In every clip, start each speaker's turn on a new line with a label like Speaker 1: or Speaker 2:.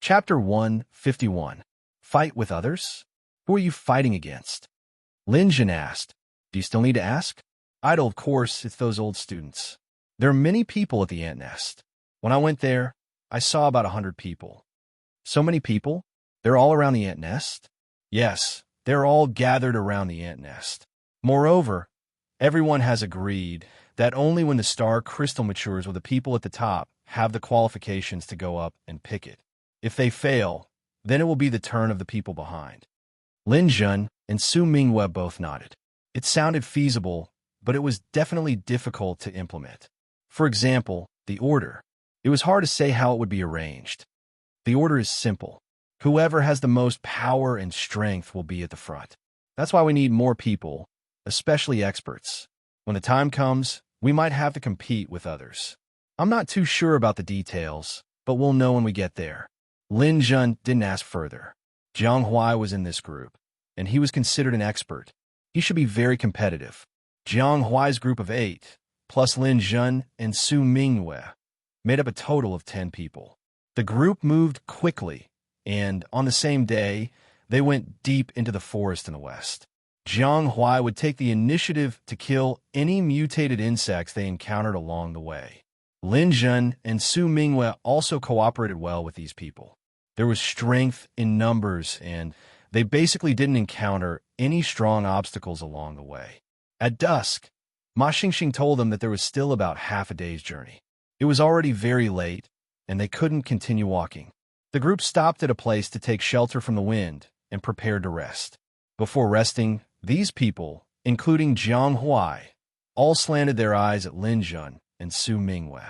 Speaker 1: Chapter 151. Fight with others? Who are you fighting against? Lin Jun asked. Do you still need to ask? Idle, of course, it's those old students. There are many people at the ant nest. When I went there, I saw about 100 people. So many people? They're all around the ant nest? Yes, they're all gathered around the ant nest. Moreover, everyone has agreed that only when the star crystal matures will the people at the top have the qualifications to go up and pick it. If they fail, then it will be the turn of the people behind. Lin Jun and Su Mingwe both nodded. It sounded feasible, but it was definitely difficult to implement. For example, the order. It was hard to say how it would be arranged. The order is simple. Whoever has the most power and strength will be at the front. That's why we need more people, especially experts. When the time comes, we might have to compete with others. I'm not too sure about the details, but we'll know when we get there. Lin Jun didn't ask further. Jiang Huai was in this group, and he was considered an expert. He should be very competitive. Jiang Huai's group of 8, plus Lin Jun and Su Mingwe, made up a total of 10 people. The group moved quickly, and on the same day, they went deep into the forest in the west. Jiang Huai would take the initiative to kill any mutated insects they encountered along the way. Lin Jun and Su Mingwe also cooperated well with these people. There was strength in numbers, and they basically didn't encounter any strong obstacles along the way. At dusk, Ma Xingxing told them that there was still about half a day's journey. It was already very late, and they couldn't continue walking. The group stopped at a place to take shelter from the wind and prepared to rest. Before resting, these people, including Jiang Huai, all slanted their eyes at Lin Jun and Su Mingwe.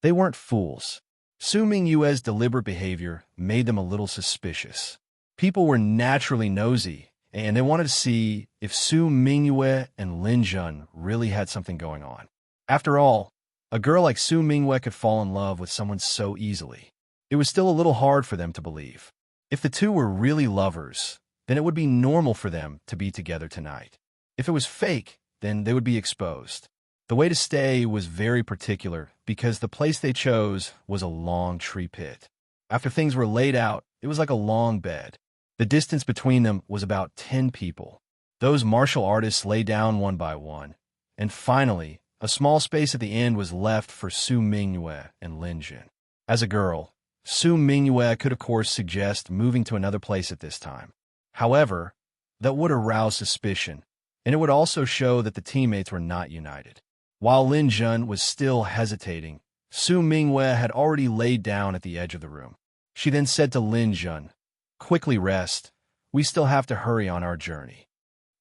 Speaker 1: They weren't fools. Su Mingwe's deliberate behavior made them a little suspicious. People were naturally nosy, and they wanted to see if Su Mingwe and Lin Jun really had something going on. After all, a girl like Su Mingwe could fall in love with someone so easily. It was still a little hard for them to believe. If the two were really lovers, then it would be normal for them to be together tonight. If it was fake, then they would be exposed. The way to stay was very particular because the place they chose was a long tree pit. After things were laid out, it was like a long bed. The distance between them was about 10 people. Those martial artists lay down one by one. And finally, a small space at the end was left for Su Mingwe and Lin Jun. As a girl, Su Mingwe could of course suggest moving to another place at this time. However, that would arouse suspicion, and it would also show that the teammates were not united. While Lin Jun was still hesitating, Su Mingwe had already laid down at the edge of the room. She then said to Lin Jun, "Quickly rest. We still have to hurry on our journey."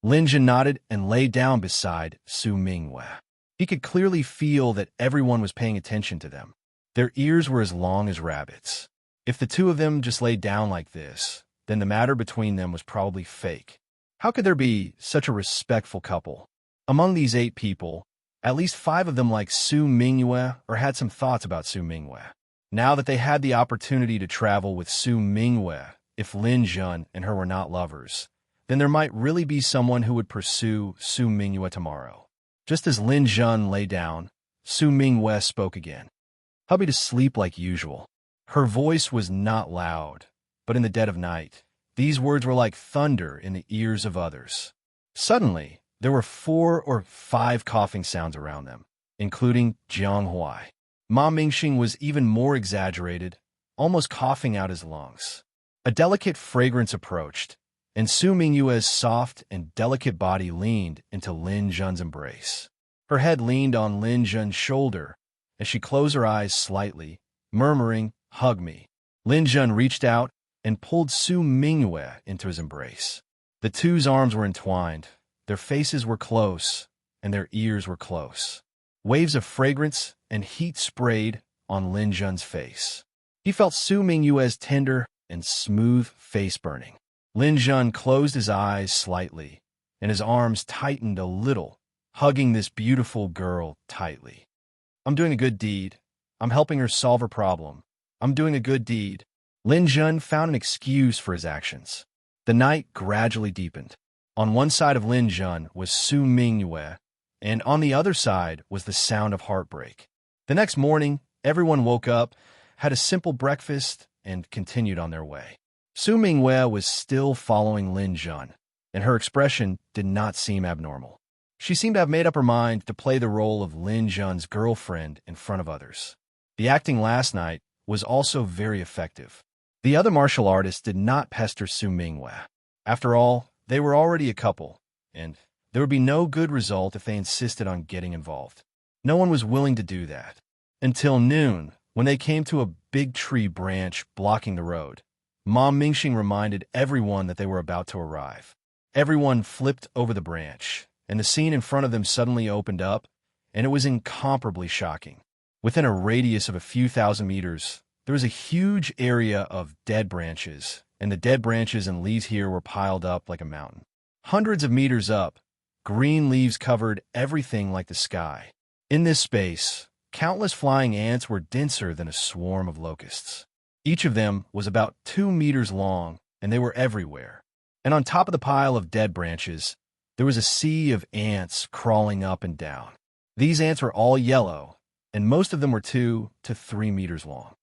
Speaker 1: Lin Jun nodded and lay down beside Su Mingwe. He could clearly feel that everyone was paying attention to them. Their ears were as long as rabbits. If the two of them just laid down like this, then the matter between them was probably fake. How could there be such a respectful couple? Among these 8 people, at least 5 of them liked Su Mingwe or had some thoughts about Su Mingwe. Now that they had the opportunity to travel with Su Mingwe, if Lin Jun and her were not lovers, then there might really be someone who would pursue Su Mingwe tomorrow. Just as Lin Jun lay down, Su Mingwe spoke again. "Help me to sleep like usual." Her voice was not loud, but in the dead of night, these words were like thunder in the ears of others. Suddenly, there were 4 or 5 coughing sounds around them, including Jiang Huai. Ma Mingxing was even more exaggerated, almost coughing out his lungs. A delicate fragrance approached, and Su Mingwe's soft and delicate body leaned into Lin Jun's embrace. Her head leaned on Lin Jun's shoulder as she closed her eyes slightly, murmuring, "Hug me." Lin Jun reached out and pulled Su Mingwe into his embrace. The two's arms were entwined, their faces were close, and their ears were close. Waves of fragrance and heat sprayed on Lin Jun's face. He felt Su Mingwe's tender and smooth face burning. Lin Jun closed his eyes slightly, and his arms tightened a little, hugging this beautiful girl tightly. "I'm doing a good deed. I'm helping her solve her problem. I'm doing a good deed." Lin Jun found an excuse for his actions. The night gradually deepened. On one side of Lin Jun was Su Mingwe, and on the other side was the sound of heartbreak. The next morning, everyone woke up, had a simple breakfast, and continued on their way. Su Mingwei was still following Lin Jun, and her expression did not seem abnormal. She seemed to have made up her mind to play the role of Lin Jun's girlfriend in front of others. The acting last night was also very effective. The other martial artists did not pester Su Mingwei. After all, they were already a couple, and there would be no good result if they insisted on getting involved. No one was willing to do that. Until noon, when they came to a big tree branch blocking the road. Mom Mingxing reminded everyone that they were about to arrive. Everyone flipped over the branch, and the scene in front of them suddenly opened up, and it was incomparably shocking. Within a radius of a few thousand meters, there was a huge area of dead branches, and the dead branches and leaves here were piled up like a mountain. Hundreds of meters up, green leaves covered everything like the sky. In this space, countless flying ants were denser than a swarm of locusts. Each of them was about 2 meters long, and they were everywhere. And on top of the pile of dead branches, there was a sea of ants crawling up and down. These ants were all yellow, and most of them were 2 to 3 meters long.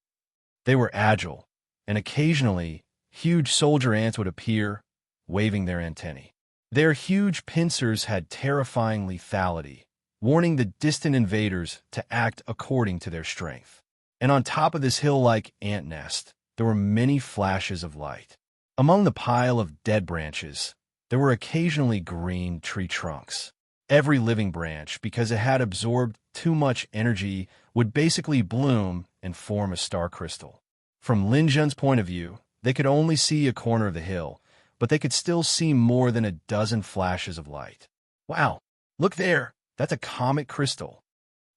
Speaker 1: They were agile, and occasionally, huge soldier ants would appear, waving their antennae. Their huge pincers had terrifying lethality, warning the distant invaders to act according to their strength. And on top of this hill-like ant nest, there were many flashes of light. Among the pile of dead branches, there were occasionally green tree trunks. Every living branch, because it had absorbed too much energy, would basically bloom and form a star crystal. From Lin Jun's point of view, they could only see a corner of the hill, but they could still see more than a dozen flashes of light. Wow, look there! That's a comet crystal.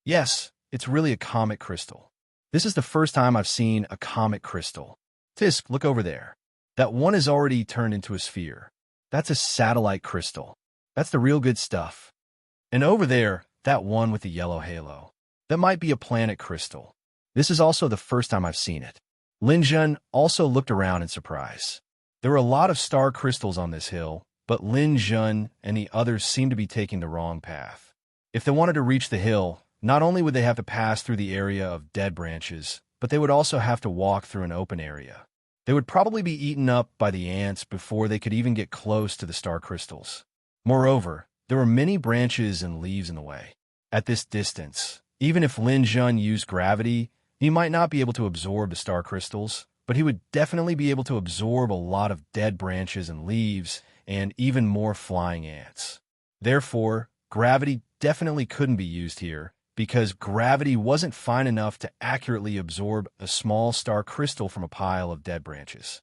Speaker 1: Yes, it's really a comet crystal. This is the first time I've seen a comet crystal. Tisk, look over there. That one is already turned into a sphere. That's a satellite crystal. That's the real good stuff. And over there, that one with the yellow halo. That might be a planet crystal. This is also the first time I've seen it. Lin Jun also looked around in surprise. There were a lot of star crystals on this hill, but Lin Jun and the others seemed to be taking the wrong path. If they wanted to reach the hill, not only would they have to pass through the area of dead branches, but they would also have to walk through an open area. They would probably be eaten up by the ants before they could even get close to the star crystals. Moreover, there were many branches and leaves in the way. At this distance, even if Lin Jun used gravity, he might not be able to absorb the star crystals, but he would definitely be able to absorb a lot of dead branches and leaves and even more flying ants. Therefore, gravity definitely couldn't be used here, because gravity wasn't fine enough to accurately absorb a small star crystal from a pile of dead branches.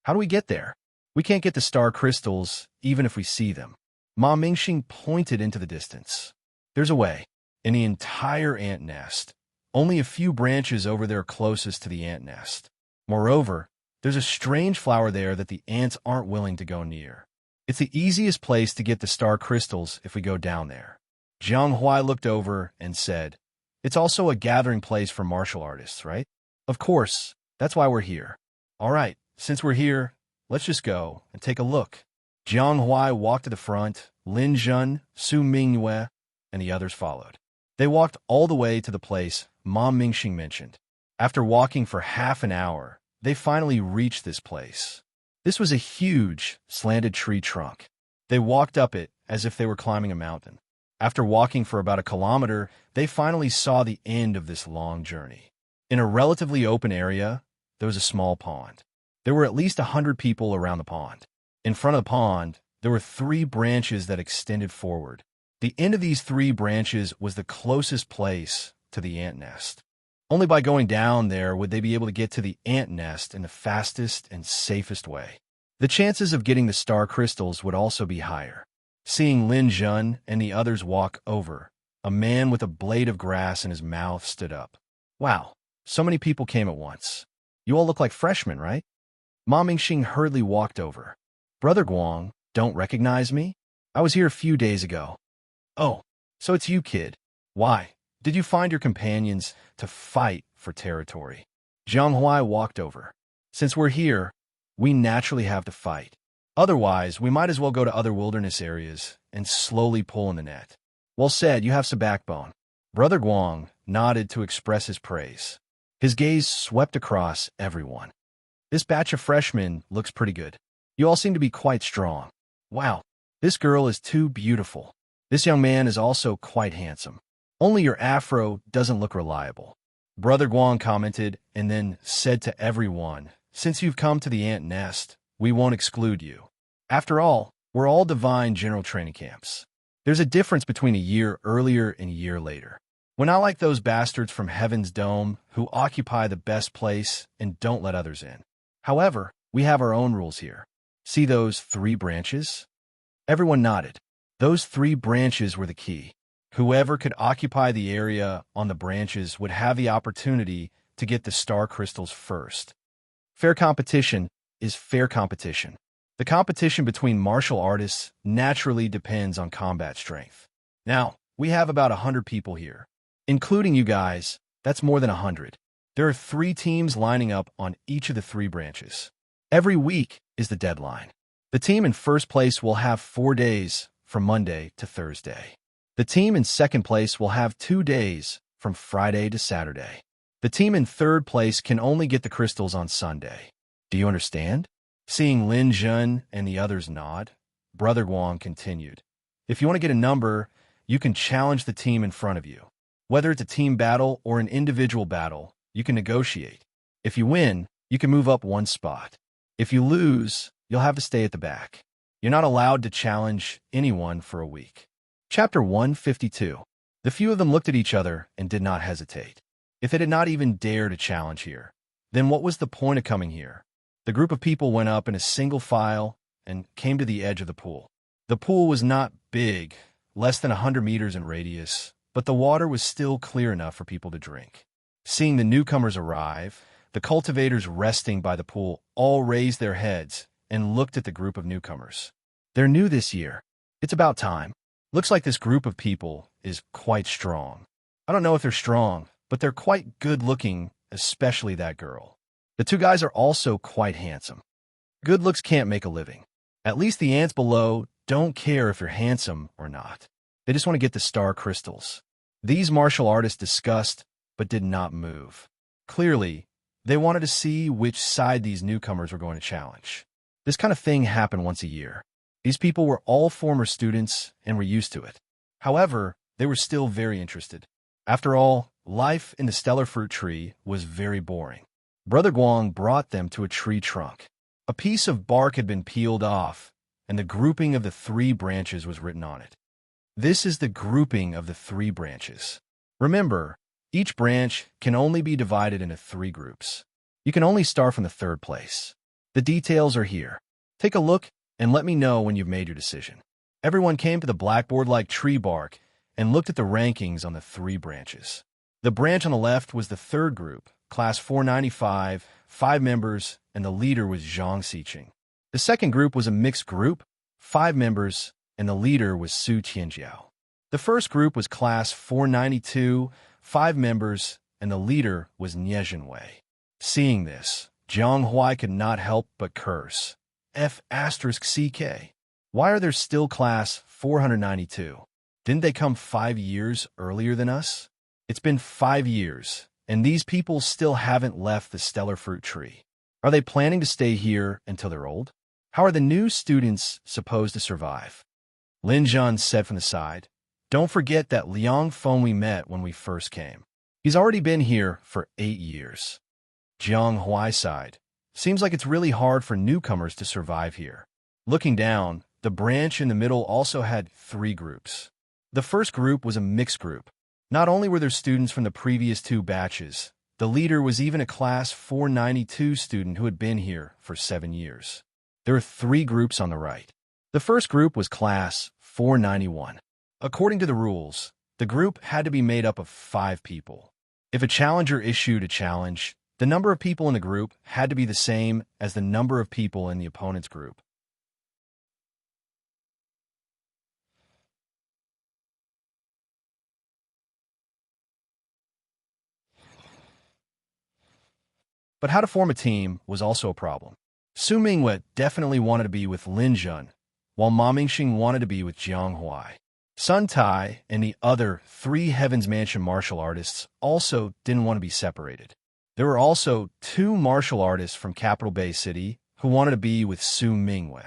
Speaker 1: How do we get there? We can't get the star crystals, even if we see them. Ma Mingxing pointed into the distance. There's a way. In the entire ant nest, only a few branches over there closest to the ant nest. Moreover, there's a strange flower there that the ants aren't willing to go near. It's the easiest place to get the star crystals if we go down there. Jiang Huai looked over and said, "It's also a gathering place for martial artists, right?" "Of course. That's why we're here." "All right, since we're here, let's just go and take a look." Jiang Huai walked to the front, Lin Jun, Su Mingyue, and the others followed. They walked all the way to the place Ma Mingxing mentioned. After walking for half an hour, they finally reached this place. This was a huge, slanted tree trunk. They walked up it as if they were climbing a mountain. After walking for about a kilometer, they finally saw the end of this long journey. In a relatively open area, there was a small pond. There were at least 100 people around the pond. In front of the pond, there were 3 branches that extended forward. The end of these 3 branches was the closest place to the ant nest. Only by going down there would they be able to get to the ant nest in the fastest and safest way. The chances of getting the star crystals would also be higher. Seeing Lin Jun and the others walk over, a man with a blade of grass in his mouth stood up. "Wow, so many people came at once. You all look like freshmen, right?" Ma Mingxing hurriedly walked over. "Brother Guang, don't recognize me? I was here a few days ago." "Oh, so it's you, kid. Why, did you find your companions to fight for territory?" Jiang Huai walked over. "Since we're here, we naturally have to fight. Otherwise, we might as well go to other wilderness areas and slowly pull in the net." "Well said, you have some backbone." Brother Guang nodded to express his praise. His gaze swept across everyone. This batch of freshmen looks pretty good. You all seem to be quite strong. Wow, this girl is too beautiful. This young man is also quite handsome. Only your afro doesn't look reliable. Brother Guang commented and then said to everyone, since you've come to the ant nest, we won't exclude you. After all, we're all divine general training camps. There's a difference between a year earlier and a year later. We're not like those bastards from Heaven's Dome who occupy the best place and don't let others in. However, we have our own rules here. See those 3 branches? Everyone nodded. Those 3 branches were the key. Whoever could occupy the area on the branches would have the opportunity to get the star crystals first. Fair competition is fair competition. The competition between martial artists naturally depends on combat strength. Now, we have about 100 people here. Including you guys, that's more than 100. There are 3 teams lining up on each of the 3 branches. Every week is the deadline. The team in first place will have 4 days from Monday to Thursday. The team in second place will have 2 days from Friday to Saturday. The team in third place can only get the crystals on Sunday. Do you understand? Seeing Lin Jun and the others nod, Brother Guang continued. If you want to get a number, you can challenge the team in front of you. Whether it's a team battle or an individual battle, you can negotiate. If you win, you can move up 1 spot. If you lose, you'll have to stay at the back. You're not allowed to challenge anyone for a week. Chapter 152. The few of them looked at each other and did not hesitate. If they did not even dare to challenge here, then what was the point of coming here? The group of people went up in a single file and came to the edge of the pool. The pool was not big, less than 100 meters in radius, but the water was still clear enough for people to drink. Seeing the newcomers arrive, the cultivators resting by the pool all raised their heads and looked at the group of newcomers. They're new this year. It's about time. Looks like this group of people is quite strong. I don't know if they're strong, but they're quite good-looking, especially that girl. The 2 guys are also quite handsome. Good looks can't make a living. At least the ants below don't care if you're handsome or not. They just want to get the star crystals. These martial artists discussed, but did not move. Clearly, they wanted to see which side these newcomers were going to challenge. This kind of thing happened once a year. These people were all former students and were used to it. However, they were still very interested. After all, life in the stellar fruit tree was very boring. Brother Guang brought them to a tree trunk. A piece of bark had been peeled off, and the grouping of the 3 branches was written on it. This is the grouping of the 3 branches. Remember, each branch can only be divided into 3 groups. You can only start from the 3rd place. The details are here. Take a look and let me know when you've made your decision. Everyone came to the blackboard like tree bark and looked at the rankings on the 3 branches. The branch on the left was the 3rd group, class 495, 5 members, and the leader was Zhang Xiqing. The 2nd group was a mixed group, 5 members, and the leader was Su Qianjiao. The 1st group was class 492, 5 members, and the leader was Nie Zhenwei. Seeing this, Jiang Huai could not help but curse. F***CK. Why are there still class 492? Didn't they come 5 years earlier than us? It's been 5 years, and these people still haven't left the stellar fruit tree. Are they planning to stay here until they're old? How are the new students supposed to survive? Lin Zhan said from the side, "Don't forget that Liang Feng we met when we first came. He's already been here for 8 years. Jiang Huai sighed. Seems like it's really hard for newcomers to survive here. Looking down, the branch in the middle also had 3 groups. The first group was a mixed group. Not only were there students from the previous 2 batches, the leader was even a class 492 student who had been here for 7 years. There are 3 groups on the right. The first group was class 491. According to the rules, the group had to be made up of 5 people. If a challenger issued a challenge, the number of people in the group had to be the same as the number of people in the opponent's group. But how to form a team was also a problem. Su Mingwei definitely wanted to be with Lin Zhen, while Ma Mingxing wanted to be with Jiang Huai. Sun Tai and the other 3 Heaven's Mansion martial artists also didn't want to be separated. There were also two martial artists from Capital Bay City who wanted to be with Su Mingwe.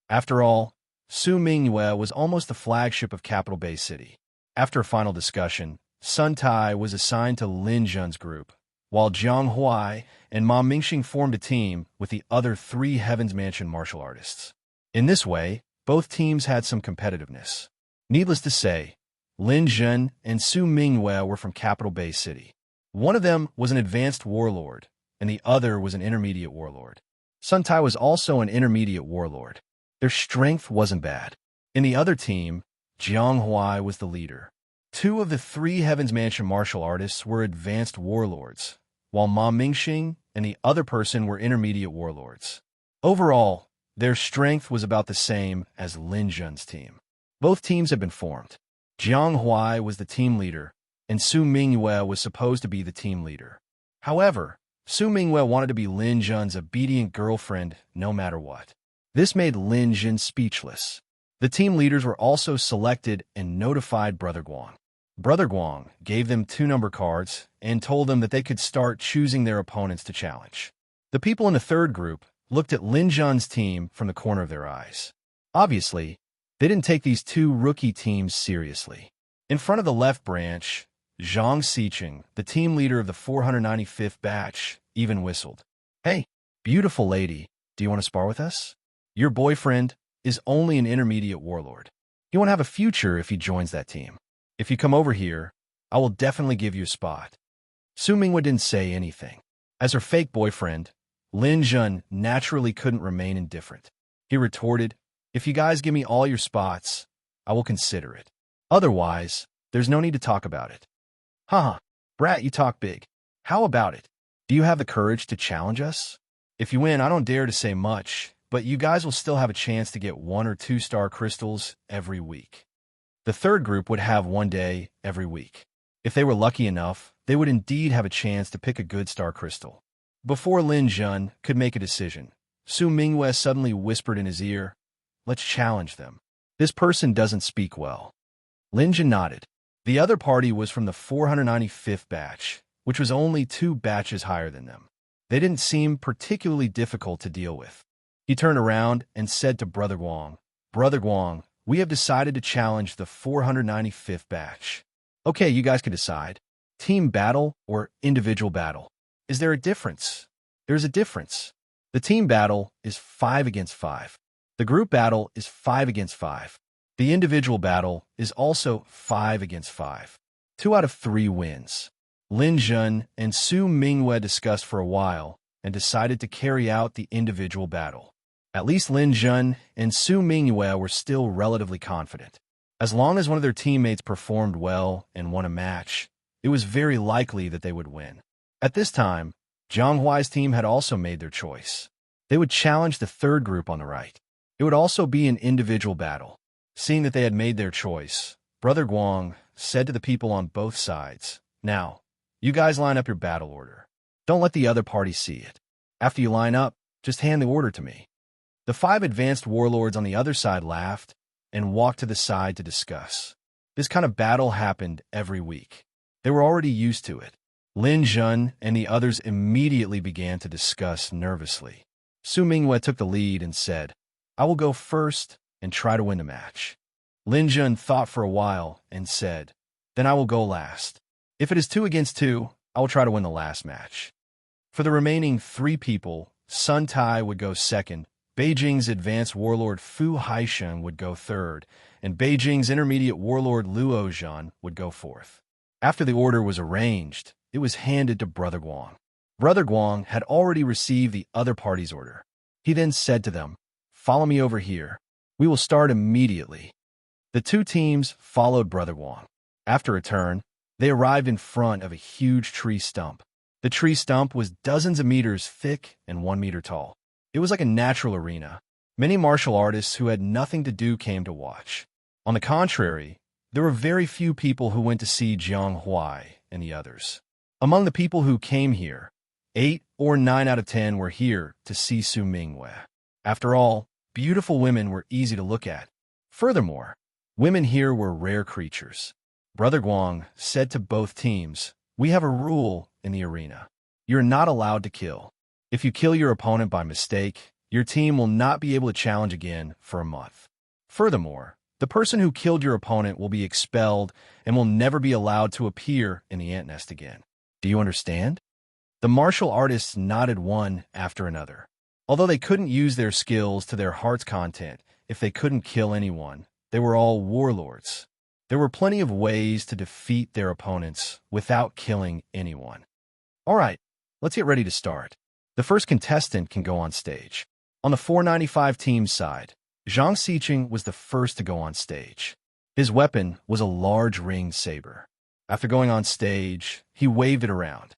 Speaker 1: After all, Su Mingwe was almost the flagship of Capital Bay City. After a final discussion, Sun Tai was assigned to Lin Jun's group, while Jiang Huai and Ma Mingxing formed a team with the other three Heaven's Mansion martial artists. In this way, both teams had some competitiveness. Needless to say, Lin Jun and Su Mingwe were from Capital Bay City. One of them was an advanced warlord, and the other was an intermediate warlord. Sun Tai was also an intermediate warlord. Their strength wasn't bad. In the other team, Jiang Huai was the leader. Two of the three Heaven's Mansion martial artists were advanced warlords, while Ma Mingxing and the other person were intermediate warlords. Overall, their strength was about the same as Lin Jun's team. Both teams had been formed. Jiang Huai was the team leader, and Su Mingwe was supposed to be the team leader. However, Su Mingwe wanted to be Lin Jun's obedient girlfriend no matter what. This made Lin Jun speechless. The team leaders were also selected and notified Brother Guang. Brother Guang gave them 2 number cards and told them that they could start choosing their opponents to challenge. The people in the third group looked at Lin Jun's team from the corner of their eyes. Obviously, they didn't take these two rookie teams seriously. In front of the left branch, Zhang Xiqing, the team leader of the 495th batch, even whistled. "Hey, beautiful lady, do you want to spar with us? Your boyfriend is only an intermediate warlord. He won't have a future if he joins that team. If you come over here, I will definitely give you a spot." Su Mingwe didn't say anything. As her fake boyfriend, Lin Jun naturally couldn't remain indifferent. He retorted, "If you guys give me all your spots, I will consider it. Otherwise, there's no need to talk about it." "Haha, brat, you talk big. How about it? Do you have the courage to challenge us? If you win, I don't dare to say much, but you guys will still have a chance to get 1 or 2 star crystals every week." The third group would have 1 day every week. If they were lucky enough, they would indeed have a chance to pick a good star crystal. Before Lin Jun could make a decision, Su Mingwe suddenly whispered in his ear, "Let's challenge them. This person doesn't speak well." Lin Jun nodded. The other party was from the 495th batch, which was only 2 batches higher than them. They didn't seem particularly difficult to deal with. He turned around and said to Brother Guang, "Brother Guang, we have decided to challenge the 495th batch. Okay, you guys can decide. Team battle or individual battle? Is there a difference?" "There's a difference. The team battle is 5 against 5. The group battle is 5 against 5. The individual battle is also 5 against 5. 2 out of 3 wins." Lin Jun and Su Mingwe discussed for a while and decided to carry out the individual battle. At least Lin Jun and Su Mingwe were still relatively confident. As long as one of their teammates performed well and won a match, it was very likely that they would win. At this time, Jiang Huai's team had also made their choice. They would challenge the third group on the right. It would also be an individual battle. Seeing that they had made their choice, Brother Guang said to the people on both sides, "Now, you guys line up your battle order. Don't let the other party see it. After you line up, just hand the order to me." The 5 advanced warlords on the other side laughed and walked to the side to discuss. This kind of battle happened every week. They were already used to it. Lin Jun and the others immediately began to discuss nervously. Su Mingwe took the lead and said, "I will go first and try to win the match." Lin Jun thought for a while and said, "Then I will go last. If it is 2 against 2, I will try to win the last match." For the remaining 3 people, Sun Tai would go second, Beijing's advanced warlord Fu Haisheng would go third, and Beijing's intermediate warlord Luo Zhan would go fourth. After the order was arranged, it was handed to Brother Guang. Brother Guang had already received the other party's order. He then said to them, "Follow me over here. We will start immediately." The 2 teams followed Brother Guang. After a turn, they arrived in front of a huge tree stump. The tree stump was dozens of meters thick and 1 meter tall. It was like a natural arena. Many martial artists who had nothing to do came to watch. On the contrary, there were very few people who went to see Jiang Huai and the others. Among the people who came here, 8 or 9 out of 10 were here to see Su Mingwe. After all, beautiful women were easy to look at. Furthermore, women here were rare creatures. Brother Guang said to both teams, "We have a rule in the arena. You're not allowed to kill. If you kill your opponent by mistake, your team will not be able to challenge again for a month. Furthermore, the person who killed your opponent will be expelled and will never be allowed to appear in the ant nest again. Do you understand? The martial artists nodded one after another. Although they couldn't use their skills to their heart's content if they couldn't kill anyone, they were all warlords. There were plenty of ways to defeat their opponents without killing anyone. All right, let's get ready to start. The first contestant can go on stage. On the 495 team's side, Zhang Xiqing was the first to go on stage. His weapon was a large ringed saber. After going on stage, he waved it around.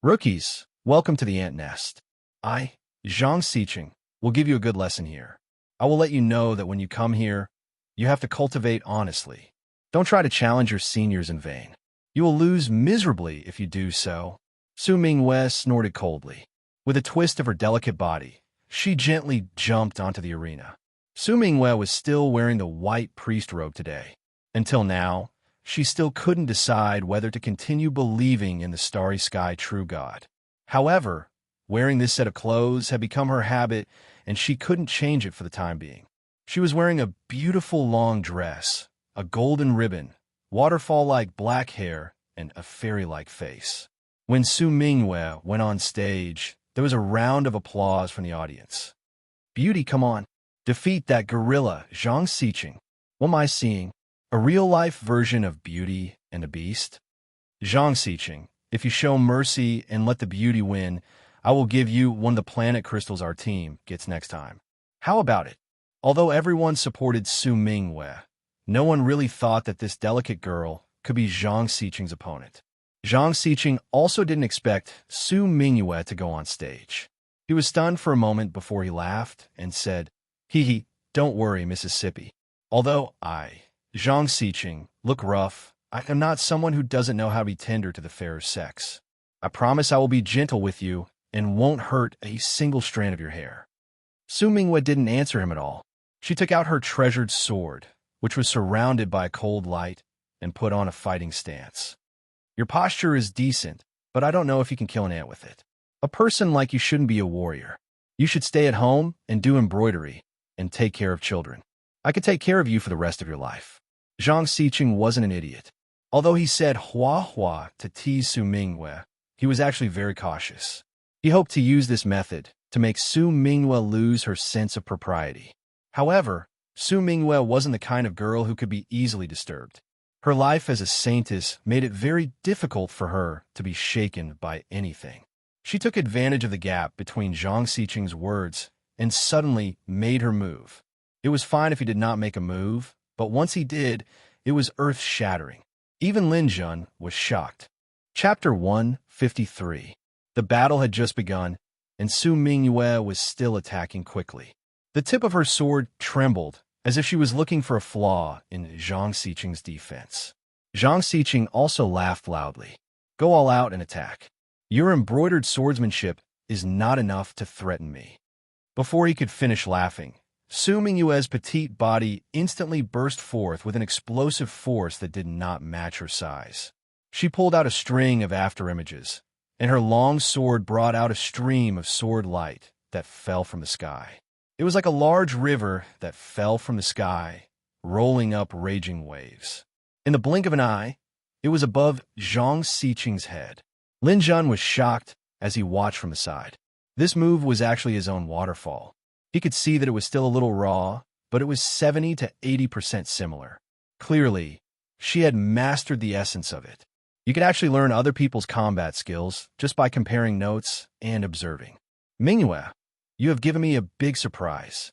Speaker 1: Rookies, welcome to the ant nest. I, Zhang Xiqing, will give you a good lesson here. I will let you know that when you come here, you have to cultivate honestly. Don't try to challenge your seniors in vain. You will lose miserably if you do so. Su Mingwei snorted coldly. With a twist of her delicate body, she gently jumped onto the arena. Su Mingwei was still wearing the white priest robe today. Until now, she still couldn't decide whether to continue believing in the starry sky true God. However, wearing this set of clothes had become her habit, and she couldn't change it for the time being. She was wearing a beautiful long dress, a golden ribbon, waterfall-like black hair, and a fairy-like face. When Su Mingwei went on stage, there was a round of applause from the audience. Beauty, come on. Defeat that gorilla, Zhang Xiqing. What am I seeing? A real-life version of Beauty and the Beast? Zhang Xiqing, if you show mercy and let the beauty win, I will give you one of the planet crystals our team gets next time. How about it? Although everyone supported Su Mingwei, no one really thought that this delicate girl could be Zhang Xiqing's opponent. Zhang Xiqing also didn't expect Su Mingwei to go on stage. He was stunned for a moment before he laughed and said, Hee, don't worry, Mississippi. Although I, Zhang Xiqing, look rough, I am not someone who doesn't know how to be tender to the fairer sex. I promise I will be gentle with you and won't hurt a single strand of your hair. Su Mingwei didn't answer him at all. She took out her treasured sword, which was surrounded by a cold light, and put on a fighting stance. Your posture is decent, but I don't know if you can kill an ant with it. A person like you shouldn't be a warrior. You should stay at home and do embroidery and take care of children. I could take care of you for the rest of your life. Zhang Xiqing wasn't an idiot. Although he said hua hua to tease Su Mingwei, he was actually very cautious. He hoped to use this method to make Su Mingwei lose her sense of propriety. However, Su Mingwei wasn't the kind of girl who could be easily disturbed. Her life as a saintess made it very difficult for her to be shaken by anything. She took advantage of the gap between Zhang Xiqing's words and suddenly made her move. It was fine if he did not make a move, but once he did, it was earth-shattering. Even Lin Jun was shocked. Chapter 153. The battle had just begun, and Su Mingwei was still attacking quickly. The tip of her sword trembled, as if she was looking for a flaw in Zhang Xiqing's defense. Zhang Xiqing also laughed loudly. Go all out and attack. Your embroidered swordsmanship is not enough to threaten me. Before he could finish laughing, Su Mingwei's petite body instantly burst forth with an explosive force that did not match her size. She pulled out a string of afterimages, and her long sword brought out a stream of sword light that fell from the sky. It was like a large river that fell from the sky, rolling up raging waves. In the blink of an eye, it was above Zhang Xiqing's head. Lin Jun was shocked as he watched from the side. This move was actually his own waterfall. He could see that it was still a little raw, but it was 70 to 80% similar. Clearly, she had mastered the essence of it. You could actually learn other people's combat skills just by comparing notes and observing. Mingwei, you have given me a big surprise.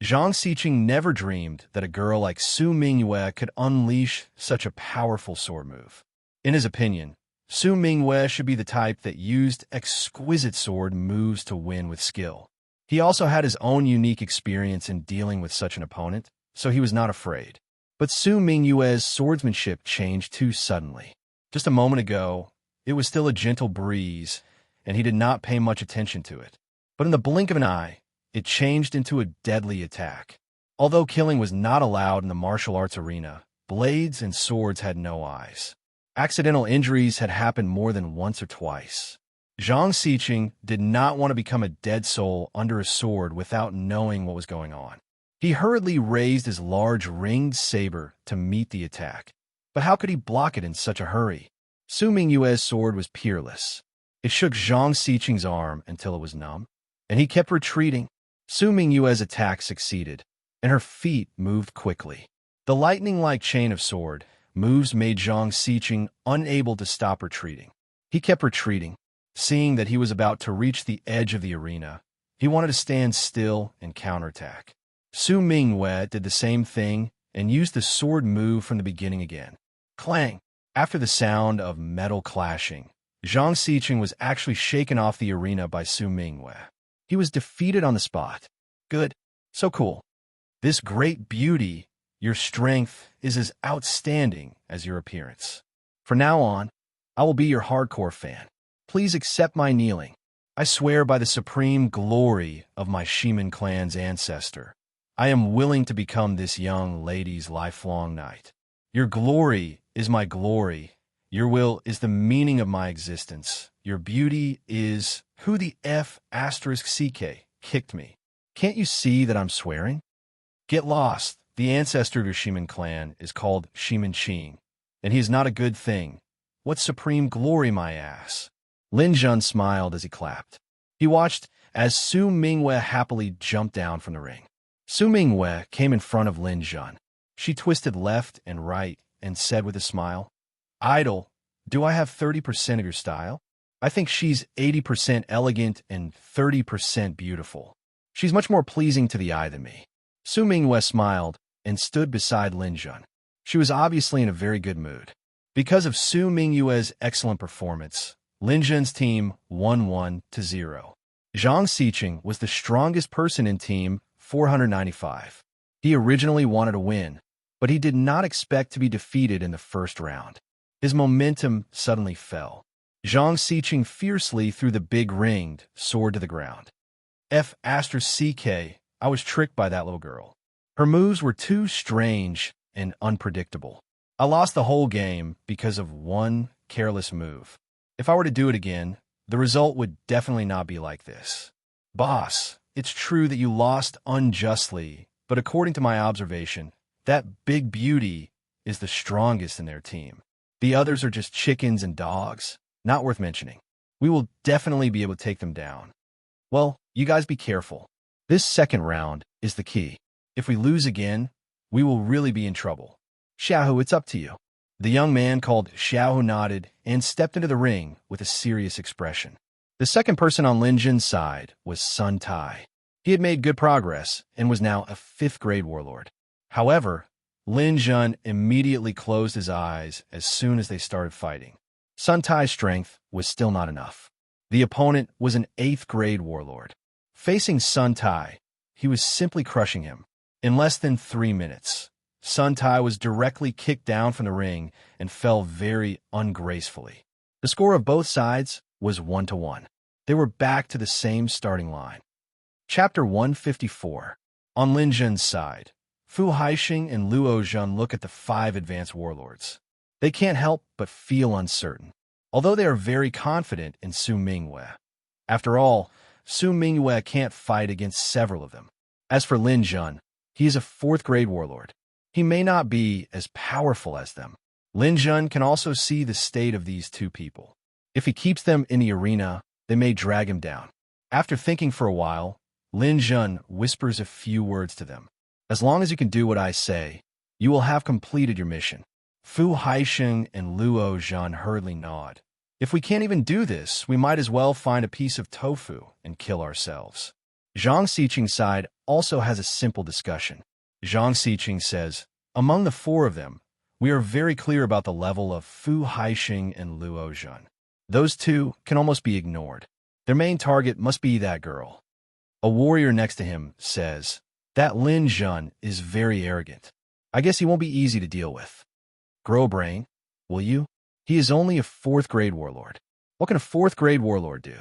Speaker 1: Zhang Xiqing never dreamed that a girl like Su Mingwei could unleash such a powerful sword move. In his opinion, Su Mingwei should be the type that used exquisite sword moves to win with skill. He also had his own unique experience in dealing with such an opponent, so he was not afraid. But Su Mingwei's swordsmanship changed too suddenly. Just a moment ago, it was still a gentle breeze, and he did not pay much attention to it. But in the blink of an eye, it changed into a deadly attack. Although killing was not allowed in the martial arts arena, blades and swords had no eyes. Accidental injuries had happened more than once or twice. Zhang Xiqing did not want to become a dead soul under a sword without knowing what was going on. He hurriedly raised his large ringed saber to meet the attack. But how could he block it in such a hurry? Su Mingyue's sword was peerless. It shook Zhang Xiqing's arm until it was numb, and he kept retreating. Su Mingyue's attack succeeded, and her feet moved quickly. The lightning-like chain of sword moves made Zhang Xiqing unable to stop retreating. He kept retreating. Seeing that he was about to reach the edge of the arena, he wanted to stand still and counterattack. Su Mingyue did the same thing and used the sword move from the beginning again. Clang! After the sound of metal clashing, Zhang Xiqing was actually shaken off the arena by Su Mingyue. He was defeated on the spot. Good. So cool. This great beauty, your strength is as outstanding as your appearance. From now on, I will be your hardcore fan. Please accept my kneeling. I swear by the supreme glory of my Shimin clan's ancestor, I am willing to become this young lady's lifelong knight. Your glory is my glory. Your will is the meaning of my existence. Your beauty is who the F***CK kicked me. Can't you see that I'm swearing? Get lost. The ancestor of your Shimin clan is called Shimin Qing, and he is not a good thing. What supreme glory, my ass. Lin Jun smiled as he clapped. He watched as Su Mingyue happily jumped down from the ring. Su Mingyue came in front of Lin Jun. She twisted left and right and said with a smile, "Idol, do I have 30% of your style? I think she's 80% elegant and 30% beautiful. She's much more pleasing to the eye than me." Su Mingyue smiled and stood beside Lin Jun. She was obviously in a very good mood. Because of Su Mingyue's excellent performance, Lin Jun's team won 1-0. Zhang Xiqing was the strongest person in Team 495. He originally wanted to win, but he did not expect to be defeated in the first round. His momentum suddenly fell. Zhang Xiqing fiercely threw the big ringed sword to the ground. F***CK, I was tricked by that little girl. Her moves were too strange and unpredictable. I lost the whole game because of one careless move. If I were to do it again, the result would definitely not be like this. Boss, it's true that you lost unjustly, but according to my observation, that big beauty is the strongest in their team. The others are just chickens and dogs, not worth mentioning. We will definitely be able to take them down. Well, you guys be careful. This second round is the key. If we lose again, we will really be in trouble. Xiaohu, it's up to you. The young man called Xiaohu nodded and stepped into the ring with a serious expression. The second person on Lin Jun's side was Sun Tai. He had made good progress and was now a 5th grade warlord. However, Lin Jun immediately closed his eyes as soon as they started fighting. Sun Tai's strength was still not enough. The opponent was an 8th grade warlord. Facing Sun Tai, he was simply crushing him. In less than 3 minutes, Sun Tai was directly kicked down from the ring and fell very ungracefully. The score of both sides was 1-1. They were back to the same starting line. Chapter 154. On Lin Jun's side, Fu Haixing and Luo Zhun look at the 5 advanced warlords. They can't help but feel uncertain, although they are very confident in Su Mingyue. After all, Su Mingyue can't fight against several of them. As for Lin Jun, he is a 4th grade warlord. He may not be as powerful as them. Lin Jun can also see the state of these 2 people. If he keeps them in the arena, they may drag him down. After thinking for a while, Lin Jun whispers a few words to them. As long as you can do what I say, you will have completed your mission. Fu Haixing and Luo Zhun hurriedly nod. If we can't even do this, we might as well find a piece of tofu and kill ourselves. Zhang Xiqing's side also has a simple discussion. Zhang Xiqing says, among the 4 of them, we are very clear about the level of Fu Haixing and Luo Zhun. Those 2 can almost be ignored. Their main target must be that girl. A warrior next to him says, that Lin Jun is very arrogant. I guess he won't be easy to deal with. Grow brain, will you? He is only a 4th grade warlord. What can a 4th grade warlord do?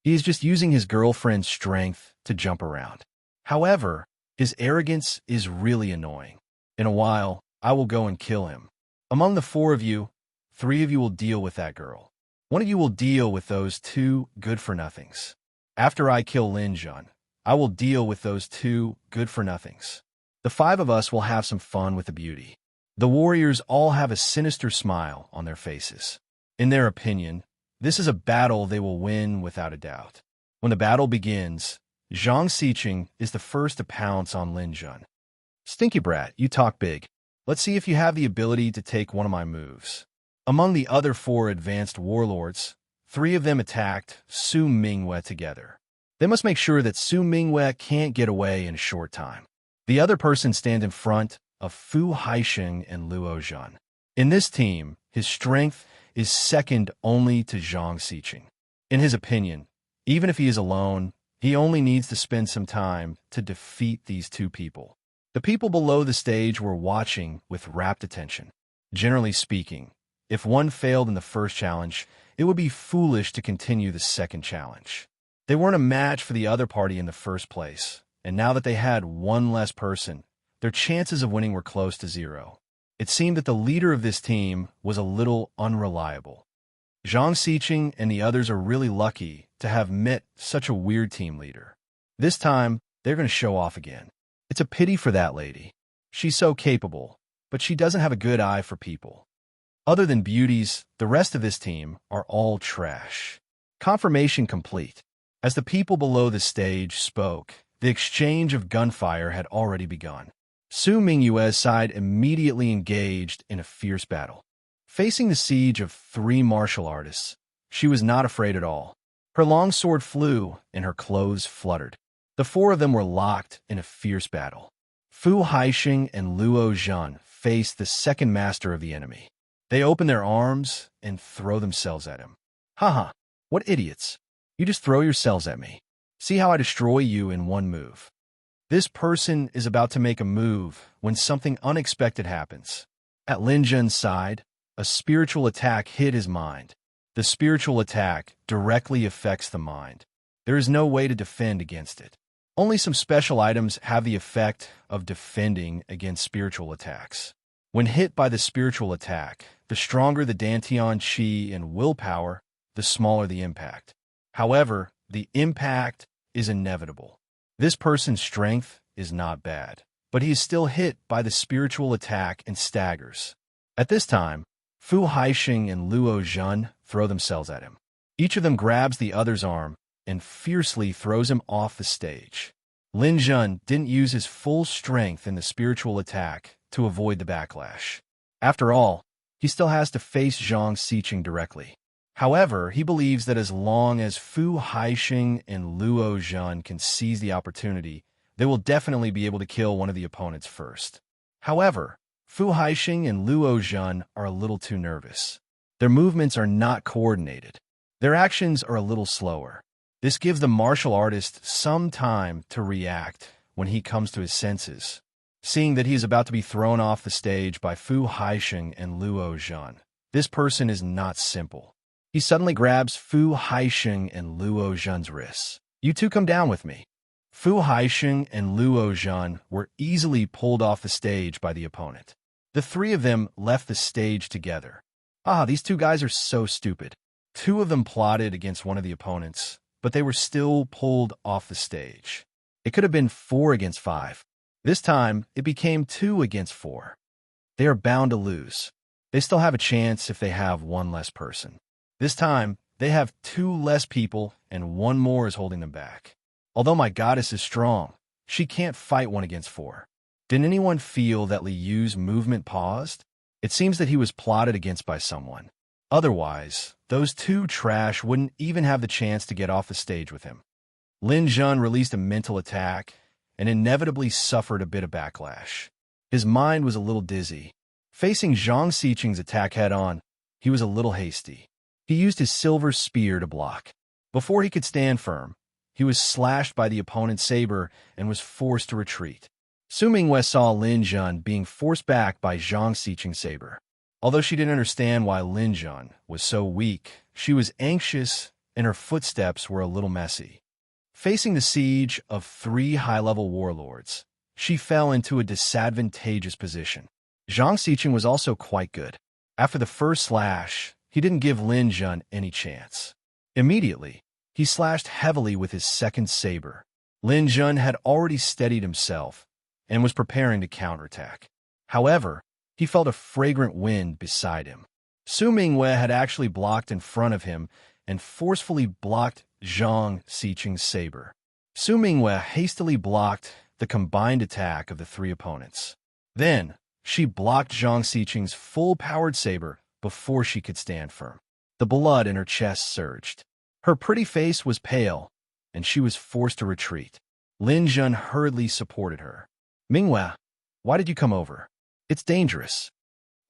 Speaker 1: He is just using his girlfriend's strength to jump around. However, his arrogance is really annoying. In a while, I will go and kill him. Among the 4 of you, 3 of you will deal with that girl. One of you will deal with those two good-for-nothings. After I kill Lin Jun, I will deal with those two good-for-nothings. The 5 of us will have some fun with the beauty. The warriors all have a sinister smile on their faces. In their opinion, this is a battle they will win without a doubt. When the battle begins, Zhang Xiqing is the first to pounce on Lin Jun. Stinky brat, you talk big. Let's see if you have the ability to take one of my moves. Among the other 4 advanced warlords, 3 of them attacked Su Mingwei together. They must make sure that Su Mingwei can't get away in a short time. The other person stand in front of Fu Haixing and Luo Zhan. In this team, his strength is second only to Zhang Xiqing. In his opinion, even if he is alone, he only needs to spend some time to defeat these 2 people. The people below the stage were watching with rapt attention. Generally speaking, if one failed in the first challenge, it would be foolish to continue the second challenge. They weren't a match for the other party in the first place, and now that they had one less person, their chances of winning were close to 0. It seemed that the leader of this team was a little unreliable. Zhang Xiqing and the others are really lucky to have met such a weird team leader. This time, they're going to show off again. It's a pity for that lady. She's so capable, but she doesn't have a good eye for people. Other than beauties, the rest of this team are all trash. Confirmation complete. As the people below the stage spoke, the exchange of gunfire had already begun. Su Mingyue's side immediately engaged in a fierce battle. Facing the siege of 3 martial artists, she was not afraid at all. Her long sword flew, and her clothes fluttered. The 4 of them were locked in a fierce battle. Fu Haixing and Luo Zhan faced the second master of the enemy. They open their arms and throw themselves at him. Haha, what idiots. You just throw yourselves at me. See how I destroy you in one move. This person is about to make a move when something unexpected happens. At Lin Jun's side, a spiritual attack hit his mind. The spiritual attack directly affects the mind. There is no way to defend against it. Only some special items have the effect of defending against spiritual attacks. When hit by the spiritual attack, the stronger the Dantian Qi and willpower, the smaller the impact. However, the impact is inevitable. This person's strength is not bad, but he is still hit by the spiritual attack and staggers. At this time, Fu Haixing and Luo Zhan throw themselves at him. Each of them grabs the other's arm and fiercely throws him off the stage. Lin Jun didn't use his full strength in the spiritual attack to avoid the backlash. After all, he still has to face Zhang Xiqing directly. However, he believes that as long as Fu Haixing and Luo Zhan can seize the opportunity, they will definitely be able to kill one of the opponents first. However, Fu Haixing and Luo Zhan are a little too nervous. Their movements are not coordinated. Their actions are a little slower. This gives the martial artist some time to react when he comes to his senses. Seeing that he is about to be thrown off the stage by Fu Haixing and Luo Zhan, this person is not simple. He suddenly grabs Fu Haixing and Luo Zhan's wrists. You 2 come down with me. Fu Haixing and Luo Zhan were easily pulled off the stage by the opponent. The 3 of them left the stage together. These 2 guys are so stupid. 2 of them plotted against one of the opponents, but they were still pulled off the stage. It could have been 4 against 5. This time, it became 2 against 4. They are bound to lose. They still have a chance if they have 1 less person. This time, they have 2 less people, and 1 more is holding them back. Although my goddess is strong, she can't fight 1 against 4. Did anyone feel that Li Yu's movement paused? It seems that he was plotted against by someone. Otherwise, those 2 trash wouldn't even have the chance to get off the stage with him. Lin Jun released a mental attack and inevitably suffered a bit of backlash. His mind was a little dizzy. Facing Zhang Xiqing's attack head-on, he was a little hasty. He used his silver spear to block. Before he could stand firm, he was slashed by the opponent's saber and was forced to retreat. Su Mingwei saw Lin Jun being forced back by Zhang Xiqing's saber. Although she didn't understand why Lin Jun was so weak, she was anxious and her footsteps were a little messy. Facing the siege of 3 high-level warlords, she fell into a disadvantageous position. Zhang Xiqing was also quite good. After the first slash, he didn't give Lin Jun any chance. Immediately, he slashed heavily with his second saber. Lin Jun had already steadied himself and was preparing to counterattack. However, he felt a fragrant wind beside him. Su Mingwei had actually blocked in front of him and forcefully blocked Zhang Xiqing's saber. Su Mingwei hastily blocked the combined attack of the three opponents. Then, she blocked Zhang Xiqing's full-powered saber before she could stand firm. The blood in her chest surged. Her pretty face was pale, and she was forced to retreat. Lin Jun hurriedly supported her. Mingwei, why did you come over? It's dangerous.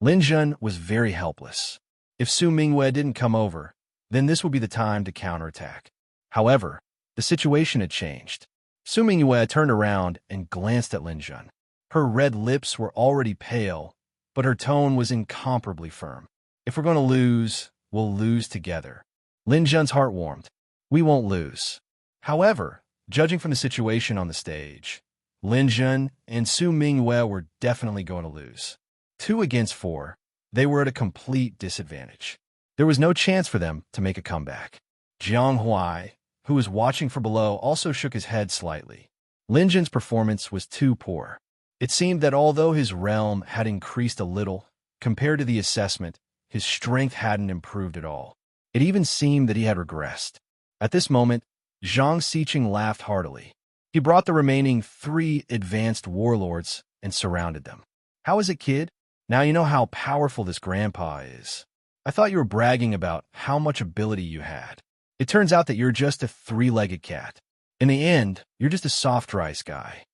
Speaker 1: Lin Jun was very helpless. If Su Mingwei didn't come over, then this would be the time to counterattack. However, the situation had changed. Su Mingwei turned around and glanced at Lin Jun. Her red lips were already pale, but her tone was incomparably firm. If we're going to lose, we'll lose together. Lin Jun's heart warmed. We won't lose. However, judging from the situation on the stage, Lin Jun and Su Mingwei were definitely going to lose. 2 against 4, they were at a complete disadvantage. There was no chance for them to make a comeback. Jiang Huai, who was watching from below, also shook his head slightly. Lin Jun's performance was too poor. It seemed that although his realm had increased a little, compared to the assessment, his strength hadn't improved at all. It even seemed that he had regressed. At this moment, Zhang Xiqing laughed heartily. He brought the remaining 3 advanced warlords and surrounded them. How is it, kid? Now you know how powerful this grandpa is. I thought you were bragging about how much ability you had. It turns out that you're just a 3-legged cat. In the end, you're just a soft rice guy.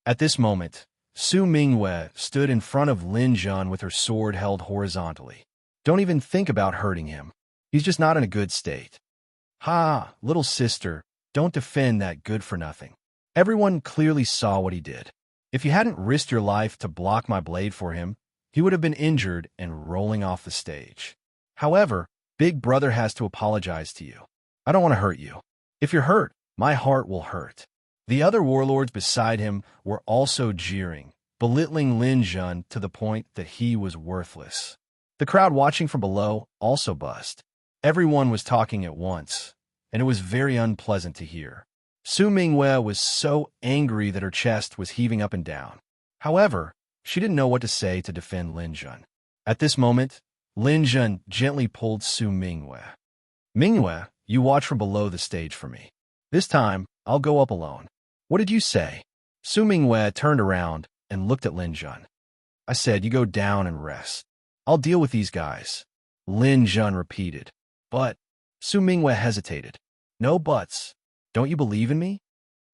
Speaker 1: At this moment, Su Mingwei stood in front of Lin Jun with her sword held horizontally. Don't even think about hurting him. He's just not in a good state. Ha, little sister, don't defend that good-for-nothing. Everyone clearly saw what he did. If you hadn't risked your life to block my blade for him, he would have been injured and rolling off the stage. However, Big Brother has to apologize to you. I don't want to hurt you. If you're hurt, my heart will hurt. The other warlords beside him were also jeering, belittling Lin Jun to the point that he was worthless. The crowd watching from below also buzzed. Everyone was talking at once, and it was very unpleasant to hear. Su Mingwei was so angry that her chest was heaving up and down. However, she didn't know what to say to defend Lin Jun. At this moment, Lin Jun gently pulled Su Mingwei. Mingwei, you watch from below the stage for me. This time, I'll go up alone. What did you say? Su Mingwei turned around and looked at Lin Jun. I said you go down and rest. I'll deal with these guys. Lin Jun repeated. But, Su Mingwei hesitated. No buts. Don't you believe in me?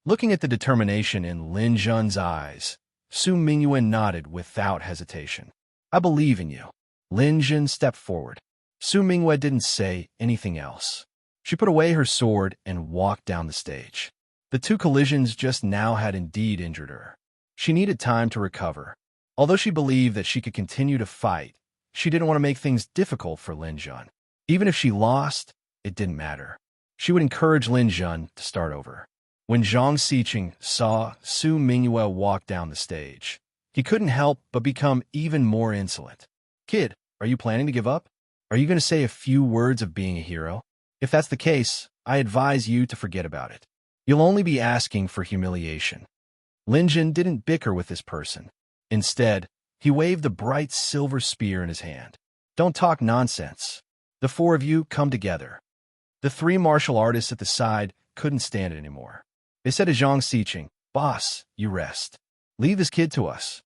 Speaker 1: Looking at the determination in Lin Jun's eyes, Su Mingwei nodded without hesitation. I believe in you. Lin Jun stepped forward. Su Mingwei didn't say anything else. She put away her sword and walked down the stage. The 2 collisions just now had indeed injured her. She needed time to recover. Although she believed that she could continue to fight, she didn't want to make things difficult for Lin Jun. Even if she lost, it didn't matter. She would encourage Lin Jun to start over. When Zhang Xiqing saw Su Mingwei walk down the stage, he couldn't help but become even more insolent. Kid, are you planning to give up? Are you going to say a few words of being a hero? If that's the case, I advise you to forget about it. You'll only be asking for humiliation. Lin Jun didn't bicker with this person. Instead, he waved the bright silver spear in his hand. Don't talk nonsense. The 4 of you come together. The 3 martial artists at the side couldn't stand it anymore. They said to Zhang Xiqing, Boss, you rest. Leave this kid to us.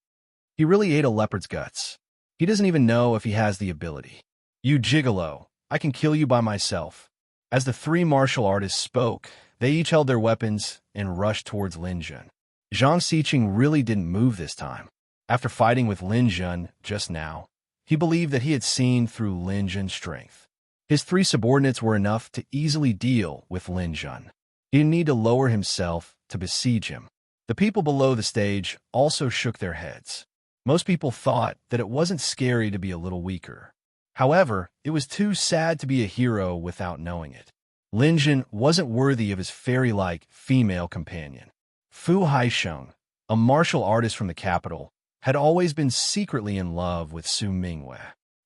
Speaker 1: He really ate a leopard's guts. He doesn't even know if he has the ability. You gigolo, I can kill you by myself. As the 3 martial artists spoke, they each held their weapons and rushed towards Lin Jun. Zhang Xiqing really didn't move this time. After fighting with Lin Jun just now, he believed that he had seen through Lin Jun's strength. His 3 subordinates were enough to easily deal with Lin Jun. He didn't need to lower himself to besiege him. The people below the stage also shook their heads. Most people thought that it wasn't scary to be a little weaker. However, it was too sad to be a hero without knowing it. Lin Jun wasn't worthy of his fairy-like female companion. Fu Haisheng, a martial artist from the capital, had always been secretly in love with Su Mingwei.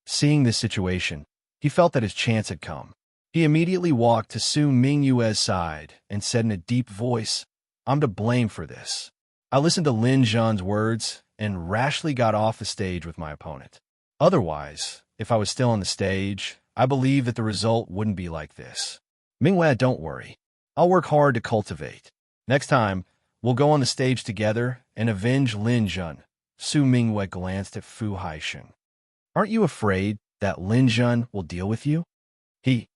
Speaker 1: Seeing this situation, He felt that his chance had come. He immediately walked to Su Mingyue's side and said in a deep voice, "I'm to blame for this." I listened to Lin Zhan's words and rashly got off the stage with my opponent. Otherwise, if I was still on the stage, I believe that the result wouldn't be like this. Mingyue, don't worry. I'll work hard to cultivate. Next time, we'll go on the stage together and avenge Lin Zhan. Su Mingyue glanced at Fu Haixing. Aren't you afraid that Lin Zhan will deal with you? He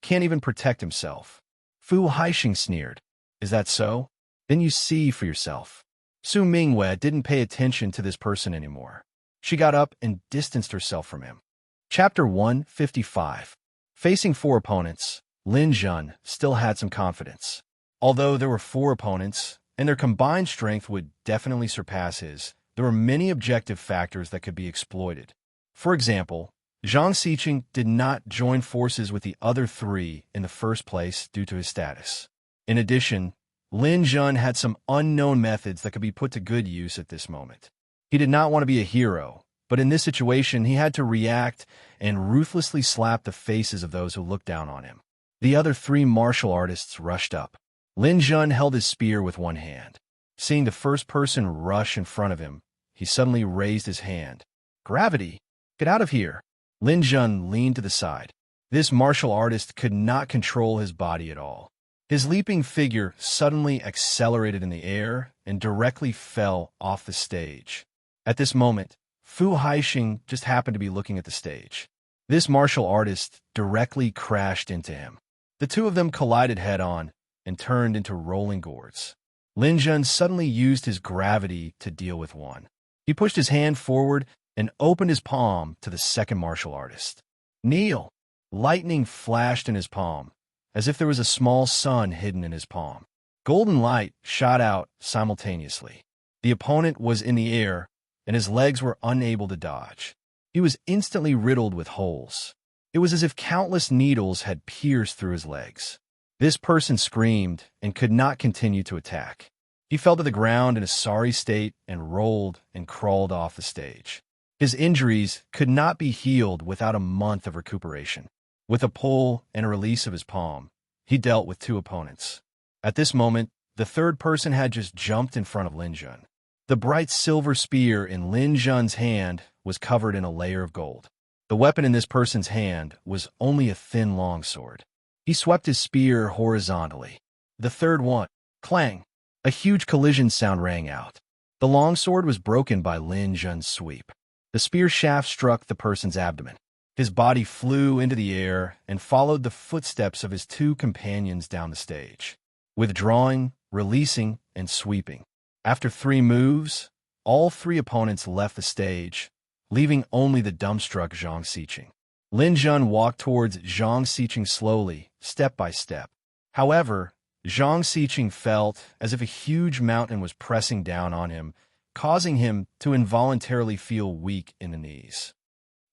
Speaker 1: can't even protect himself. Fu Haixing sneered. Is that so? Then you see for yourself. Su Mingyue didn't pay attention to this person anymore. She got up and distanced herself from him. Chapter 155. Facing 4 opponents, Lin Zhan still had some confidence. Although there were 4 opponents, and their combined strength would definitely surpass his, there were many objective factors that could be exploited. For example, Zhang Xiqing did not join forces with the other 3 in the first place due to his status. In addition, Lin Zhan had some unknown methods that could be put to good use at this moment. He did not want to be a hero, but in this situation he had to react and ruthlessly slap the faces of those who looked down on him. The other 3 martial artists rushed up. Lin Zhan held his spear with one hand. Seeing the first person rush in front of him, he suddenly raised his hand. Gravity! Get out of here! Lin Zhan leaned to the side. This martial artist could not control his body at all. His leaping figure suddenly accelerated in the air and directly fell off the stage. At this moment, Fu Haixing just happened to be looking at the stage. This martial artist directly crashed into him. The 2 of them collided head-on and turned into rolling gourds. Lin Zhan suddenly used his gravity to deal with one. He pushed his hand forward and opened his palm to the second martial artist. Kneel! Lightning flashed in his palm, as if there was a small sun hidden in his palm. Golden light shot out simultaneously. The opponent was in the air, and his legs were unable to dodge. He was instantly riddled with holes. It was as if countless needles had pierced through his legs. This person screamed and could not continue to attack. He fell to the ground in a sorry state and rolled and crawled off the stage. His injuries could not be healed without a month of recuperation. With a pull and a release of his palm, he dealt with 2 opponents. At this moment, the third person had just jumped in front of Lin Zhan. The bright silver spear in Lin Zhan's hand was covered in a layer of gold. The weapon in this person's hand was only a thin longsword. He swept his spear horizontally. The third one, clang! A huge collision sound rang out. The longsword was broken by Lin Zhan's sweep. The spear shaft struck the person's abdomen. His body flew into the air and followed the footsteps of his 2 companions down the stage, withdrawing, releasing, and sweeping. After 3 moves, all 3 opponents left the stage, leaving only the dumbstruck Zhang Xiqing. Lin Zhan walked towards Zhang Xiqing slowly, step by step. However, Zhang Xiqing felt as if a huge mountain was pressing down on him, causing him to involuntarily feel weak in the knees.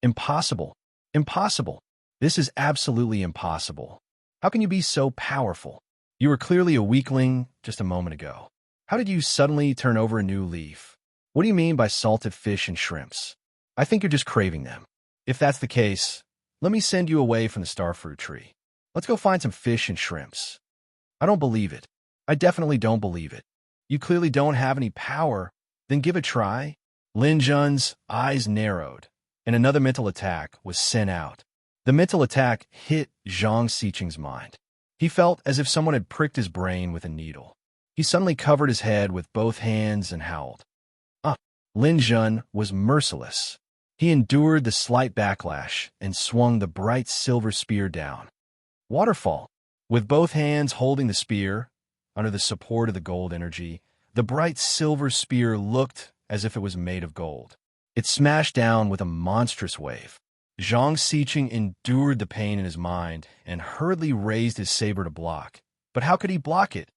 Speaker 1: Impossible! Impossible! This is absolutely impossible. How can you be so powerful? You were clearly a weakling just a moment ago. How did you suddenly turn over a new leaf? What do you mean by salted fish and shrimps? I think you're just craving them. If that's the case, let me send you away from the starfruit tree. Let's go find some fish and shrimps. I don't believe it. I definitely don't believe it. You clearly don't have any power. Then give it a try. Lin Zhan's eyes narrowed, and another mental attack was sent out. The mental attack hit Zhang Xiqing's mind. He felt as if someone had pricked his brain with a needle. He suddenly covered his head with both hands and howled. Lin Zhan was merciless. He endured the slight backlash and swung the bright silver spear down. Waterfall. With both hands holding the spear, under the support of the gold energy, the bright silver spear looked as if it was made of gold. It smashed down with a monstrous wave. Zhang Xiqing endured the pain in his mind and hurriedly raised his saber to block. But how could he block it?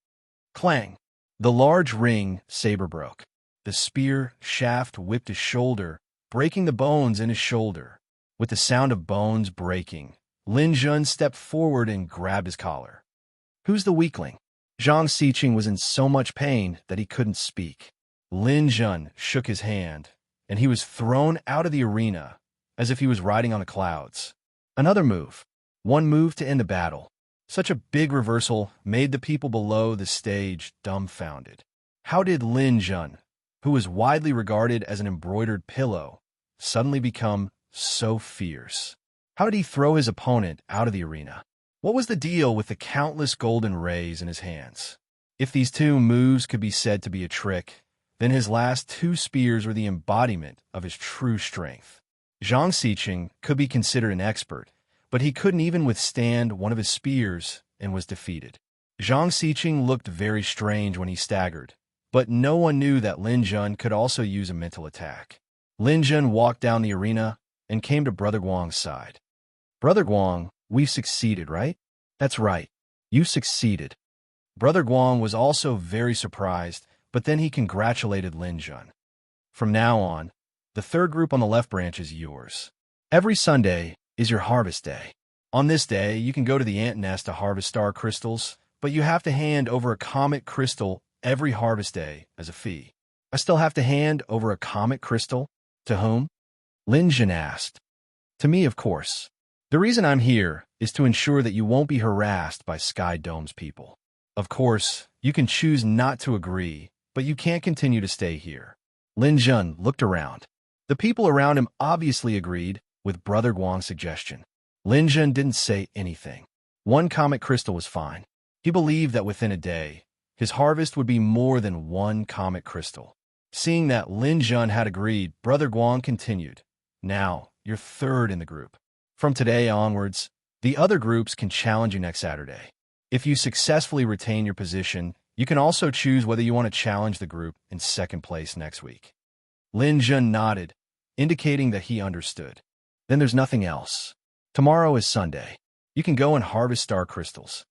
Speaker 1: Clang! The large ring saber broke. The spear shaft whipped his shoulder, breaking the bones in his shoulder. With the sound of bones breaking, Lin Zhan stepped forward and grabbed his collar. Who's the weakling? Zhang Xiqing was in so much pain that he couldn't speak. Lin Zhan shook his hand, and he was thrown out of the arena as if he was riding on the clouds. Another move. One move to end the battle. Such a big reversal made the people below the stage dumbfounded. How did Lin Jun, who was widely regarded as an embroidered pillow, suddenly become so fierce? How did he throw his opponent out of the arena? What was the deal with the countless golden rays in his hands? If these two moves could be said to be a trick, then his last two spears were the embodiment of his true strength. Zhang Xiqing could be considered an expert, but he couldn't even withstand one of his spears and was defeated. Zhang Xiqing looked very strange when he staggered, but no one knew that Lin Jun could also use a mental attack. Lin Jun walked down the arena and came to Brother Guang's side. Brother Guang, we've succeeded, right? That's right. You succeeded. Brother Guang was also very surprised, but then he congratulated Lin Jun. From now on, the third group on the left branch is yours. Every Sunday is your harvest day. On this day, you can go to the ant nest to harvest star crystals, but you have to hand over a comet crystal every harvest day as a fee. I still have to hand over a comet crystal? To whom? Lin Jun asked. To me, of course. The reason I'm here is to ensure that you won't be harassed by Sky Dome's people. Of course, you can choose not to agree, but you can't continue to stay here. Lin Jun looked around. The people around him obviously agreed with Brother Guang's suggestion. Lin Jun didn't say anything. One comet crystal was fine. He believed that within a day, his harvest would be more than one comet crystal. Seeing that Lin Jun had agreed, Brother Guang continued. Now, you're third in the group. From today onwards, the other groups can challenge you next Saturday. If you successfully retain your position, you can also choose whether you want to challenge the group in second place next week. Lin Jun nodded, indicating that he understood. Then there's nothing else. Tomorrow is Sunday. You can go and harvest star crystals.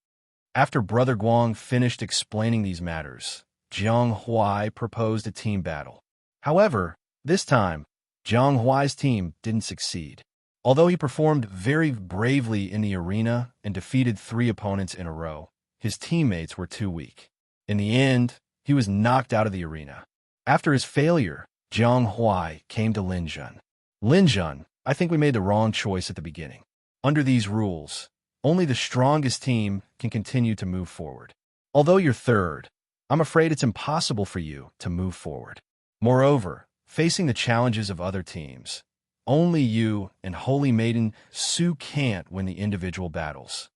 Speaker 1: After Brother Guang finished explaining these matters, Jiang Huai proposed a team battle. However, this time, Jiang Huai's team didn't succeed. Although he performed very bravely in the arena and defeated 3 opponents in a row, his teammates were too weak. In the end, he was knocked out of the arena. After his failure, Jiang Huai came to Lin Jun. Lin Jun, I think we made the wrong choice at the beginning. Under these rules, only the strongest team can continue to move forward. Although you're third, I'm afraid it's impossible for you to move forward. Moreover, facing the challenges of other teams, only you and Holy Maiden Su can't win the individual battles.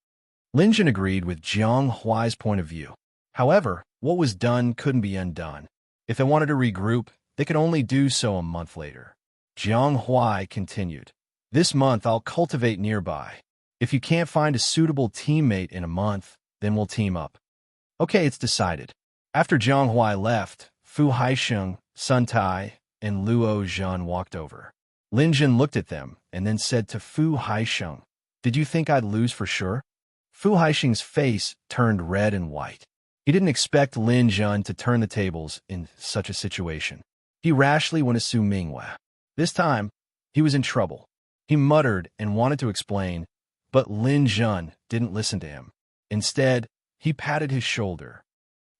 Speaker 1: Lin Jun agreed with Jiang Huai's point of view. However, what was done couldn't be undone. If they wanted to regroup, they could only do so a month later. Jiang Huai continued. This month I'll cultivate nearby. If you can't find a suitable teammate in a month, then we'll team up. Okay, it's decided. After Jiang Huai left, Fu Haisheng, Sun Tai, and Luo Zhan walked over. Lin Jun looked at them and then said to Fu Haisheng, "Did you think I'd lose for sure?" Fu Haisheng's face turned red and white. He didn't expect Lin Jun to turn the tables in such a situation. He rashly went to Su Mingwe. This time, he was in trouble. He muttered and wanted to explain, but Lin Jun didn't listen to him. Instead, he patted his shoulder.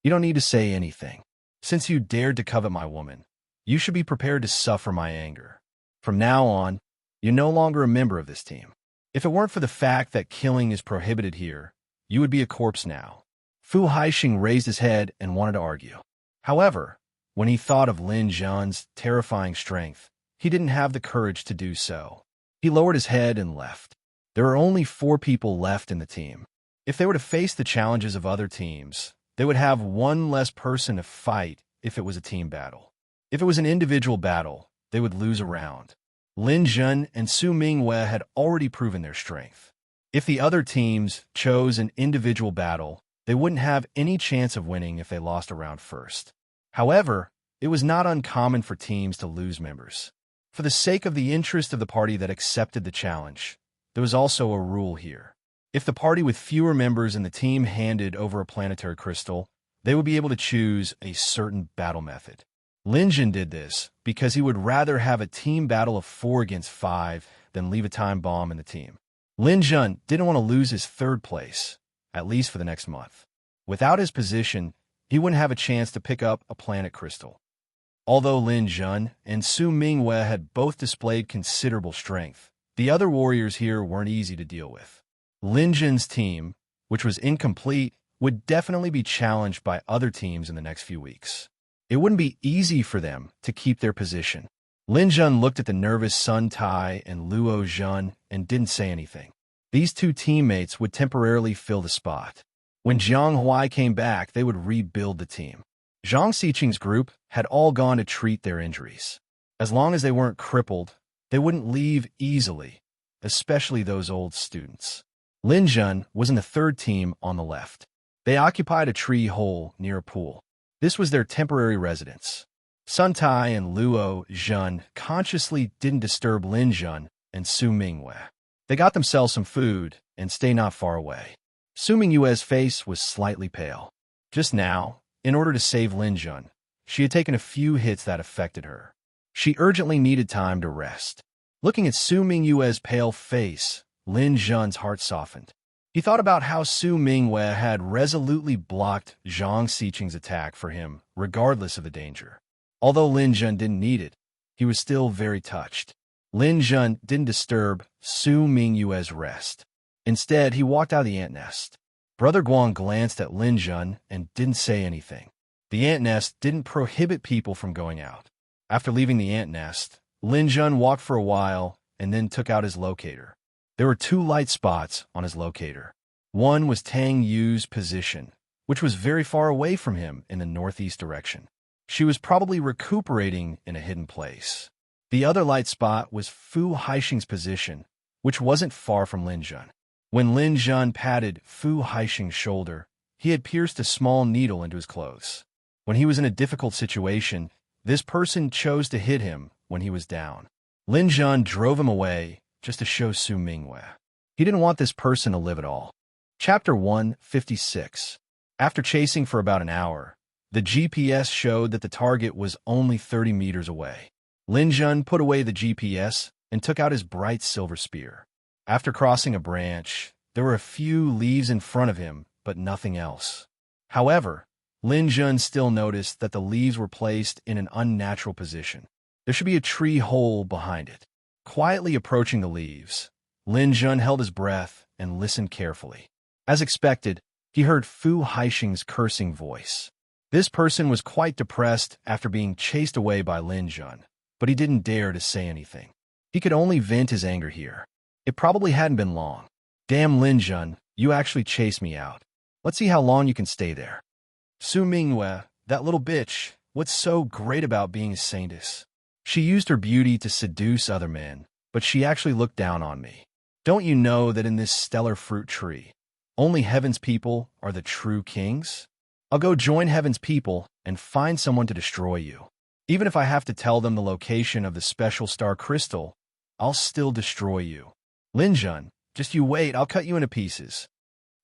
Speaker 1: "You don't need to say anything. Since you dared to covet my woman, you should be prepared to suffer my anger. From now on, you're no longer a member of this team. If it weren't for the fact that killing is prohibited here, you would be a corpse now." Fu Haisheng raised his head and wanted to argue. However, when he thought of Lin Jun's terrifying strength, he didn't have the courage to do so. He lowered his head and left. There are only 4 people left in the team. If they were to face the challenges of other teams, they would have one less person to fight if it was a team battle. If it was an individual battle, they would lose a round. Lin Jun and Su Mingwe had already proven their strength. If the other teams chose an individual battle, they wouldn't have any chance of winning if they lost a round first. However, it was not uncommon for teams to lose members. For the sake of the interest of the party that accepted the challenge, there was also a rule here. If the party with fewer members in the team handed over a planetary crystal, they would be able to choose a certain battle method. Lin Jun did this because he would rather have a team battle of 4 against 5 than leave a time bomb in the team. Lin Jun didn't want to lose his third place, at least for the next month. Without his position, he wouldn't have a chance to pick up a planet crystal. Although Lin Jun and Su Mingwe had both displayed considerable strength, The other warriors here weren't easy to deal with. Lin Jun's team, which was incomplete, would definitely be challenged by other teams in the next few weeks. It wouldn't be easy for them to keep their position. Lin Jun looked at the nervous Sun Tai and Luo Jun and didn't say anything. These two teammates would temporarily fill the spot. When Jiang Huai came back, they would rebuild the team. Zhang Xiqing's group had all gone to treat their injuries. As long as they weren't crippled, they wouldn't leave easily, especially those old students. Lin Jun was in the third team on the left. They occupied a tree hole near a pool. This was their temporary residence. Sun Tai and Luo Jun consciously didn't disturb Lin Jun and Su Mingwei. They got themselves some food and stay not far away. Su Mingwei's face was slightly pale. Just now, in order to save Lin Jun, she had taken a few hits that affected her. She urgently needed time to rest. Looking at Su Mingwei's pale face, Lin Jun's heart softened. He thought about how Su Mingwei had resolutely blocked Zhang Xiqing's attack for him, regardless of the danger. Although Lin Jun didn't need it, he was still very touched. Lin Jun didn't disturb Su Mingwei's rest. Instead, he walked out of the ant nest. Brother Guang glanced at Lin Jun and didn't say anything. The ant nest didn't prohibit people from going out. After leaving the ant nest, Lin Jun walked for a while and then took out his locator. There were two light spots on his locator. One was Tang Yu's position, which was very far away from him in the northeast direction. She was probably recuperating in a hidden place. The other light spot was Fu Haixing's position, which wasn't far from Lin Jun. When Lin Jun patted Fu Haixing's shoulder, he had pierced a small needle into his clothes. When he was in a difficult situation, this person chose to hit him when he was down. Lin Jun drove him away just to show Su Mingwei. He didn't want this person to live at all. Chapter 156. After chasing for about an hour, the GPS showed that the target was only 30 meters away. Lin Jun put away the GPS and took out his bright silver spear. After crossing a branch, there were a few leaves in front of him, but nothing else. However, Lin Jun still noticed that the leaves were placed in an unnatural position. There should be a tree hole behind it. Quietly approaching the leaves, Lin Jun held his breath and listened carefully. As expected, he heard Fu Haixing's cursing voice. This person was quite depressed after being chased away by Lin Jun, but he didn't dare to say anything. He could only vent his anger here. It probably hadn't been long. Damn Lin Jun, you actually chased me out. Let's see how long you can stay there. Su Mingwei, that little bitch, what's so great about being a saintess? She used her beauty to seduce other men, but she actually looked down on me. Don't you know that in this stellar fruit tree, only heaven's people are the true kings? I'll go join heaven's people and find someone to destroy you. Even if I have to tell them the location of the special star crystal, I'll still destroy you. Lin Jun, just you wait, I'll cut you into pieces.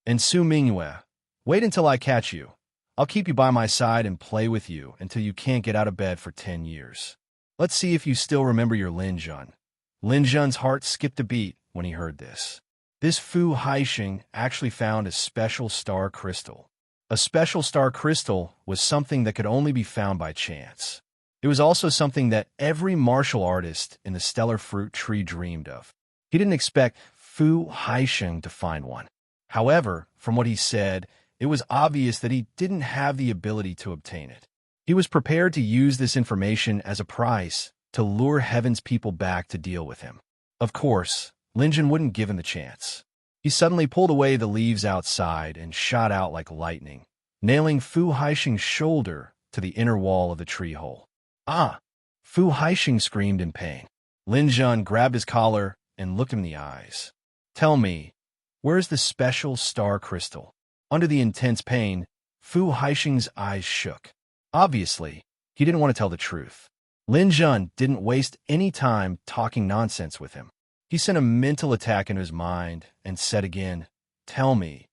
Speaker 1: And Su Mingwei, wait until I catch you. I'll keep you by my side and play with you until you can't get out of bed for 10 years. Let's see if you still remember your Lin Jun. Lin Jun's heart skipped a beat when he heard this. This Fu Haixing actually found a special star crystal. A special star crystal was something that could only be found by chance. It was also something that every martial artist in the stellar fruit tree dreamed of. He didn't expect Fu Haixing to find one. However, from what he said, it was obvious that he didn't have the ability to obtain it. He was prepared to use this information as a price to lure heaven's people back to deal with him. Of course, Lin Jun wouldn't give him the chance. He suddenly pulled away the leaves outside and shot out like lightning, nailing Fu Haixing's shoulder to the inner wall of the tree hole. Ah! Fu Haixing screamed in pain. Lin Jun grabbed his collar and looked him in the eyes. Tell me, where's the special star crystal? Under the intense pain, Fu Haixing's eyes shook. Obviously, he didn't want to tell the truth. Lin Jun didn't waste any time talking nonsense with him. He sent a mental attack into his mind and said again, Tell me,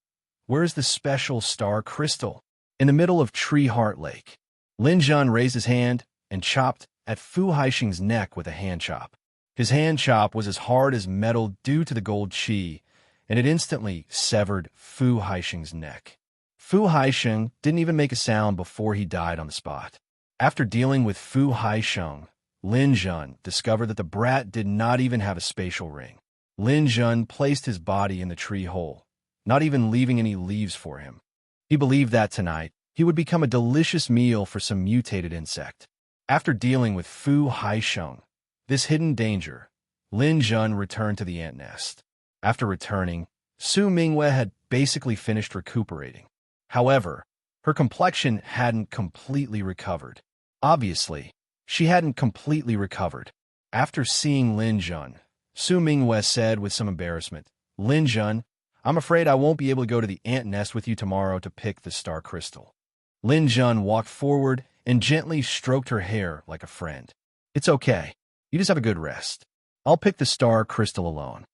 Speaker 1: where's the special star crystal? In the middle of Tree Heart Lake, Lin Jun raised his hand and chopped at Fu Haixing's neck with a hand chop. His hand chop was as hard as metal due to the gold qi, and it instantly severed Fu Haixing's neck. Fu Haixing didn't even make a sound before he died on the spot. After dealing with Fu Haixing, Lin Jun discovered that the brat did not even have a spatial ring. Lin Jun placed his body in the tree hole, not even leaving any leaves for him. He believed that tonight he would become a delicious meal for some mutated insect. After dealing with Fu Haisheng, this hidden danger, Lin Jun returned to the ant nest. After returning, Su Mingwei had basically finished recuperating. However, her complexion hadn't completely recovered. Obviously, she hadn't completely recovered. After seeing Lin Jun, Su Mingwei said with some embarrassment, "Lin Jun, I'm afraid I won't be able to go to the ant nest with you tomorrow to pick the star crystal." Lin Jun walked forward and gently stroked her hair like a friend. "It's okay. You just have a good rest. I'll pick the star crystal alone."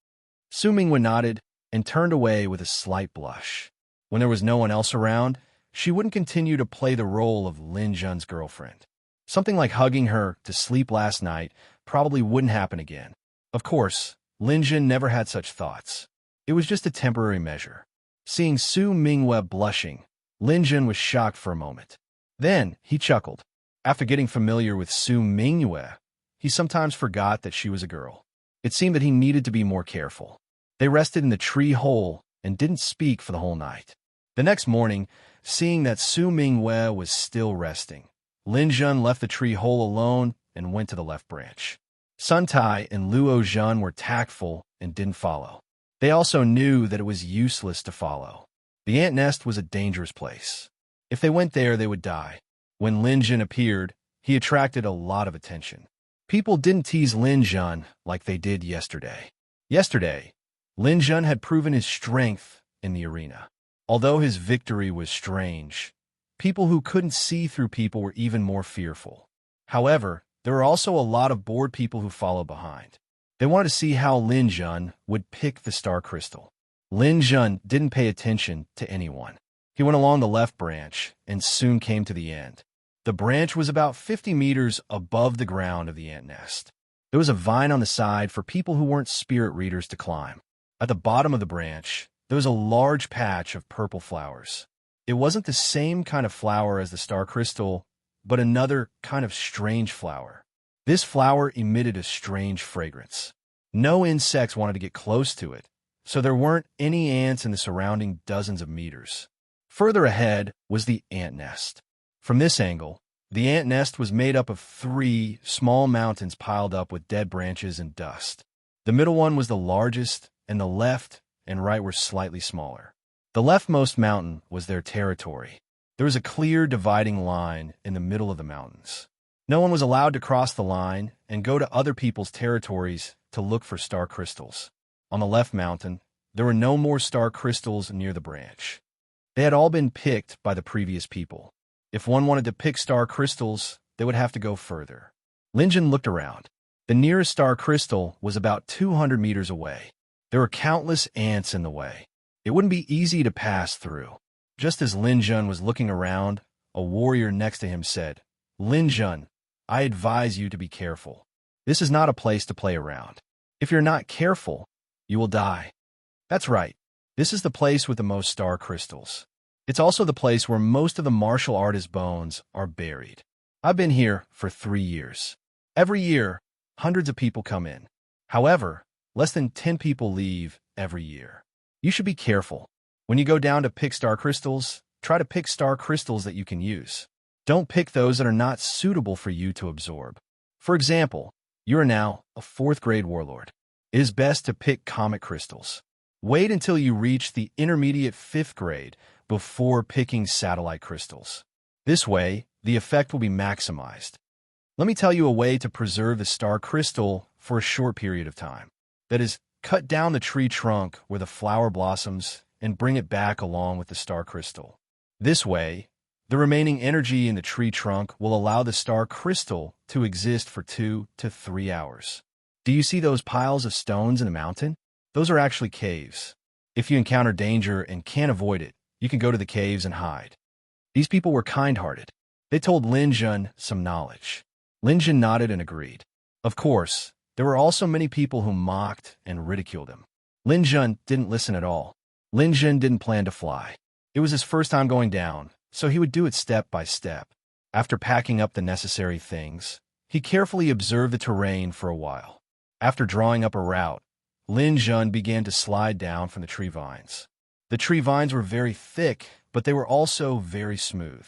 Speaker 1: Su Mingwei nodded and turned away with a slight blush. When there was no one else around, she wouldn't continue to play the role of Lin Jun's girlfriend. Something like hugging her to sleep last night probably wouldn't happen again. Of course, Lin Jun never had such thoughts. It was just a temporary measure. Seeing Su Mingwei blushing, Lin Jun was shocked for a moment. Then he chuckled. After getting familiar with Su Mingwei, he sometimes forgot that she was a girl. It seemed that he needed to be more careful. They rested in the tree hole and didn't speak for the whole night. The next morning, seeing that Su Mingwei was still resting, Lin Jun left the tree hole alone and went to the left branch. Sun Tai and Luo Zhan were tactful and didn't follow. They also knew that it was useless to follow. The ant nest was a dangerous place. If they went there, they would die. When Lin Jun appeared, he attracted a lot of attention. People didn't tease Lin Jun like they did yesterday. Yesterday, Lin Jun had proven his strength in the arena. Although his victory was strange, people who couldn't see through people were even more fearful. However, there were also a lot of bored people who followed behind. They wanted to see how Lin Jun would pick the star crystal. Lin Jun didn't pay attention to anyone. He went along the left branch and soon came to the end. The branch was about 50 meters above the ground of the ant nest. There was a vine on the side for people who weren't spirit readers to climb. At the bottom of the branch, there was a large patch of purple flowers. It wasn't the same kind of flower as the star crystal, but another kind of strange flower. This flower emitted a strange fragrance. No insects wanted to get close to it, so there weren't any ants in the surrounding dozens of meters. Further ahead was the ant nest. From this angle, the ant nest was made up of 3 small mountains piled up with dead branches and dust. The middle one was the largest, and the left and right were slightly smaller. The leftmost mountain was their territory. There was a clear dividing line in the middle of the mountains. No one was allowed to cross the line and go to other people's territories to look for star crystals. On the left mountain, there were no more star crystals near the branch. They had all been picked by the previous people. If one wanted to pick star crystals, they would have to go further. Lin Jun looked around. The nearest star crystal was about 200 meters away. There were countless ants in the way. It wouldn't be easy to pass through. Just as Lin Jun was looking around, a warrior next to him said, "Lin Jun, I advise you to be careful. This is not a place to play around. If you're not careful, you will die." That's right. This is the place with the most star crystals. It's also the place where most of the martial artists' bones are buried. I've been here for 3 years. Every year, hundreds of people come in. However, less than 10 people leave every year. You should be careful. When you go down to pick star crystals, try to pick star crystals that you can use. Don't pick those that are not suitable for you to absorb. For example, you are now a 4th grade warlord. It is best to pick comet crystals. Wait until you reach the intermediate 5th grade before picking satellite crystals. This way, the effect will be maximized. Let me tell you a way to preserve the star crystal for a short period of time. That is, cut down the tree trunk where the flower blossoms and bring it back along with the star crystal. This way, the remaining energy in the tree trunk will allow the star crystal to exist for 2 to 3 hours. Do you see those piles of stones in the mountain? Those are actually caves. If you encounter danger and can't avoid it, you can go to the caves and hide. These people were kind-hearted. They told Lin Jun some knowledge. Lin Jun nodded and agreed. Of course, there were also many people who mocked and ridiculed him. Lin Jun didn't listen at all. Lin Jun didn't plan to fly. It was his first time going down, so he would do it step by step. After packing up the necessary things, he carefully observed the terrain for a while. After drawing up a route, Lin Jun began to slide down from the tree vines. The tree vines were very thick, but they were also very smooth.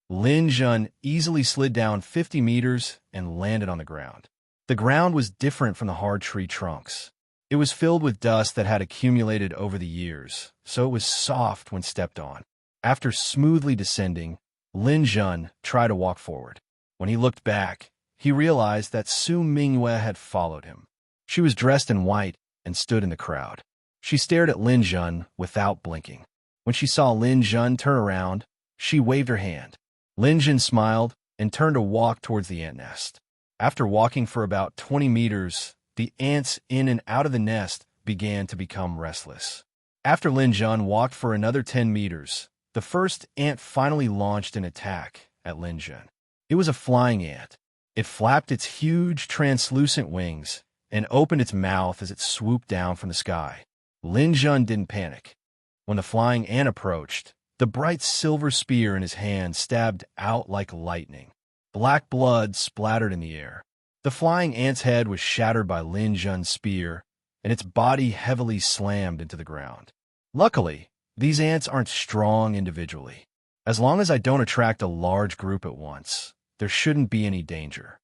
Speaker 1: Lin Jun easily slid down 50 meters and landed on the ground. The ground was different from the hard tree trunks. It was filled with dust that had accumulated over the years, so it was soft when stepped on. After smoothly descending, Lin Jun tried to walk forward. When he looked back, he realized that Su Mingyue had followed him. She was dressed in white and stood in the crowd. She stared at Lin Jun without blinking. When she saw Lin Jun turn around, she waved her hand. Lin Jun smiled and turned to walk towards the ant nest. After walking for about 20 meters, the ants in and out of the nest began to become restless. After Lin Jun walked for another 10 meters, the first ant finally launched an attack at Lin Jun. It was a flying ant. It flapped its huge, translucent wings and opened its mouth as it swooped down from the sky. Lin Jun didn't panic. When the flying ant approached, the bright silver spear in his hand stabbed out like lightning. Black blood splattered in the air. The flying ant's head was shattered by Lin Jun's spear, and its body heavily slammed into the ground. Luckily, these ants aren't strong individually. As long as I don't attract a large group at once, there shouldn't be any danger.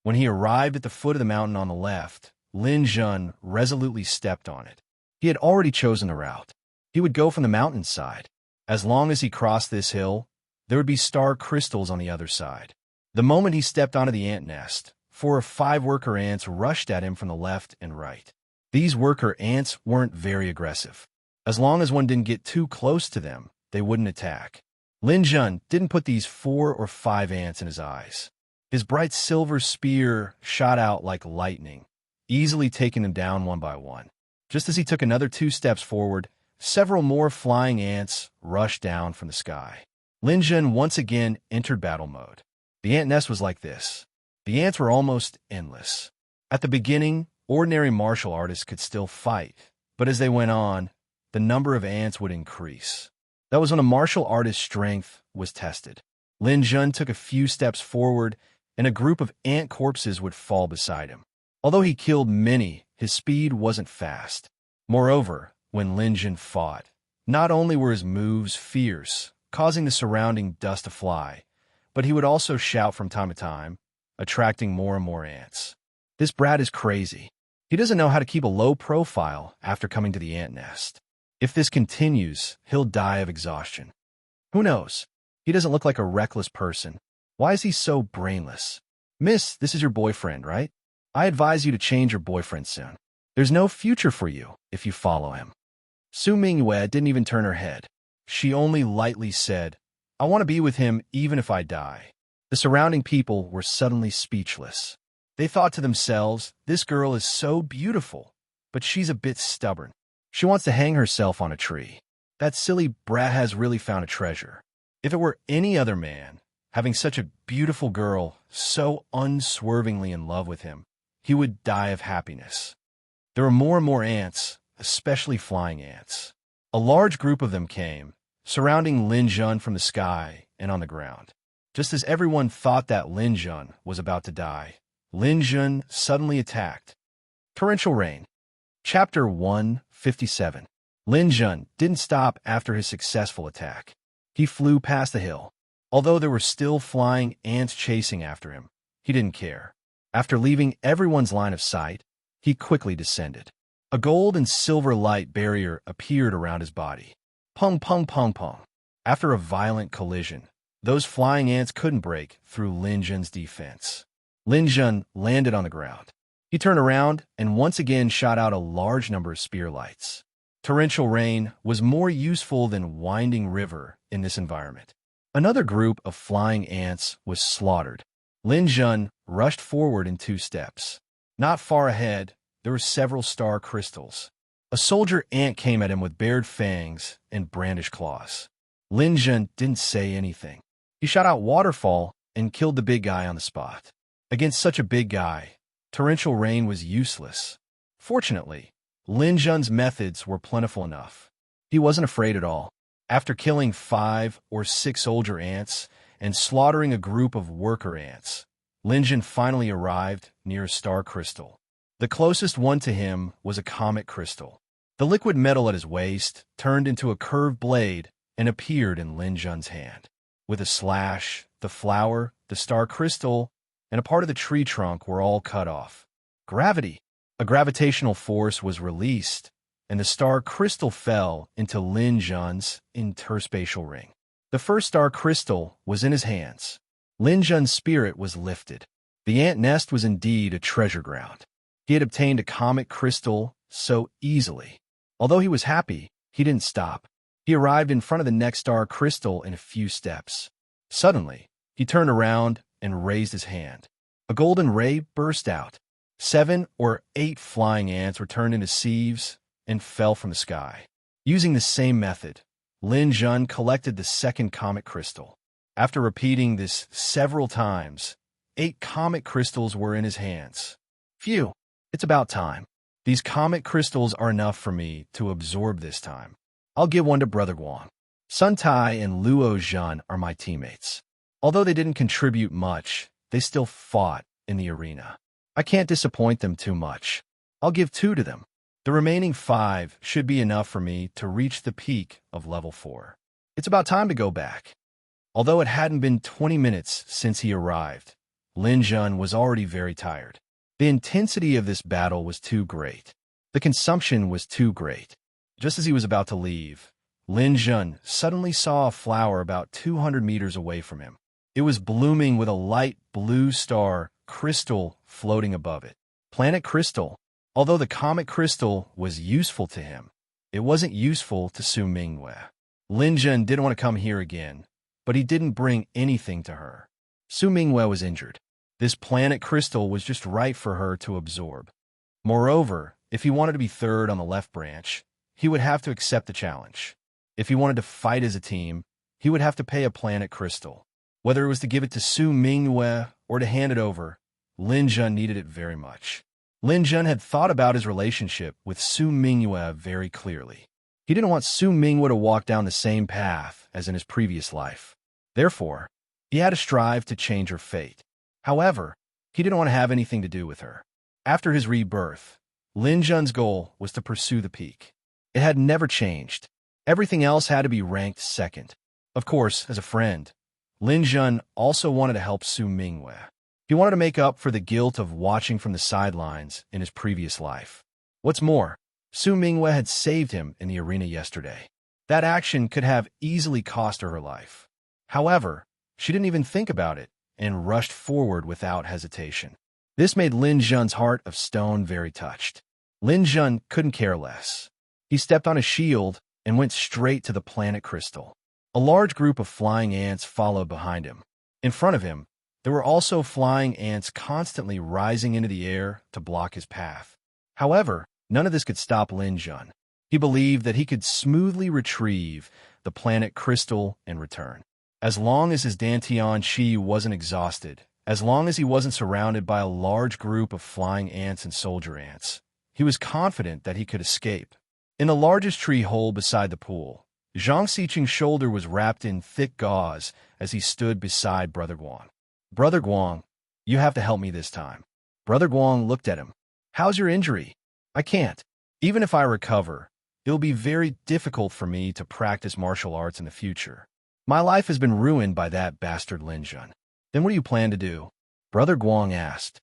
Speaker 1: When he arrived at the foot of the mountain on the left, Lin Jun resolutely stepped on it. He had already chosen the route. He would go from the mountainside. As long as he crossed this hill, there would be star crystals on the other side. The moment he stepped onto the ant nest, 4 or 5 worker ants rushed at him from the left and right. These worker ants weren't very aggressive. As long as one didn't get too close to them, they wouldn't attack. Lin Jun didn't put these 4 or 5 ants in his eyes. His bright silver spear shot out like lightning, easily taking them down one by one. Just as he took another 2 steps forward, several more flying ants rushed down from the sky. Lin Jun once again entered battle mode. The ant nest was like this. The ants were almost endless. At the beginning, ordinary martial artists could still fight, but as they went on, the number of ants would increase. That was when a martial artist's strength was tested. Lin Jun took a few steps forward, and a group of ant corpses would fall beside him. Although he killed many, his speed wasn't fast. Moreover, when Lin Jun fought, not only were his moves fierce, causing the surrounding dust to fly, but he would also shout from time to time, attracting more and more ants. This brat is crazy. He doesn't know how to keep a low profile after coming to the ant nest. If this continues, he'll die of exhaustion. Who knows? He doesn't look like a reckless person. Why is he so brainless? Miss, this is your boyfriend, right? I advise you to change your boyfriend soon. There's no future for you if you follow him. Su Mingyue didn't even turn her head. She only lightly said, I want to be with him even if I die. The surrounding people were suddenly speechless. They thought to themselves, this girl is so beautiful, but she's a bit stubborn. She wants to hang herself on a tree. That silly brat has really found a treasure. If it were any other man, having such a beautiful girl so unswervingly in love with him, he would die of happiness. There were more and more ants, especially flying ants. A large group of them came, surrounding Lin Jun from the sky and on the ground. Just as everyone thought that Lin Jun was about to die, Lin Jun suddenly attacked. Torrential Rain. Chapter 157. Lin Jun didn't stop after his successful attack. He flew past the hill. Although there were still flying ants chasing after him, he didn't care. After leaving everyone's line of sight, he quickly descended. A gold and silver light barrier appeared around his body. Pung, pung, pung, pung. After a violent collision, those flying ants couldn't break through Lin Jun's defense. Lin Jun landed on the ground. He turned around and once again shot out a large number of spear lights. Torrential rain was more useful than winding river in this environment. Another group of flying ants was slaughtered. Lin Jun rushed forward in 2 steps. Not far ahead, there were several star crystals. A soldier ant came at him with bared fangs and brandished claws. Lin Jun didn't say anything. He shot out waterfall and killed the big guy on the spot. Against such a big guy, torrential rain was useless. Fortunately, Lin Jun's methods were plentiful enough. He wasn't afraid at all. After killing 5 or 6 soldier ants and slaughtering a group of worker ants, Lin Jun finally arrived near a star crystal. The closest one to him was a comet crystal. The liquid metal at his waist turned into a curved blade and appeared in Lin Jun's hand. With a slash, the flower, the star crystal, and a part of the tree trunk were all cut off. Gravity. A gravitational force was released, and the star crystal fell into Lin Jun's interspatial ring. The first star crystal was in his hands. Lin Jun's spirit was lifted. The ant nest was indeed a treasure ground. He had obtained a comet crystal so easily. Although he was happy, he didn't stop. He arrived in front of the next star crystal in a few steps. Suddenly, he turned around and raised his hand. A golden ray burst out. 7 or 8 flying ants were turned into sieves and fell from the sky. Using the same method, Lin Jun collected the second comet crystal. After repeating this several times, 8 comet crystals were in his hands. Phew, it's about time. These comet crystals are enough for me to absorb this time. I'll give one to Brother Guang. Sun Tai and Luo Zhan are my teammates. Although they didn't contribute much, they still fought in the arena. I can't disappoint them too much. I'll give 2 to them. The remaining 5 should be enough for me to reach the peak of level 4. It's about time to go back. Although it hadn't been 20 minutes since he arrived, Lin Jun was already very tired. The intensity of this battle was too great. The consumption was too great. Just as he was about to leave, Lin Jun suddenly saw a flower about 200 meters away from him. It was blooming with a light blue star crystal floating above it. Planet crystal. Although the comet crystal was useful to him, it wasn't useful to Su Mingyue. Lin Jun didn't want to come here again, but he didn't bring anything to her. Su Mingyue was injured. This planet crystal was just right for her to absorb. Moreover, if he wanted to be third on the left branch, he would have to accept the challenge. If he wanted to fight as a team, he would have to pay a planet crystal. Whether it was to give it to Su Mingyue or to hand it over, Lin Jun needed it very much. Lin Jun had thought about his relationship with Su Mingyue very clearly. He didn't want Su Mingyue to walk down the same path as in his previous life. Therefore, he had to strive to change her fate. However, he didn't want to have anything to do with her. After his rebirth, Lin Jun's goal was to pursue the peak. It had never changed. Everything else had to be ranked second. Of course, as a friend, Lin Jun also wanted to help Su Mingyue. He wanted to make up for the guilt of watching from the sidelines in his previous life. What's more, Su Mingyue had saved him in the arena yesterday. That action could have easily cost her life. However, she didn't even think about it and rushed forward without hesitation. This made Lin Jun's heart of stone very touched. Lin Jun couldn't care less. He stepped on a shield and went straight to the planet crystal. A large group of flying ants followed behind him. In front of him, there were also flying ants constantly rising into the air to block his path. However, none of this could stop Lin Jun. He believed that he could smoothly retrieve the planet crystal and return. As long as his Dantian Qi wasn't exhausted, as long as he wasn't surrounded by a large group of flying ants and soldier ants, he was confident that he could escape. In the largest tree hole beside the pool, Zhang Xiqing's shoulder was wrapped in thick gauze as he stood beside Brother Guang. Brother Guang, you have to help me this time. Brother Guang looked at him. How's your injury? I can't. Even if I recover, it'll be very difficult for me to practice martial arts in the future. My life has been ruined by that bastard Lin Jun. Then what do you plan to do? Brother Guang asked.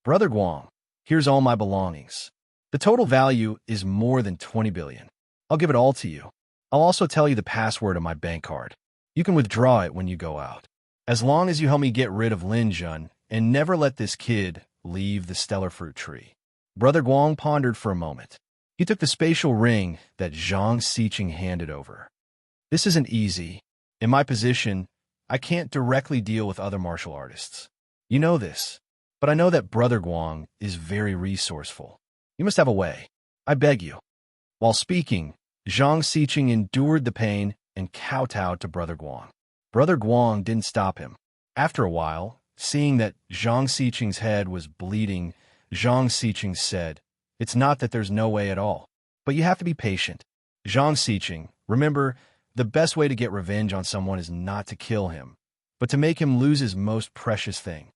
Speaker 1: Brother Guang, here's all my belongings. The total value is more than 20 billion. I'll give it all to you. I'll also tell you the password of my bank card. You can withdraw it when you go out. As long as you help me get rid of Lin Jun and never let this kid leave the stellar fruit tree. Brother Guang pondered for a moment. He took the spatial ring that Zhang Xiqing handed over. This isn't easy. In my position, I can't directly deal with other martial artists. You know this, but I know that Brother Guang is very resourceful. You must have a way. I beg you. While speaking, Zhang Xiqing endured the pain and kowtowed to Brother Guang. Brother Guang didn't stop him. After a while, seeing that Zhang Xiqing's head was bleeding, Zhang Xiqing said, "It's not that there's no way at all, but you have to be patient. Zhang Xiqing, remember, the best way to get revenge on someone is not to kill him, but to make him lose his most precious thing.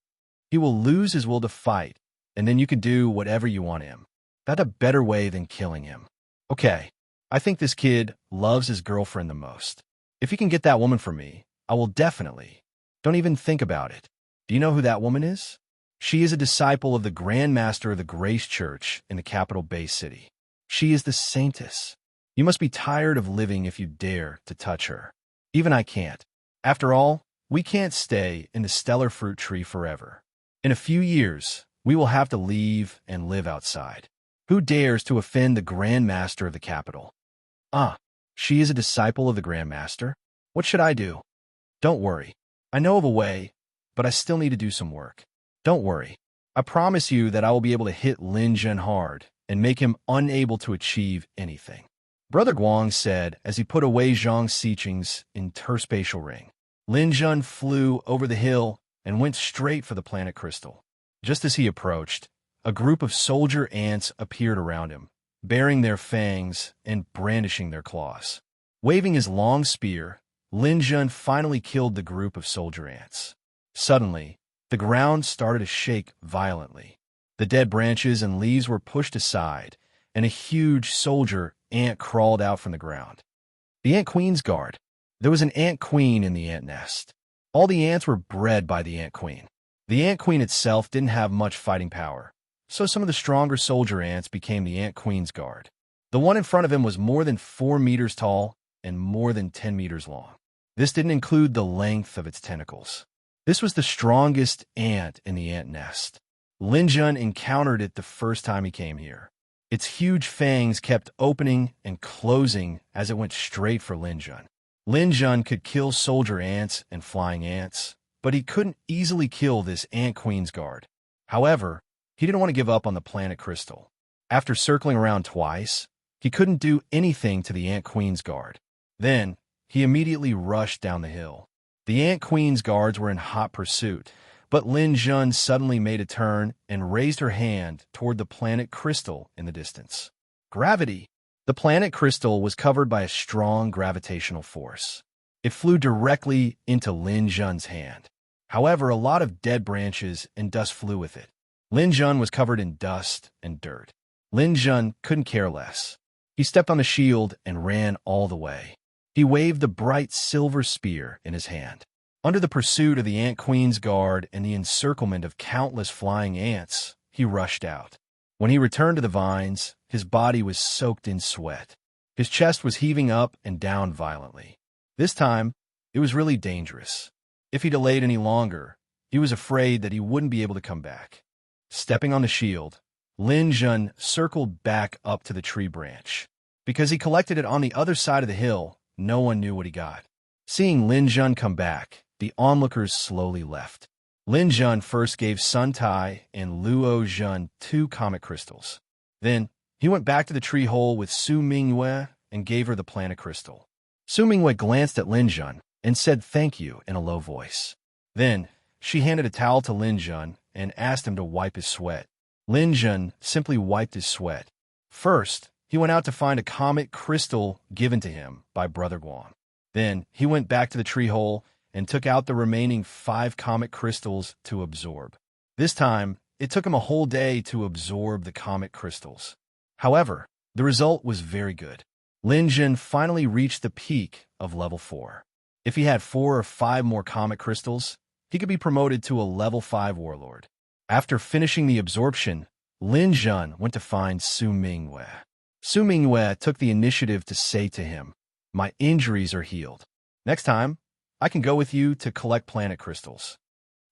Speaker 1: He will lose his will to fight and then you can do whatever you want him. That's a better way than killing him. Okay, I think this kid loves his girlfriend the most. If he can get that woman for me, I will definitely. Don't even think about it. Do you know who that woman is? She is a disciple of the Grand Master of the Grace Church in the capital Bay City. She is the saintess. You must be tired of living if you dare to touch her. Even I can't. After all, we can't stay in the stellar fruit tree forever. In a few years, we will have to leave and live outside. Who dares to offend the Grand Master of the capital? Ah, she is a disciple of the Grand Master? What should I do? Don't worry. I know of a way, but I still need to do some work. Don't worry. I promise you that I will be able to hit Lin Jun hard and make him unable to achieve anything. Brother Guang said as he put away Zhang Xiqing's interspatial ring. Lin Jun flew over the hill and went straight for the planet crystal. Just as he approached, a group of soldier ants appeared around him, baring their fangs and brandishing their claws. Waving his long spear, Lin Jun finally killed the group of soldier ants. Suddenly, the ground started to shake violently. The dead branches and leaves were pushed aside, and a huge soldier ant crawled out from the ground. The Ant Queen's guard. There was an ant queen in the ant nest. All the ants were bred by the ant queen. The ant queen itself didn't have much fighting power, so some of the stronger soldier ants became the ant queen's guard. The one in front of him was more than 4 meters tall and more than 10 meters long. This didn't include the length of its tentacles. This was the strongest ant in the ant nest. Lin Jun encountered it the first time he came here. Its huge fangs kept opening and closing as it went straight for Lin Jun. Lin Jun could kill soldier ants and flying ants, but he couldn't easily kill this ant queen's guard. However, he didn't want to give up on the planet crystal. After circling around twice, he couldn't do anything to the ant queen's guard. Then, he immediately rushed down the hill. The ant queen's guards were in hot pursuit, but Lin Jun suddenly made a turn and raised her hand toward the planet crystal in the distance. Gravity! The planet crystal was covered by a strong gravitational force. It flew directly into Lin Jun's hand. However, a lot of dead branches and dust flew with it. Lin Jun was covered in dust and dirt. Lin Jun couldn't care less. He stepped on the shield and ran all the way. He waved the bright silver spear in his hand. Under the pursuit of the Ant Queen's guard and the encirclement of countless flying ants, he rushed out. When he returned to the vines, his body was soaked in sweat. His chest was heaving up and down violently. This time, it was really dangerous. If he delayed any longer, he was afraid that he wouldn't be able to come back. Stepping on the shield, Lin Jun circled back up to the tree branch. Because he collected it on the other side of the hill, no one knew what he got. Seeing Lin Jun come back, the onlookers slowly left. Lin Jun first gave Sun Tai and Luo Jun 2 comet crystals. Then, he went back to the tree hole with Su Mingyue and gave her the planet crystal. Su Mingyue glanced at Lin Jun and said thank you in a low voice. Then, she handed a towel to Lin Jun and asked him to wipe his sweat. Lin Jun simply wiped his sweat. First, he went out to find a comet crystal given to him by Brother Guang. Then, he went back to the tree hole and took out the remaining 5 comet crystals to absorb. This time, it took him a whole day to absorb the comet crystals. However, the result was very good. Lin Jun finally reached the peak of level 4. If he had 4 or 5 more comet crystals, he could be promoted to a level 5 warlord. After finishing the absorption, Lin Jun went to find Su Mingyue. Su Mingyue took the initiative to say to him, "My injuries are healed. Next time, I can go with you to collect planet crystals."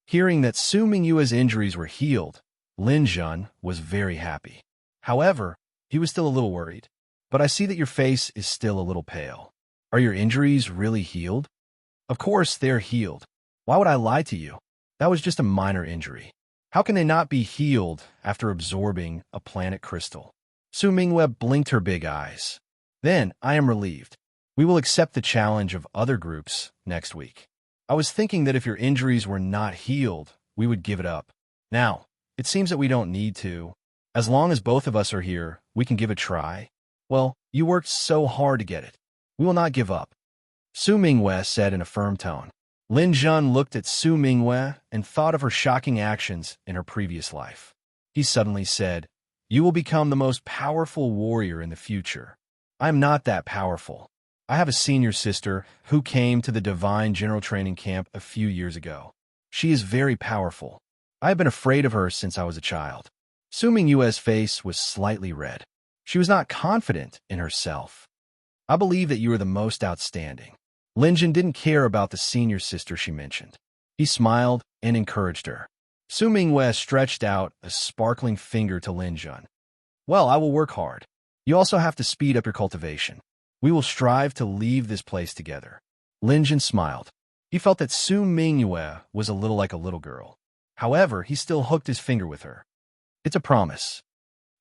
Speaker 1: Hearing that Su Mingyue's injuries were healed, Lin Jun was very happy. However, he was still a little worried. "But I see that your face is still a little pale. Are your injuries really healed?" "Of course they're healed. Why would I lie to you? That was just a minor injury. How can they not be healed after absorbing a planet crystal?" Su Mingyue blinked her big eyes. "Then I am relieved. We will accept the challenge of other groups next week. I was thinking that if your injuries were not healed, we would give it up. Now, it seems that we don't need to. As long as both of us are here, we can give it a try. Well, you worked so hard to get it. We will not give up," Su Mingyue said in a firm tone. Lin Jun looked at Su Mingyue and thought of her shocking actions in her previous life. He suddenly said, "You will become the most powerful warrior in the future." "I am not that powerful. I have a senior sister who came to the Divine General Training Camp a few years ago. She is very powerful. I have been afraid of her since I was a child." Su Mingyue's face was slightly red. She was not confident in herself. "I believe that you are the most outstanding." Linjin didn't care about the senior sister she mentioned. He smiled and encouraged her. Su Mingyue stretched out a sparkling finger to Linjun. "Well, I will work hard. You also have to speed up your cultivation. We will strive to leave this place together." Linjin smiled. He felt that Su Mingyue was a little like a little girl. However, he still hooked his finger with her. "It's a promise."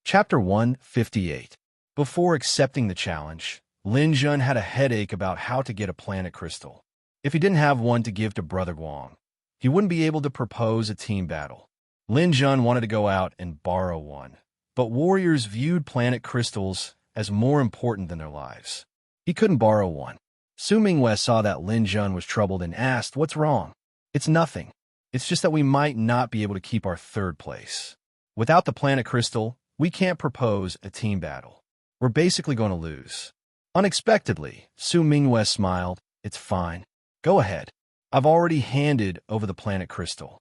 Speaker 1: Chapter 158. Before accepting the challenge, Lin Jun had a headache about how to get a planet crystal. If he didn't have one to give to Brother Guang, he wouldn't be able to propose a team battle. Lin Jun wanted to go out and borrow one, but warriors viewed planet crystals as more important than their lives. He couldn't borrow one. Su Mingyue saw that Lin Jun was troubled and asked, "What's wrong?" "It's nothing. It's just that we might not be able to keep our third place. Without the planet crystal, we can't propose a team battle. We're basically going to lose." Unexpectedly, Su Mingyue smiled. "It's fine. Go ahead. I've already handed over the planet crystal."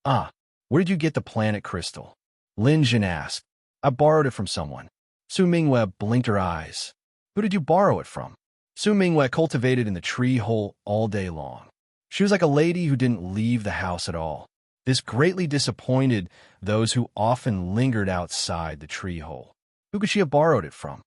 Speaker 1: "Ah, where did you get the planet crystal?" Lin Jun asked. "I borrowed it from someone." Su Mingyue blinked her eyes. "Who did you borrow it from?" Su Mingyue cultivated in the tree hole all day long. She was like a lady who didn't leave the house at all. This greatly disappointed those who often lingered outside the tree hole. Who could she have borrowed it from?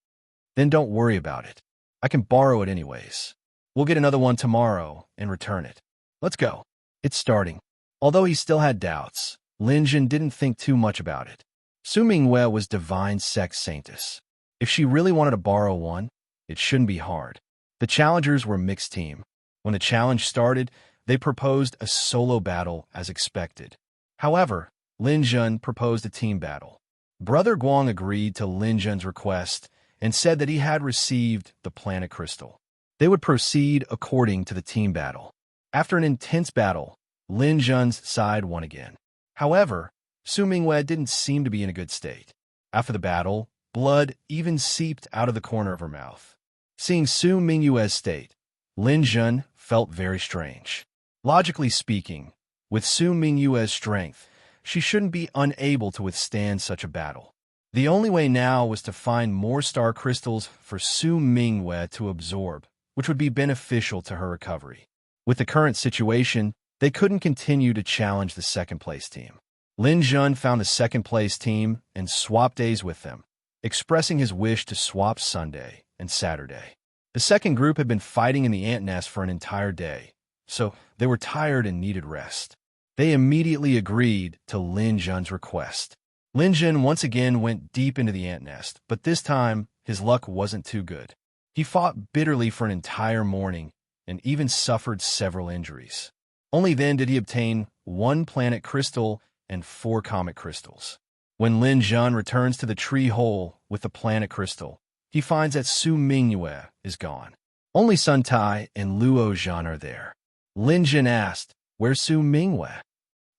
Speaker 1: "Then don't worry about it. I can borrow it anyways. We'll get another one tomorrow and return it. Let's go. It's starting." Although he still had doubts, Lin Jun didn't think too much about it. Su Mingyue was divine sex saintess. If she really wanted to borrow one, it shouldn't be hard. The challengers were a mixed team. When the challenge started, they proposed a solo battle as expected. However, Lin Jun proposed a team battle. Brother Guang agreed to Lin Jun's request and said that he had received the planet crystal. They would proceed according to the team battle. After an intense battle, Lin Jun's side won again. However, Su Mingyue didn't seem to be in a good state. After the battle, blood even seeped out of the corner of her mouth. Seeing Su Mingyue's state, Lin Jun felt very strange. Logically speaking, with Su Mingyue's strength, she shouldn't be unable to withstand such a battle. The only way now was to find more star crystals for Su Mingyue to absorb, which would be beneficial to her recovery. With the current situation, they couldn't continue to challenge the second-place team. Lin Jun found the second-place team and swapped days with them, expressing his wish to swap Sunday and Saturday. The second group had been fighting in the ant nest for an entire day, so they were tired and needed rest. They immediately agreed to Lin Jun's request. Lin Jun once again went deep into the ant nest, but this time his luck wasn't too good. He fought bitterly for an entire morning and even suffered several injuries. Only then did he obtain 1 planet crystal and 4 comet crystals. When Lin Jun returns to the tree hole with the planet crystal, he finds that Su Mingyue is gone. Only Sun Tai and Luo Zhan are there. Lin Jun asked, "Where's Su Mingyue?"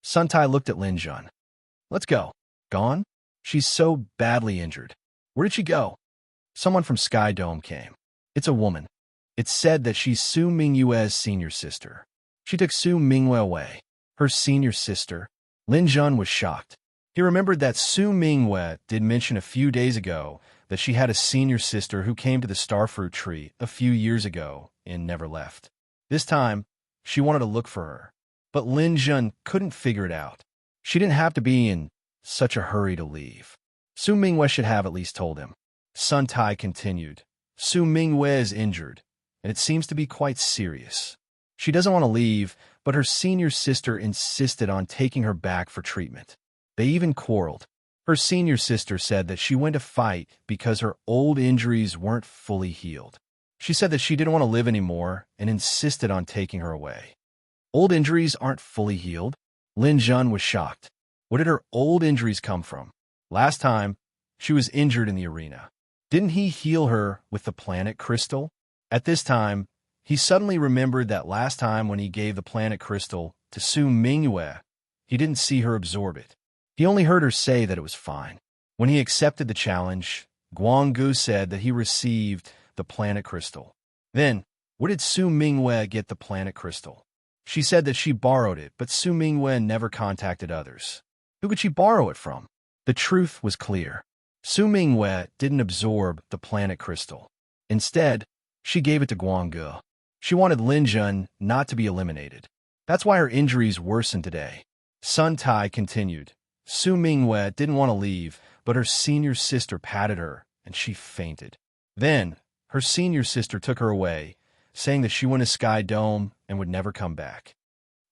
Speaker 1: Sun Tai looked at Lin Jun. "Let's go." "Gone? She's so badly injured." "Where did she go?" "Someone from Sky Dome came. It's a woman. It's said that she's Su Mingyue's senior sister. She took Su Mingyue away." Her senior sister? Lin Jun was shocked. He remembered that Su Mingyue did mention a few days ago that she had a senior sister who came to the starfruit tree a few years ago and never left. This time, she wanted to look for her, but Lin Jun couldn't figure it out. She didn't have to be in such a hurry to leave. Su Mingyue should have at least told him. Sun Tai continued. "Su Mingyue is injured, and it seems to be quite serious. She doesn't want to leave, but her senior sister insisted on taking her back for treatment. They even quarreled. Her senior sister said that she went to fight because her old injuries weren't fully healed. She said that she didn't want to live anymore and insisted on taking her away." Old injuries aren't fully healed? Lin Jun was shocked. Where did her old injuries come from? Last time, she was injured in the arena. Didn't he heal her with the planet crystal? At this time, he suddenly remembered that last time when he gave the planet crystal to Su Mingyue, he didn't see her absorb it. He only heard her say that it was fine. When he accepted the challenge, Guanggu said that he received the planet crystal. Then, where did Su Mingwei get the planet crystal? She said that she borrowed it, but Su Mingwei never contacted others. Who could she borrow it from? The truth was clear. Su Mingwei didn't absorb the planet crystal. Instead, she gave it to Guanggu. She wanted Lin Jun not to be eliminated. That's why her injuries worsened today. Sun Tai continued. Su Mingwei didn't want to leave, but her senior sister patted her, and she fainted. Then, her senior sister took her away, saying that she went to Sky Dome and would never come back.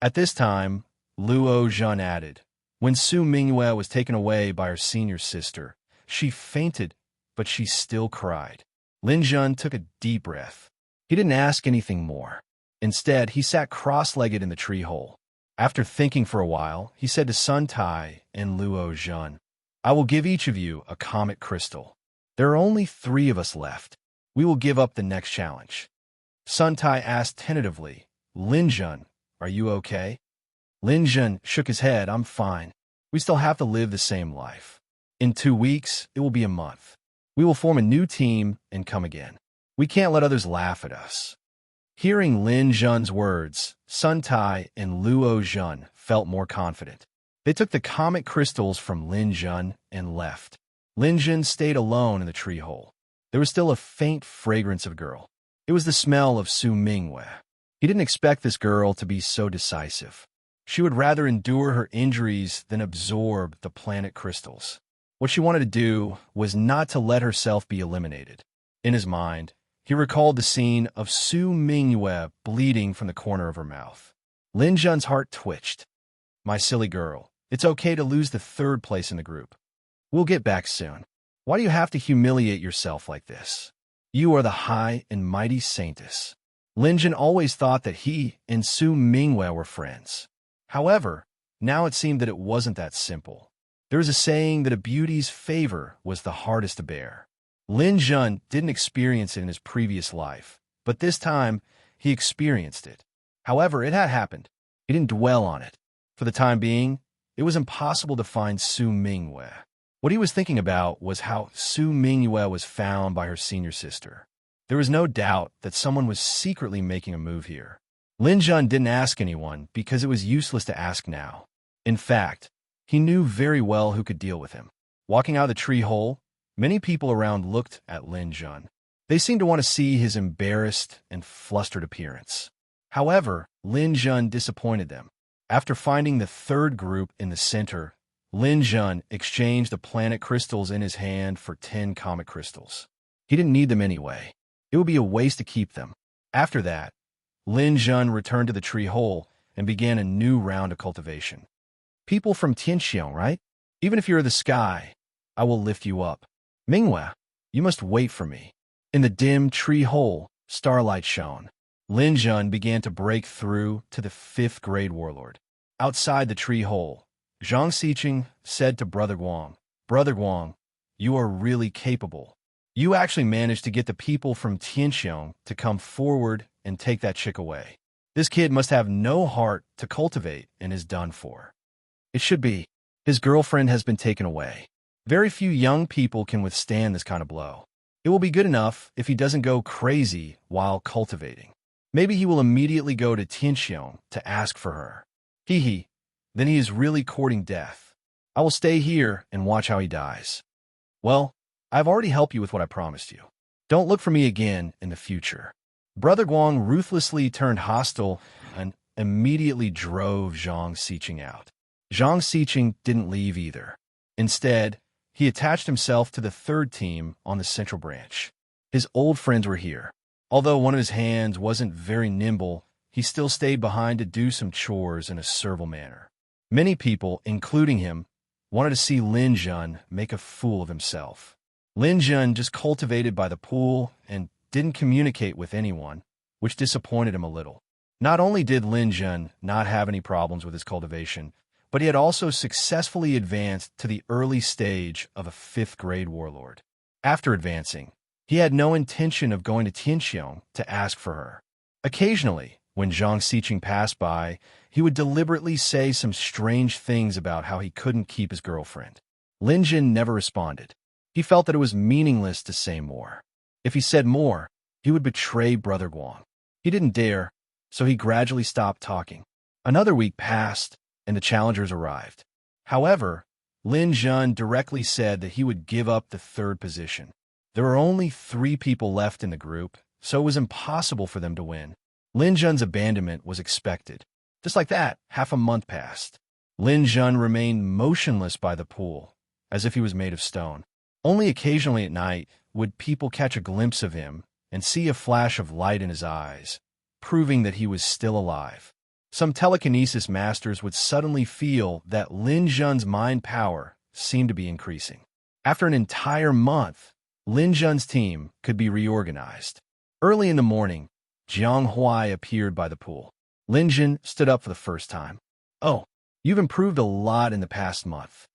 Speaker 1: At this time, Luo Zhen added, when Su Mingwei was taken away by her senior sister, she fainted, but she still cried. Lin Jun took a deep breath. He didn't ask anything more. Instead, he sat cross-legged in the tree hole. After thinking for a while, he said to Sun Tai and Luo Zhen, I will give each of you a comet crystal. There are only 3 of us left. We will give up the next challenge. Sun Tai asked tentatively, Lin Jun, are you okay? Lin Jun shook his head. I'm fine. We still have to live the same life. In 2 weeks, it will be a month. We will form a new team and come again. We can't let others laugh at us. Hearing Lin Jun's words, Sun Tai and Luo Zhen felt more confident. They took the comet crystals from Lin Jun and left. Lin Jun stayed alone in the tree hole. There was still a faint fragrance of girl. It was the smell of Su Mingwei. He didn't expect this girl to be so decisive. She would rather endure her injuries than absorb the planet crystals. What she wanted to do was not to let herself be eliminated. In his mind, he recalled the scene of Su Mingwei bleeding from the corner of her mouth. Lin Jun's heart twitched. My silly girl, it's okay to lose the 3rd place in the group. We'll get back soon. Why do you have to humiliate yourself like this? You are the high and mighty saintess. Lin Jun always thought that he and Su Mingwei were friends. However, now it seemed that it wasn't that simple. There is a saying that a beauty's favor was the hardest to bear. Lin Jun didn't experience it in his previous life, but this time he experienced it. However, it had happened. He didn't dwell on it. For the time being, it was impossible to find Su Mingwei. What he was thinking about was how Su Mingwei was found by her senior sister. There was no doubt that someone was secretly making a move here. Lin Jun didn't ask anyone because it was useless to ask now. In fact, he knew very well who could deal with him. Walking out of the tree hole, many people around looked at Lin Jun. They seemed to want to see his embarrassed and flustered appearance. However, Lin Jun disappointed them. After finding the 3rd group in the center, Lin Jun exchanged the planet crystals in his hand for 10 comet crystals. He didn't need them anyway. It would be a waste to keep them. After that, Lin Jun returned to the tree hole and began a new round of cultivation. People from Tianxiong, right? Even if you're the sky, I will lift you up. Mingwei, you must wait for me. In the dim tree hole, starlight shone. Lin Jun began to break through to the 5th grade warlord. Outside the tree hole, Zhang Xiqing said to Brother Guang, Brother Guang, you are really capable. You actually managed to get the people from Tianxiong to come forward and take that chick away. This kid must have no heart to cultivate and is done for. It should be. His girlfriend has been taken away. Very few young people can withstand this kind of blow. It will be good enough if he doesn't go crazy while cultivating. Maybe he will immediately go to Tianxiong to ask for her. Then he is really courting death. I will stay here and watch how he dies. Well, I've already helped you with what I promised you. Don't look for me again in the future. Brother Guang ruthlessly turned hostile and immediately drove Zhang Xiqing out. Zhang Xiqing didn't leave either. Instead, he attached himself to the 3rd team on the central branch. His old friends were here. Although one of his hands wasn't very nimble, he still stayed behind to do some chores in a servile manner. Many people, including him, wanted to see Lin Jun make a fool of himself. Lin Jun just cultivated by the pool and didn't communicate with anyone, which disappointed him a little. Not only did Lin Jun not have any problems with his cultivation, but he had also successfully advanced to the early stage of a 5th grade warlord. After advancing, he had no intention of going to Tianxiong to ask for her. Occasionally, When Zhang Xiqing passed by, he would deliberately say some strange things about how he couldn't keep his girlfriend. Lin Jin never responded. He felt that it was meaningless to say more. If he said more, he would betray Brother Guang. He didn't dare, so he gradually stopped talking. Another week passed, and the challengers arrived. However, Lin Jun directly said that he would give up the third position. There were only 3 people left in the group, so it was impossible for them to win. Lin Jun's abandonment was expected. Just like that, half a month passed. Lin Jun remained motionless by the pool, as if he was made of stone. Only occasionally at night would people catch a glimpse of him and see a flash of light in his eyes, proving that he was still alive. Some telekinesis masters would suddenly feel that Lin Jun's mind power seemed to be increasing. After an entire month, Lin Jun's team could be reorganized. Early in the morning, Jiang Huai appeared by the pool. Lin Jun stood up for the first time. "Oh, you've improved a lot in the past month."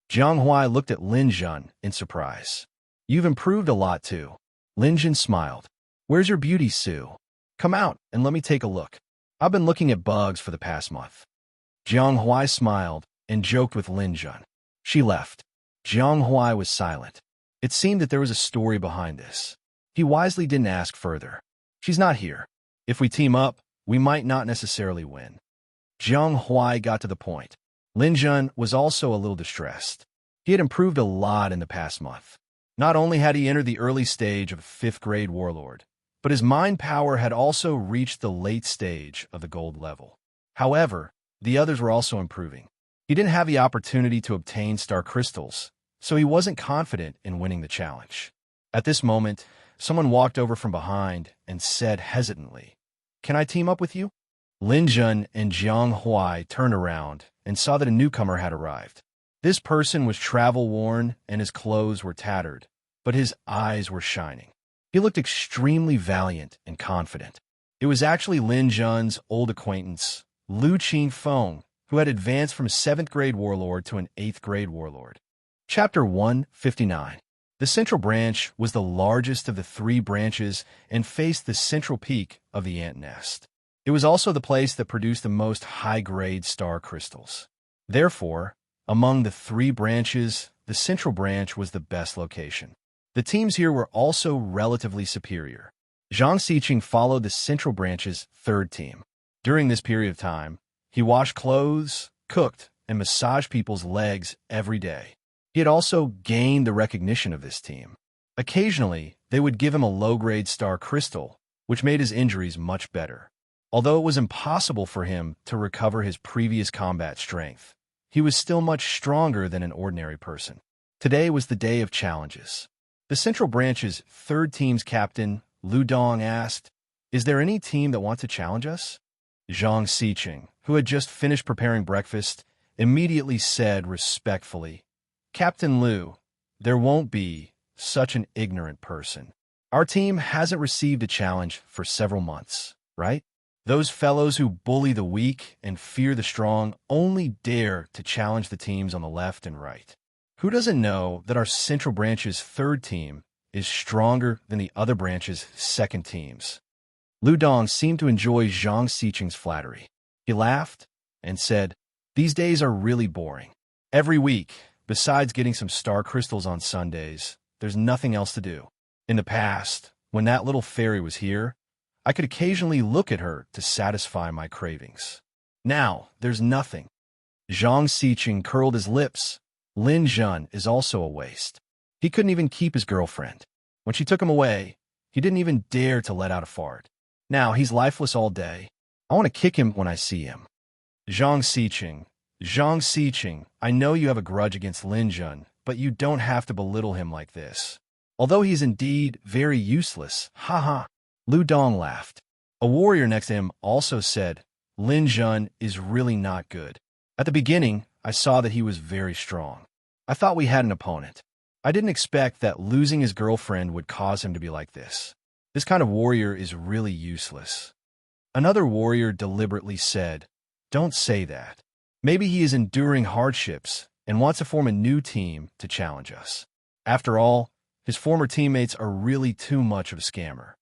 Speaker 1: Jiang Huai looked at Lin Jun in surprise. "You've improved a lot too." Lin Jun smiled. "Where's your beauty, Sue? Come out and let me take a look. I've been looking at bugs for the past month." Jiang Huai smiled and joked with Lin Jun. She left. Jiang Huai was silent. It seemed that there was a story behind this. He wisely didn't ask further. "She's not here. If we team up, we might not necessarily win." Jiang Huai got to the point. Lin Jun was also a little distressed. He had improved a lot in the past month. Not only had he entered the early stage of 5th grade warlord, but his mind power had also reached the late stage of the gold level. However, the others were also improving. He didn't have the opportunity to obtain star crystals, so he wasn't confident in winning the challenge. At this moment, someone walked over from behind and said hesitantly, "Can I team up with you?" Lin Jun and Jiang Huai turned around and saw that a newcomer had arrived. This person was travel-worn and his clothes were tattered, but his eyes were shining. He looked extremely valiant and confident. It was actually Lin Jun's old acquaintance, Lu Qingfeng, who had advanced from 7th grade warlord to an 8th grade warlord. Chapter 159. The central branch was the largest of the 3 branches and faced the central peak of the ant nest. It was also the place that produced the most high-grade star crystals. Therefore, among the 3 branches, the central branch was the best location. The teams here were also relatively superior. Zhang Xiqing followed the central branch's 3rd team. During this period of time, he washed clothes, cooked, and massaged people's legs every day. He had also gained the recognition of this team. Occasionally, they would give him a low-grade star crystal, which made his injuries much better. Although it was impossible for him to recover his previous combat strength, he was still much stronger than an ordinary person. Today was the day of challenges. The Central Branch's 3rd team's captain, Lu Dong, asked, "Is there any team that wants to challenge us?" Zhang Xiqing, who had just finished preparing breakfast, immediately said respectfully, "Captain Lu, there won't be such an ignorant person. Our team hasn't received a challenge for several months, right? Those fellows who bully the weak and fear the strong only dare to challenge the teams on the left and right. Who doesn't know that our Central Branch's 3rd team is stronger than the other branch's 2nd teams?" Lu Dong seemed to enjoy Zhang Xiqing's flattery. He laughed and said, "These days are really boring. Every week, besides getting some star crystals on Sundays, there's nothing else to do. In the past, when that little fairy was here, I could occasionally look at her to satisfy my cravings. Now, there's nothing." Zhang Xiqing curled his lips. Lin Jun is also a waste. He couldn't even keep his girlfriend. When she took him away, he didn't even dare to let out a fart. Now he's lifeless all day. I want to kick him when I see him. Zhang Xiqing, I know you have a grudge against Lin Jun, but you don't have to belittle him like this. Although he's indeed very useless, haha. Lu Dong laughed. A warrior next to him also said, "Lin Jun is really not good. At the beginning, I saw that he was very strong. I thought we had an opponent. I didn't expect that losing his girlfriend would cause him to be like this. This kind of warrior is really useless." Another warrior deliberately said, "Don't say that. Maybe he is enduring hardships and wants to form a new team to challenge us. After all, his former teammates are really too much of a scammer."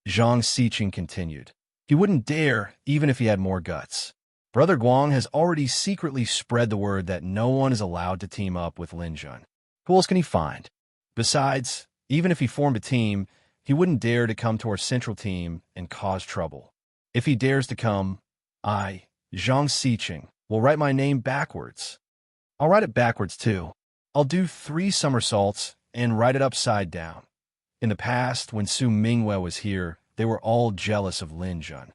Speaker 1: Zhang Xiqing continued, He wouldn't dare, even if he had more guts. Brother Guang has already secretly spread the word that no one is allowed to team up with Lin Jun. Who else can he find? Besides, even if he formed a team, he wouldn't dare to come to our central team and cause trouble. If he dares to come, I, Zhang Xiqing, will write my name backwards. I'll write it backwards too. I'll do 3 somersaults and write it upside down. In the past, when Su Mingwe was here, they were all jealous of Lin Jun.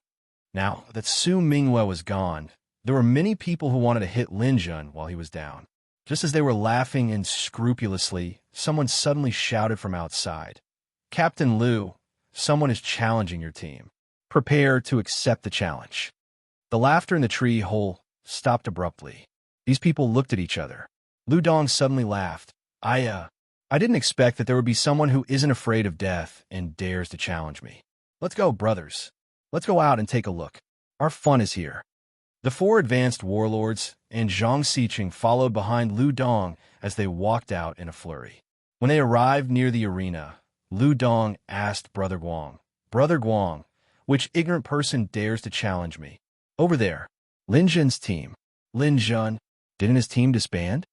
Speaker 1: Now that Su Mingwe was gone, there were many people who wanted to hit Lin Jun while he was down. Just as they were laughing unscrupulously, someone suddenly shouted from outside, "Captain Liu, someone is challenging your team. Prepare to accept the challenge." The laughter in the tree hole stopped abruptly. These people looked at each other. Lu Dong suddenly laughed. I didn't expect that there would be someone who isn't afraid of death and dares to challenge me. Let's go, brothers. Let's go out and take a look. Our fun is here. The 4 advanced warlords and Zhang Xiqing followed behind Lu Dong as they walked out in a flurry. When they arrived near the arena, Lu Dong asked Brother Guang, which ignorant person dares to challenge me? Over there, Lin Jun's team. Lin Jun, didn't his team disband?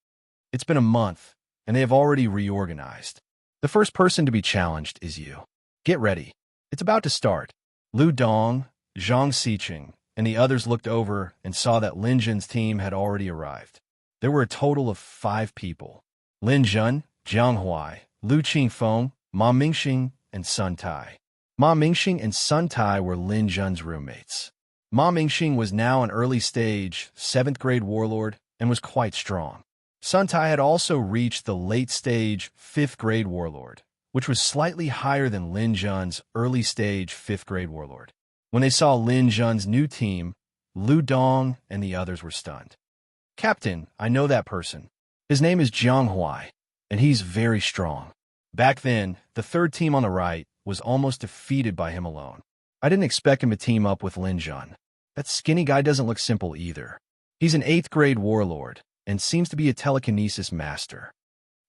Speaker 1: It's been a month, and they have already reorganized. The first person to be challenged is you. Get ready. It's about to start. Lu Dong, Zhang Xiqing, and the others looked over and saw that Lin Jun's team had already arrived. There were a total of 5 people. Lin Jun, Jiang Huai, Lu Qingfeng, Ma Mingxing, and Sun Tai. Ma Mingxing and Sun Tai were Lin Jun's roommates. Ma Mingxing was now an early stage, 7th grade warlord and was quite strong. Sun Tai had also reached the late stage, 5th grade warlord, which was slightly higher than Lin Jun's early stage 5th grade warlord. When they saw Lin Jun's new team, Lu Dong and the others were stunned. Captain, I know that person. His name is Jiang Huai, and he's very strong. Back then, the 3rd team on the right was almost defeated by him alone. I didn't expect him to team up with Lin Jun. That skinny guy doesn't look simple either. He's an 8th grade warlord and seems to be a telekinesis master.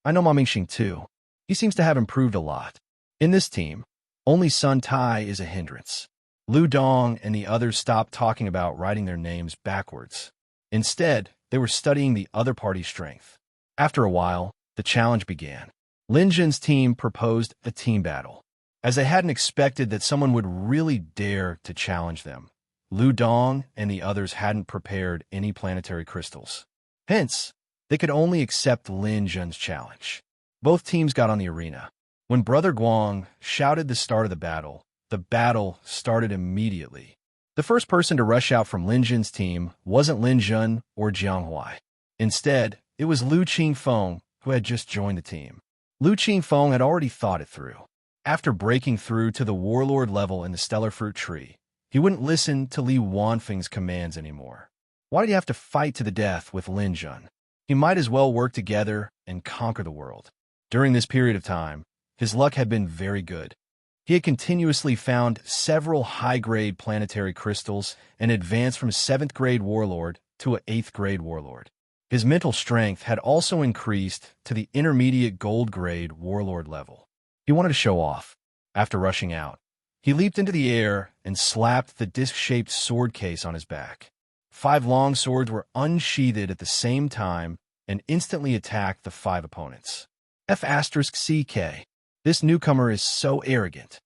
Speaker 1: I know Ma Mingxing too. He seems to have improved a lot. In this team, only Sun Tai is a hindrance. Lu Dong and the others stopped talking about writing their names backwards. Instead, they were studying the other party's strength. After a while, the challenge began. Lin Jun's team proposed a team battle. As they hadn't expected that someone would really dare to challenge them, Lu Dong and the others hadn't prepared any planetary crystals. Hence, they could only accept Lin Jun's challenge. Both teams got on the arena. When Brother Guang shouted the start of the battle started immediately. The first person to rush out from Lin Jun's team wasn't Lin Jun or Jiang Huai. Instead, it was Lu Qingfeng, who had just joined the team. Lu Qingfeng had already thought it through. After breaking through to the warlord level in the stellar fruit tree, he wouldn't listen to Li Wanfeng's commands anymore. Why did he have to fight to the death with Lin Jun? He might as well work together and conquer the world. During this period of time, his luck had been very good. He had continuously found several high-grade planetary crystals and advanced from 7th grade warlord to an 8th grade warlord. His mental strength had also increased to the intermediate gold grade warlord level. He wanted to show off. After rushing out, he leaped into the air and slapped the disc-shaped sword case on his back. 5 long swords were unsheathed at the same time and instantly attacked the 5 opponents. F*CK. This newcomer is so arrogant.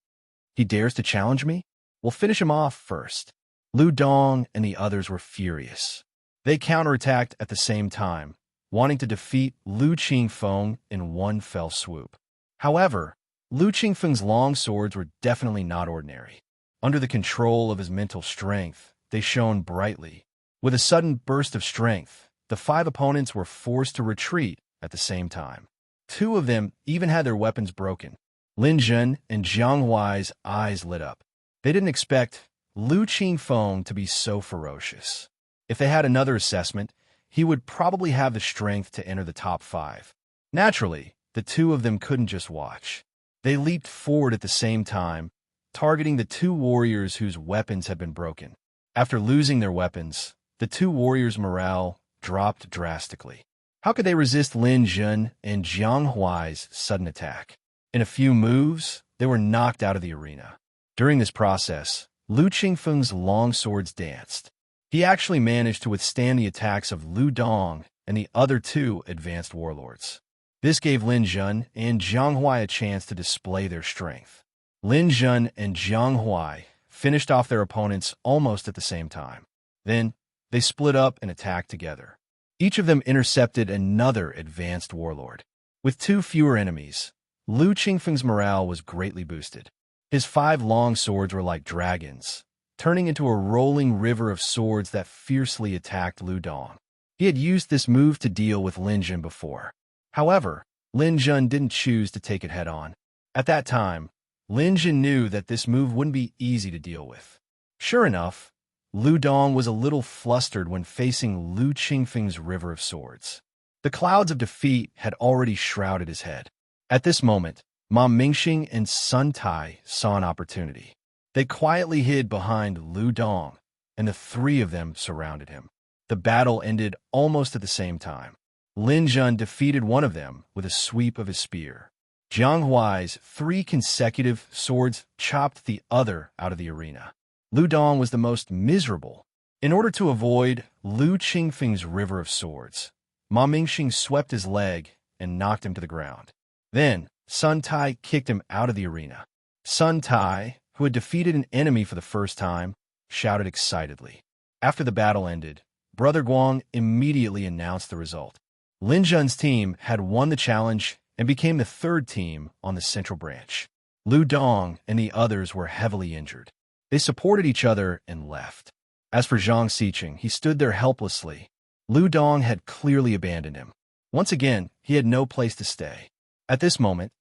Speaker 1: He dares to challenge me? We'll finish him off first. Lu Dong and the others were furious. They counterattacked at the same time, wanting to defeat Lu Qingfeng in one fell swoop. However, Lu Qingfeng's long swords were definitely not ordinary. Under the control of his mental strength, they shone brightly. With a sudden burst of strength, the 5 opponents were forced to retreat at the same time. 2 of them even had their weapons broken. Lin Jun and Jiang Huai's eyes lit up. They didn't expect Lu Qingfeng to be so ferocious. If they had another assessment, he would probably have the strength to enter the top 5. Naturally, the 2 of them couldn't just watch. They leaped forward at the same time, targeting the 2 warriors whose weapons had been broken. After losing their weapons, the 2 warriors' morale dropped drastically. How could they resist Lin Jun and Jiang Huai's sudden attack? In a few moves, they were knocked out of the arena. During this process, Lu Qingfeng's long swords danced. He actually managed to withstand the attacks of Lu Dong and the other two advanced warlords. This gave Lin Zhen and Jiang Huai a chance to display their strength. Lin Zhen and Jiang Huai finished off their opponents almost at the same time. Then, they split up and attacked together. Each of them intercepted another advanced warlord. With 2 fewer enemies, Lu Qingfeng's morale was greatly boosted. His 5 long swords were like dragons, turning into a rolling river of swords that fiercely attacked Lu Dong. He had used this move to deal with Lin Zhen before. However, Lin Zhen didn't choose to take it head-on. At that time, Lin Zhen knew that this move wouldn't be easy to deal with. Sure enough, Lu Dong was a little flustered when facing Lu Qingfeng's river of swords. The clouds of defeat had already shrouded his head. At this moment, Ma Mingxing and Sun Tai saw an opportunity. They quietly hid behind Lu Dong, and the 3 of them surrounded him. The battle ended almost at the same time. Lin Zhen defeated one of them with a sweep of his spear. Jiang Huai's 3 consecutive swords chopped the other out of the arena. Lu Dong was the most miserable. In order to avoid Lu Qingfeng's river of swords, Ma Mingxing swept his leg and knocked him to the ground. Then, Sun Tai kicked him out of the arena. Sun Tai, who had defeated an enemy for the first time, shouted excitedly. After the battle ended, Brother Guang immediately announced the result. Lin Zhen's team had won the challenge and became the 3rd team on the central branch. Lu Dong and the others were heavily injured. They supported each other and left. As for Zhang Xiqing, he stood there helplessly. Lu Dong had clearly abandoned him. Once again, he had no place to stay. At this moment,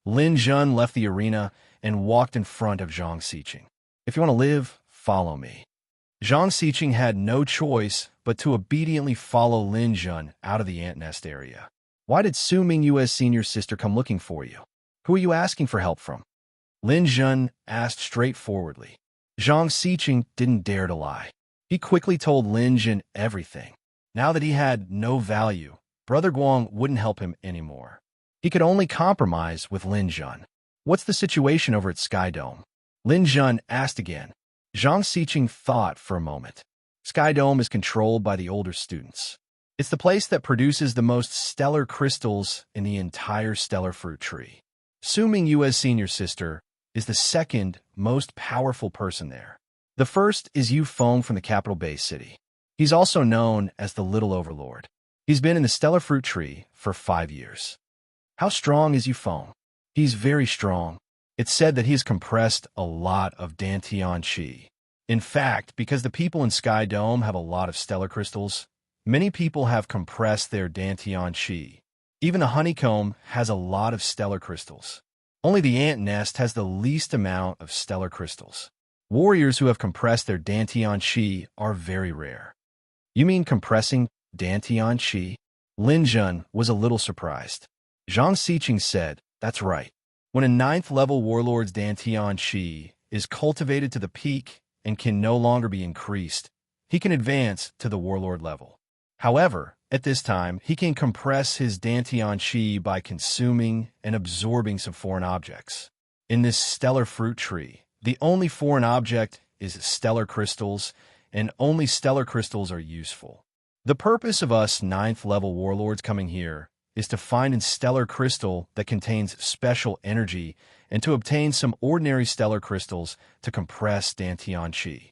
Speaker 1: Lin Zhen left the arena and walked in front of Zhang Xiqing. If you want to live, follow me. Zhang Xiqing had no choice but to obediently follow Lin Zhen out of the ant nest area. Why did Su Mingyue's senior sister come looking for you? Who are you asking for help from? Lin Zhen asked straightforwardly. Zhang Xiqing didn't dare to lie. He quickly told Lin Zhen everything. Now that he had no value, Brother Guang wouldn't help him anymore. He could only compromise with Lin Zhen. What's the situation over at Sky Dome? Lin Zhen asked again. Zhang Xiqing thought for a moment. Sky Dome is controlled by the older students. It's the place that produces the most stellar crystals in the entire stellar fruit tree. Su Mingyue's senior sister is the 2nd most powerful person there. The first is Yu Feng from the capital base city. He's also known as the Little Overlord. He's been in the stellar fruit tree for 5 years. How strong is Yu Feng? He's very strong. It's said that he has compressed a lot of Dantian Qi. In fact, because the people in Sky Dome have a lot of stellar crystals, many people have compressed their Dantian Qi. Even the honeycomb has a lot of stellar crystals. Only the ant nest has the least amount of stellar crystals. Warriors who have compressed their Dantian Qi are very rare. You mean compressing Dantian Qi? Lin Zhen was a little surprised. Zhang Xiqing said, that's right. When a 9th level warlord's Dantian Qi is cultivated to the peak and can no longer be increased, he can advance to the warlord level. However, at this time, he can compress his Dantian Qi by consuming and absorbing some foreign objects. In this stellar fruit tree, the only foreign object is stellar crystals, and only stellar crystals are useful. The purpose of us 9th level warlords coming here is to find a stellar crystal that contains special energy and to obtain some ordinary stellar crystals to compress Dantian Qi.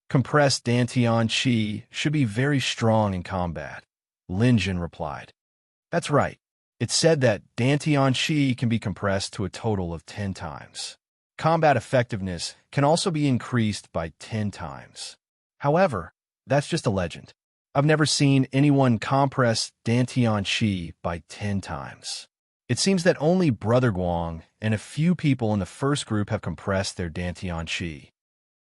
Speaker 1: Compressed Dantian Qi should be very strong in combat, Lin Zhen replied. That's right. It's said that Dantian Qi can be compressed to a total of 10 times. Combat effectiveness can also be increased by 10 times. However, that's just a legend. I've never seen anyone compress Dantian Qi by 10 times. It seems that only Brother Guang and a few people in the first group have compressed their Dantian Qi.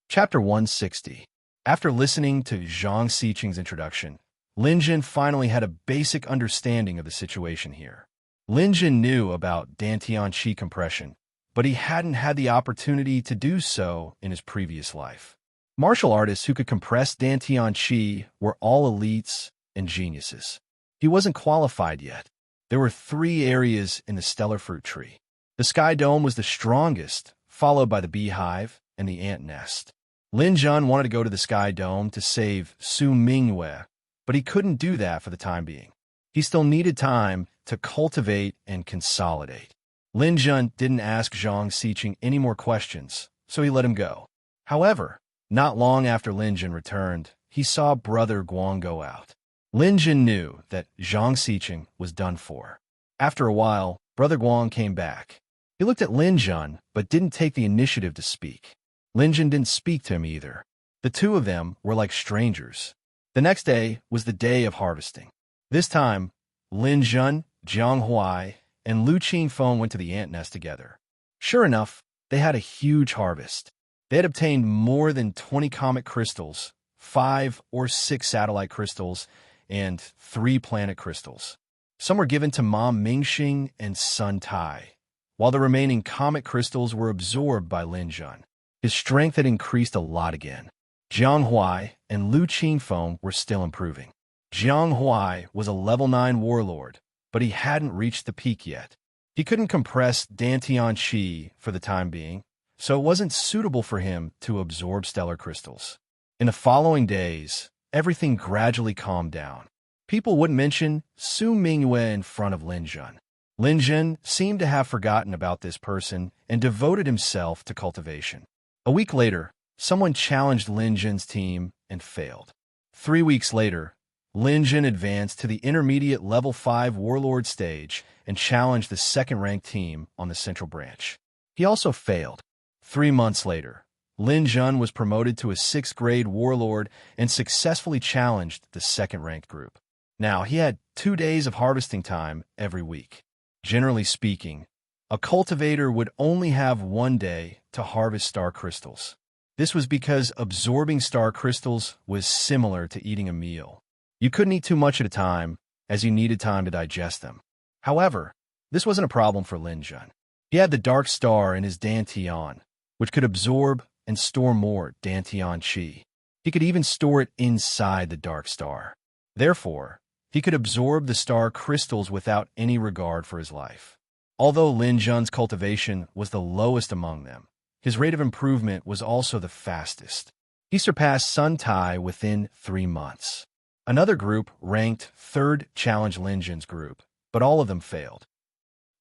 Speaker 1: Chapter 160. After listening to Zhang Xiqing's introduction, Lin Zhen finally had a basic understanding of the situation here. Lin Zhen knew about Dantian Qi compression, but he hadn't had the opportunity to do so in his previous life. Martial artists who could compress Dantian Qi were all elites and geniuses. He wasn't qualified yet. There were 3 areas in the stellar fruit tree. The Sky Dome was the strongest, followed by the beehive and the ant nest. Lin Jun wanted to go to the Sky Dome to save Su Mingyue, but he couldn't do that for the time being. He still needed time to cultivate and consolidate. Lin Jun didn't ask Zhang Xiqing any more questions, so he let him go. However, not long after Lin Jun returned, he saw Brother Guang go out. Lin Jun knew that Zhang Xiqing was done for. After a while, Brother Guang came back. He looked at Lin Jun, but didn't take the initiative to speak. Lin Jun didn't speak to him either. The two of them were like strangers. The next day was the day of harvesting. This time, Lin Jun, Jiang Huai, and Lu Qingfeng went to the ant nest together. Sure enough, they had a huge harvest. They had obtained more than 20 comet crystals, 5 or 6 satellite crystals, and 3 planet crystals. Some were given to Mom Mingxing and Sun Tai, while the remaining comet crystals were absorbed by Lin Jun. His strength had increased a lot again. Jiang Huai and Lu Qingfeng were still improving. Jiang Huai was a level 9 warlord, but he hadn't reached the peak yet. He couldn't compress Dantian Qi for the time being, so it wasn't suitable for him to absorb stellar crystals. In the following days, everything gradually calmed down. People wouldn't mention Su Mingyue in front of Lin Jun. Lin Jun seemed to have forgotten about this person and devoted himself to cultivation. A week later, someone challenged Lin Jun's team and failed. 3 weeks later, Lin Jun advanced to the intermediate level 5 warlord stage and challenged the second-ranked team on the central branch. He also failed. 3 months later, Lin Jun was promoted to a 6th-grade warlord and successfully challenged the second-ranked group. Now, he had 2 days of harvesting time every week. Generally speaking, a cultivator would only have 1 day to harvest star crystals. This was because absorbing star crystals was similar to eating a meal. You couldn't eat too much at a time, as you needed time to digest them. However, this wasn't a problem for Lin Jun. He had the dark star in his Dantian, which could absorb and store more Dantian Qi. He could even store it inside the dark star. Therefore, he could absorb the star crystals without any regard for his life. Although Lin Jun's cultivation was the lowest among them, his rate of improvement was also the fastest. He surpassed Sun Tai within 3 months. Another group ranked 3rd challenged Lin Jun's group, but all of them failed.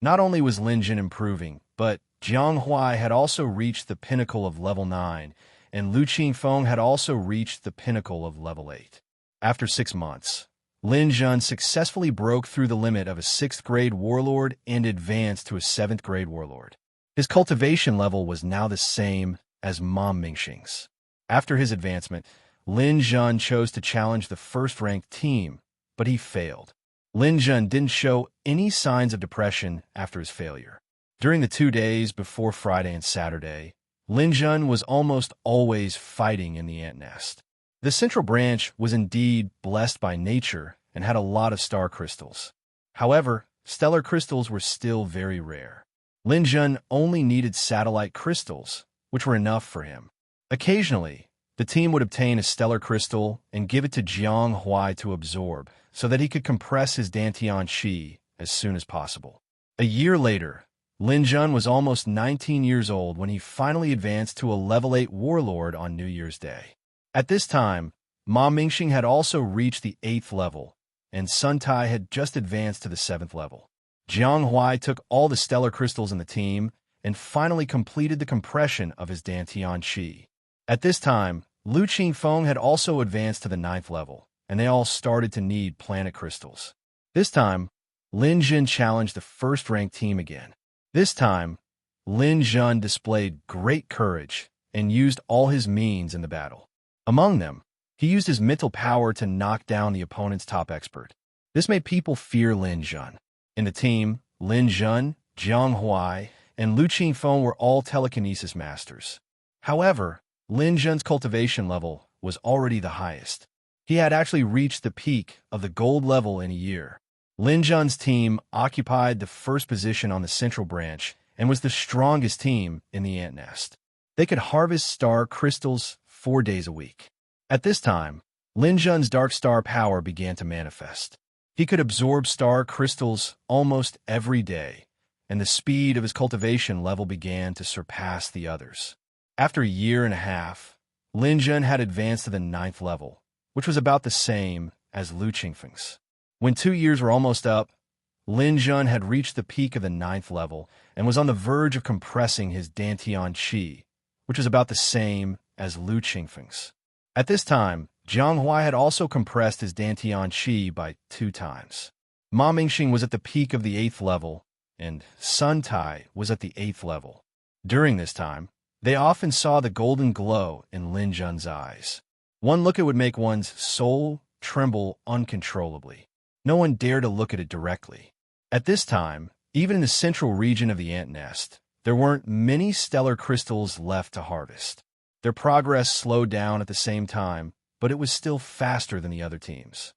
Speaker 1: Not only was Lin Jun improving, but Jiang Huai had also reached the pinnacle of level 9, and Lu Qingfeng had also reached the pinnacle of level 8. After 6 months, Lin Jun successfully broke through the limit of a 6th-grade warlord and advanced to a 7th-grade warlord. His cultivation level was now the same as Mom Mingxing's. After his advancement, Lin Jun chose to challenge the 1st-ranked team, but he failed. Lin Jun didn't show any signs of depression after his failure. During the 2 days before Friday and Saturday, Lin Jun was almost always fighting in the ant nest. The central branch was indeed blessed by nature and had a lot of star crystals. However, stellar crystals were still very rare. Lin Jun only needed satellite crystals, which were enough for him. Occasionally, the team would obtain a stellar crystal and give it to Jiang Huai to absorb, so that he could compress his Dantian Qi as soon as possible. A year later, Lin Jun was almost 19 years old when he finally advanced to a level 8 warlord on New Year's Day. At this time, Ma Mingxing had also reached the 8th level, and Sun Tai had just advanced to the 7th level. Jiang Huai took all the stellar crystals in the team and finally completed the compression of his Dantian Qi. At this time, Lu Qingfeng had also advanced to the 9th level, and they all started to need planet crystals. This time, Lin Jun challenged the 1st-ranked team again. This time, Lin Jun displayed great courage and used all his means in the battle. Among them, he used his mental power to knock down the opponent's top expert. This made people fear Lin Jun. In the team, Lin Jun, Jiang Huai, and Lu Qingfeng were all telekinesis masters. However, Lin Jun's cultivation level was already the highest. He had actually reached the peak of the gold level in a year. Lin Jun's team occupied the 1st position on the central branch and was the strongest team in the ant nest. They could harvest star crystals 4 days a week. At this time, Lin Jun's dark star power began to manifest. He could absorb star crystals almost every day, and the speed of his cultivation level began to surpass the others. After a year and a half, Lin Jun had advanced to the 9th level, which was about the same as Lu Qingfeng's. When 2 years were almost up, Lin Jun had reached the peak of the 9th level and was on the verge of compressing his Dantian Qi, which was about the same as Lu Qingfeng's. At this time, Jiang Huai had also compressed his Dantian Qi by 2 times. Ma Mingxing was at the peak of the 8th level, and Sun Tai was at the 8th level. During this time, they often saw the golden glow in Lin Jun's eyes. One look at would make one's soul tremble uncontrollably. No one dared to look at it directly. At this time, even in the central region of the ant nest, there weren't many stellar crystals left to harvest. Their progress slowed down at the same time, but it was still faster than the other teams.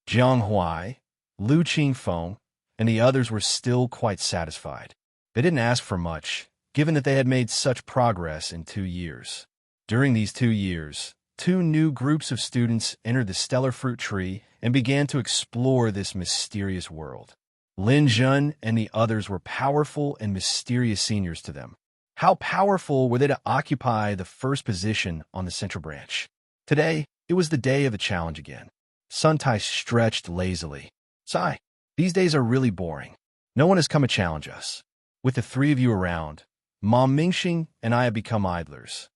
Speaker 1: Jiang Huai, Lu Qingfeng, and the others were still quite satisfied. They didn't ask for much, given that they had made such progress in 2 years. During these 2 years, 2 new groups of students entered the stellar fruit tree and began to explore this mysterious world. Lin Jun and the others were powerful and mysterious seniors to them. How powerful were they to occupy the first position on the central branch? Today, it was the day of the challenge again. Sun Tai stretched lazily. Sigh, these days are really boring. No one has come to challenge us. With the 3 of you around, Ma Mingxing and I have become idlers.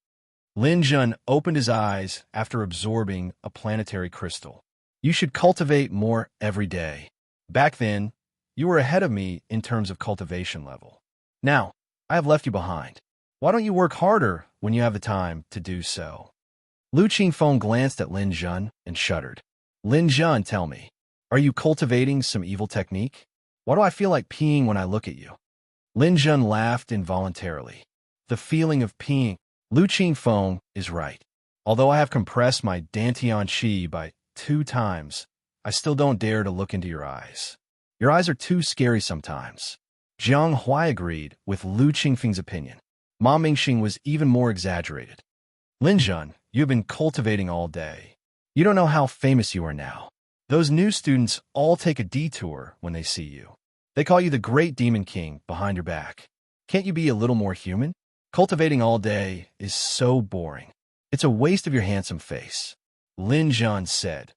Speaker 1: Lin Jun opened his eyes after absorbing a planetary crystal. You should cultivate more every day. Back then, you were ahead of me in terms of cultivation level. Now, I have left you behind. Why don't you work harder when you have the time to do so? Lu Qingfeng glanced at Lin Jun and shuddered. Lin Jun, tell me, are you cultivating some evil technique? Why do I feel like peeing when I look at you? Lin Jun laughed involuntarily. The feeling of peeing. Lu Qingfeng is right. Although I have compressed my Dantian Qi by 2 times, I still don't dare to look into your eyes. Your eyes are too scary sometimes. Jiang Huai agreed with Lu Qingfeng's opinion. Ma Mingxing was even more exaggerated. Lin Jun, you have been cultivating all day. You don't know how famous you are now. Those new students all take a detour when they see you. They call you the Great Demon King behind your back. Can't you be a little more human? Cultivating all day is so boring. It's a waste of your handsome face. Lin Jun said,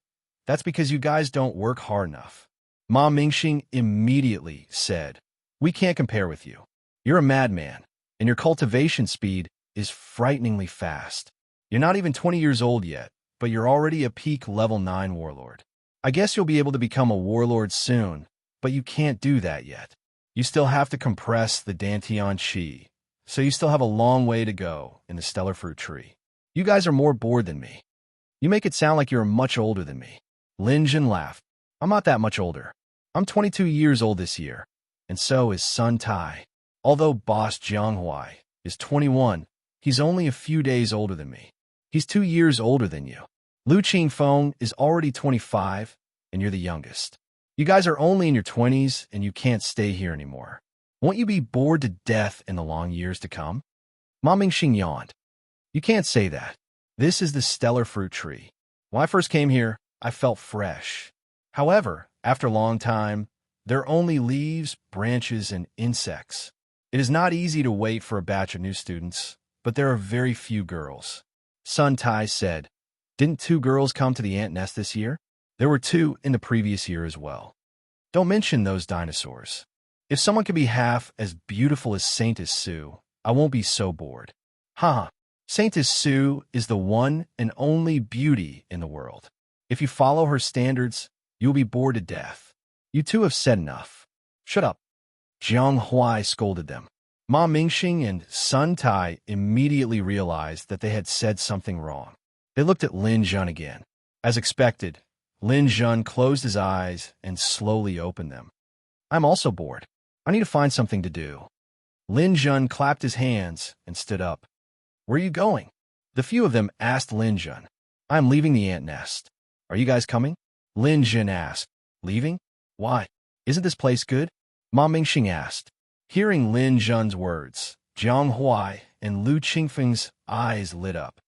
Speaker 1: that's because you guys don't work hard enough. Ma Mingxing immediately said, we can't compare with you. You're a madman, and your cultivation speed is frighteningly fast. You're not even 20 years old yet, but you're already a peak level 9 warlord. I guess you'll be able to become a warlord soon, but you can't do that yet. You still have to compress the Dantian Qi, so you still have a long way to go in the stellar fruit tree. You guys are more bored than me. You make it sound like you're much older than me. Lin Jun laughed. I'm not that much older. I'm 22 years old this year, and so is Sun Tai. Although boss Jiang Huai is 21, he's only a few days older than me. He's 2 years older than you. Lu Qingfeng is already 25, and you're the youngest. You guys are only in your 20s, and you can't stay here anymore. Won't you be bored to death in the long years to come? Ma Mingxing yawned. You can't say that. This is the stellar fruit tree. When I first came here, I felt fresh. However, after a long time, there are only leaves, branches, and insects. It is not easy to wait for a batch of new students, but there are very few girls. Sun Tai said, didn't 2 girls come to the ant nest this year? There were 2 in the previous year as well. Don't mention those dinosaurs. If someone could be half as beautiful as Saintess Sue, I won't be so bored. Haha, Saintess Sue is the one and only beauty in the world. If you follow her standards, you'll be bored to death. You 2 have said enough. Shut up. Jiang Huai scolded them. Ma Mingxing and Sun Tai immediately realized that they had said something wrong. They looked at Lin Jun again. As expected, Lin Jun closed his eyes and slowly opened them. I'm also bored. I need to find something to do. Lin Jun clapped his hands and stood up. Where are you going? The few of them asked Lin Jun. I'm leaving the ant nest. Are you guys coming? Lin Jun asked. Leaving? Why? Isn't this place good? Ma Mingxing asked. Hearing Lin Jun's words, Jiang Huai and Lu Qingfeng's eyes lit up.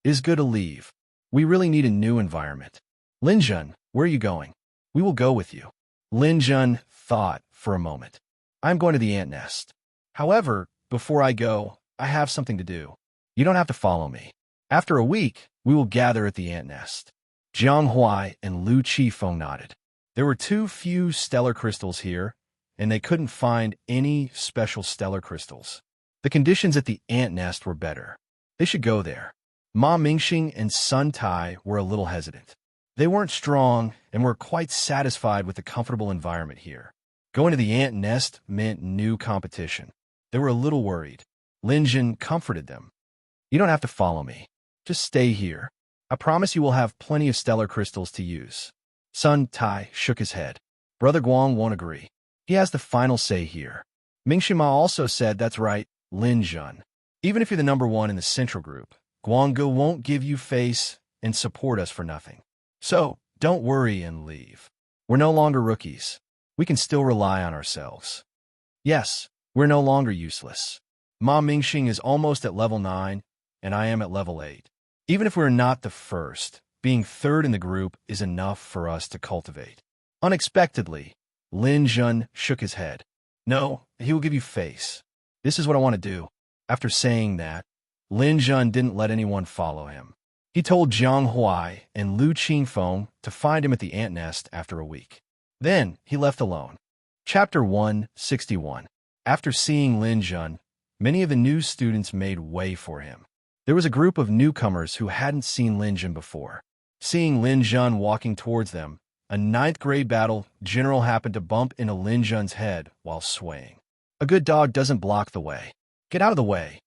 Speaker 1: It is good to leave. We really need a new environment. Lin Jun, where are you going? We will go with you. Lin Jun thought for a moment. I'm going to the ant nest. However, before I go, I have something to do. You don't have to follow me. After a week, we will gather at the ant nest. Jiang Huai and Lu Qifeng nodded. There were too few stellar crystals here, and they couldn't find any special stellar crystals. The conditions at the ant nest were better. They should go there. Ma Mingxing and Sun Tai were a little hesitant. They weren't strong and were quite satisfied with the comfortable environment here. Going to the ant nest meant new competition. They were a little worried. Lin Jun comforted them. You don't have to follow me. Just stay here. I promise you will have plenty of stellar crystals to use. Sun Tai shook his head. Brother Guang won't agree. He has the final say here. Mingxima also said that's right, Lin Jun. Even if you're the number one in the central group, Guangge won't give you face and support us for nothing. So, don't worry and leave. We're no longer rookies. We can still rely on ourselves. Yes, we're no longer useless. Ma Mingxing is almost at level 9, and I am at level 8. Even if we're not the first, being third in the group is enough for us to cultivate. Unexpectedly, Lin Jun shook his head. No, he will give you face. This is what I want to do. After saying that, Lin Jun didn't let anyone follow him. He told Jiang Huai and Lu Qingfeng to find him at the ant nest after a week. Then he left alone. Chapter 161. After seeing Lin Jun, many of the new students made way for him. There was a group of newcomers who hadn't seen Lin Jun before. Seeing Lin Jun walking towards them, a 9th grade battle general happened to bump into Lin Jun's head while swaying. A good dog doesn't block the way. Get out of the way.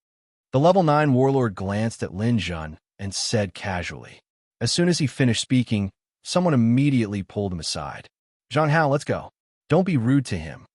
Speaker 1: The level 9 warlord glanced at Lin Jun and said casually. As soon as he finished speaking, someone immediately pulled him aside. Zhang Hao, let's go. Don't be rude to him.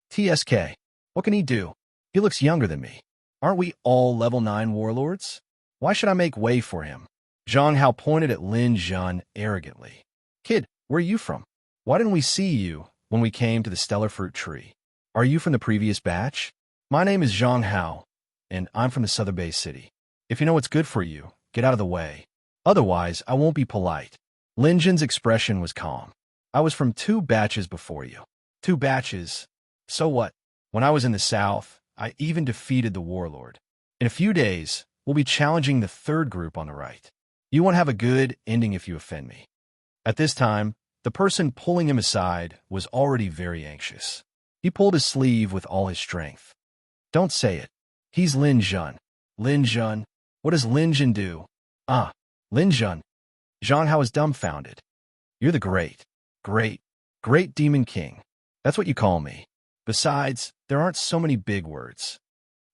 Speaker 1: TSK, what can he do? He looks younger than me. Aren't we all level 9 warlords? Why should I make way for him? Zhang Hao pointed at Lin Jun arrogantly. Kid, where are you from? Why didn't we see you when we came to the stellar fruit tree? Are you from the previous batch? My name is Zhang Hao, and I'm from the Southern Bay City. If you know what's good for you, get out of the way. Otherwise, I won't be polite. Lin Jun's expression was calm. I was from 2 batches before you. 2 batches? So what? When I was in the south, I even defeated the warlord. In a few days, we'll be challenging the 3rd group on the right. You won't have a good ending if you offend me. At this time, the person pulling him aside was already very anxious. He pulled his sleeve with all his strength. Don't say it. He's Lin Jun. Lin Jun? What does Lin Jun do? Ah, Lin Jun. Zhang Hao is dumbfounded. You're the great demon king. That's what you call me. Besides, there aren't so many big words.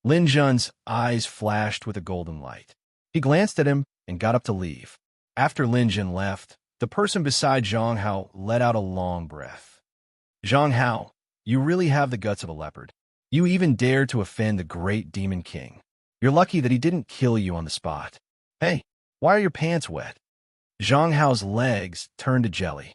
Speaker 1: Lin Jun's eyes flashed with a golden light. He glanced at him and got up to leave. After Lin Jun left, the person beside Zhang Hao let out a long breath. Zhang Hao, you really have the guts of a leopard. You even dared to offend the great demon king. You're lucky that he didn't kill you on the spot. Hey, why are your pants wet? Zhang Hao's legs turned to jelly.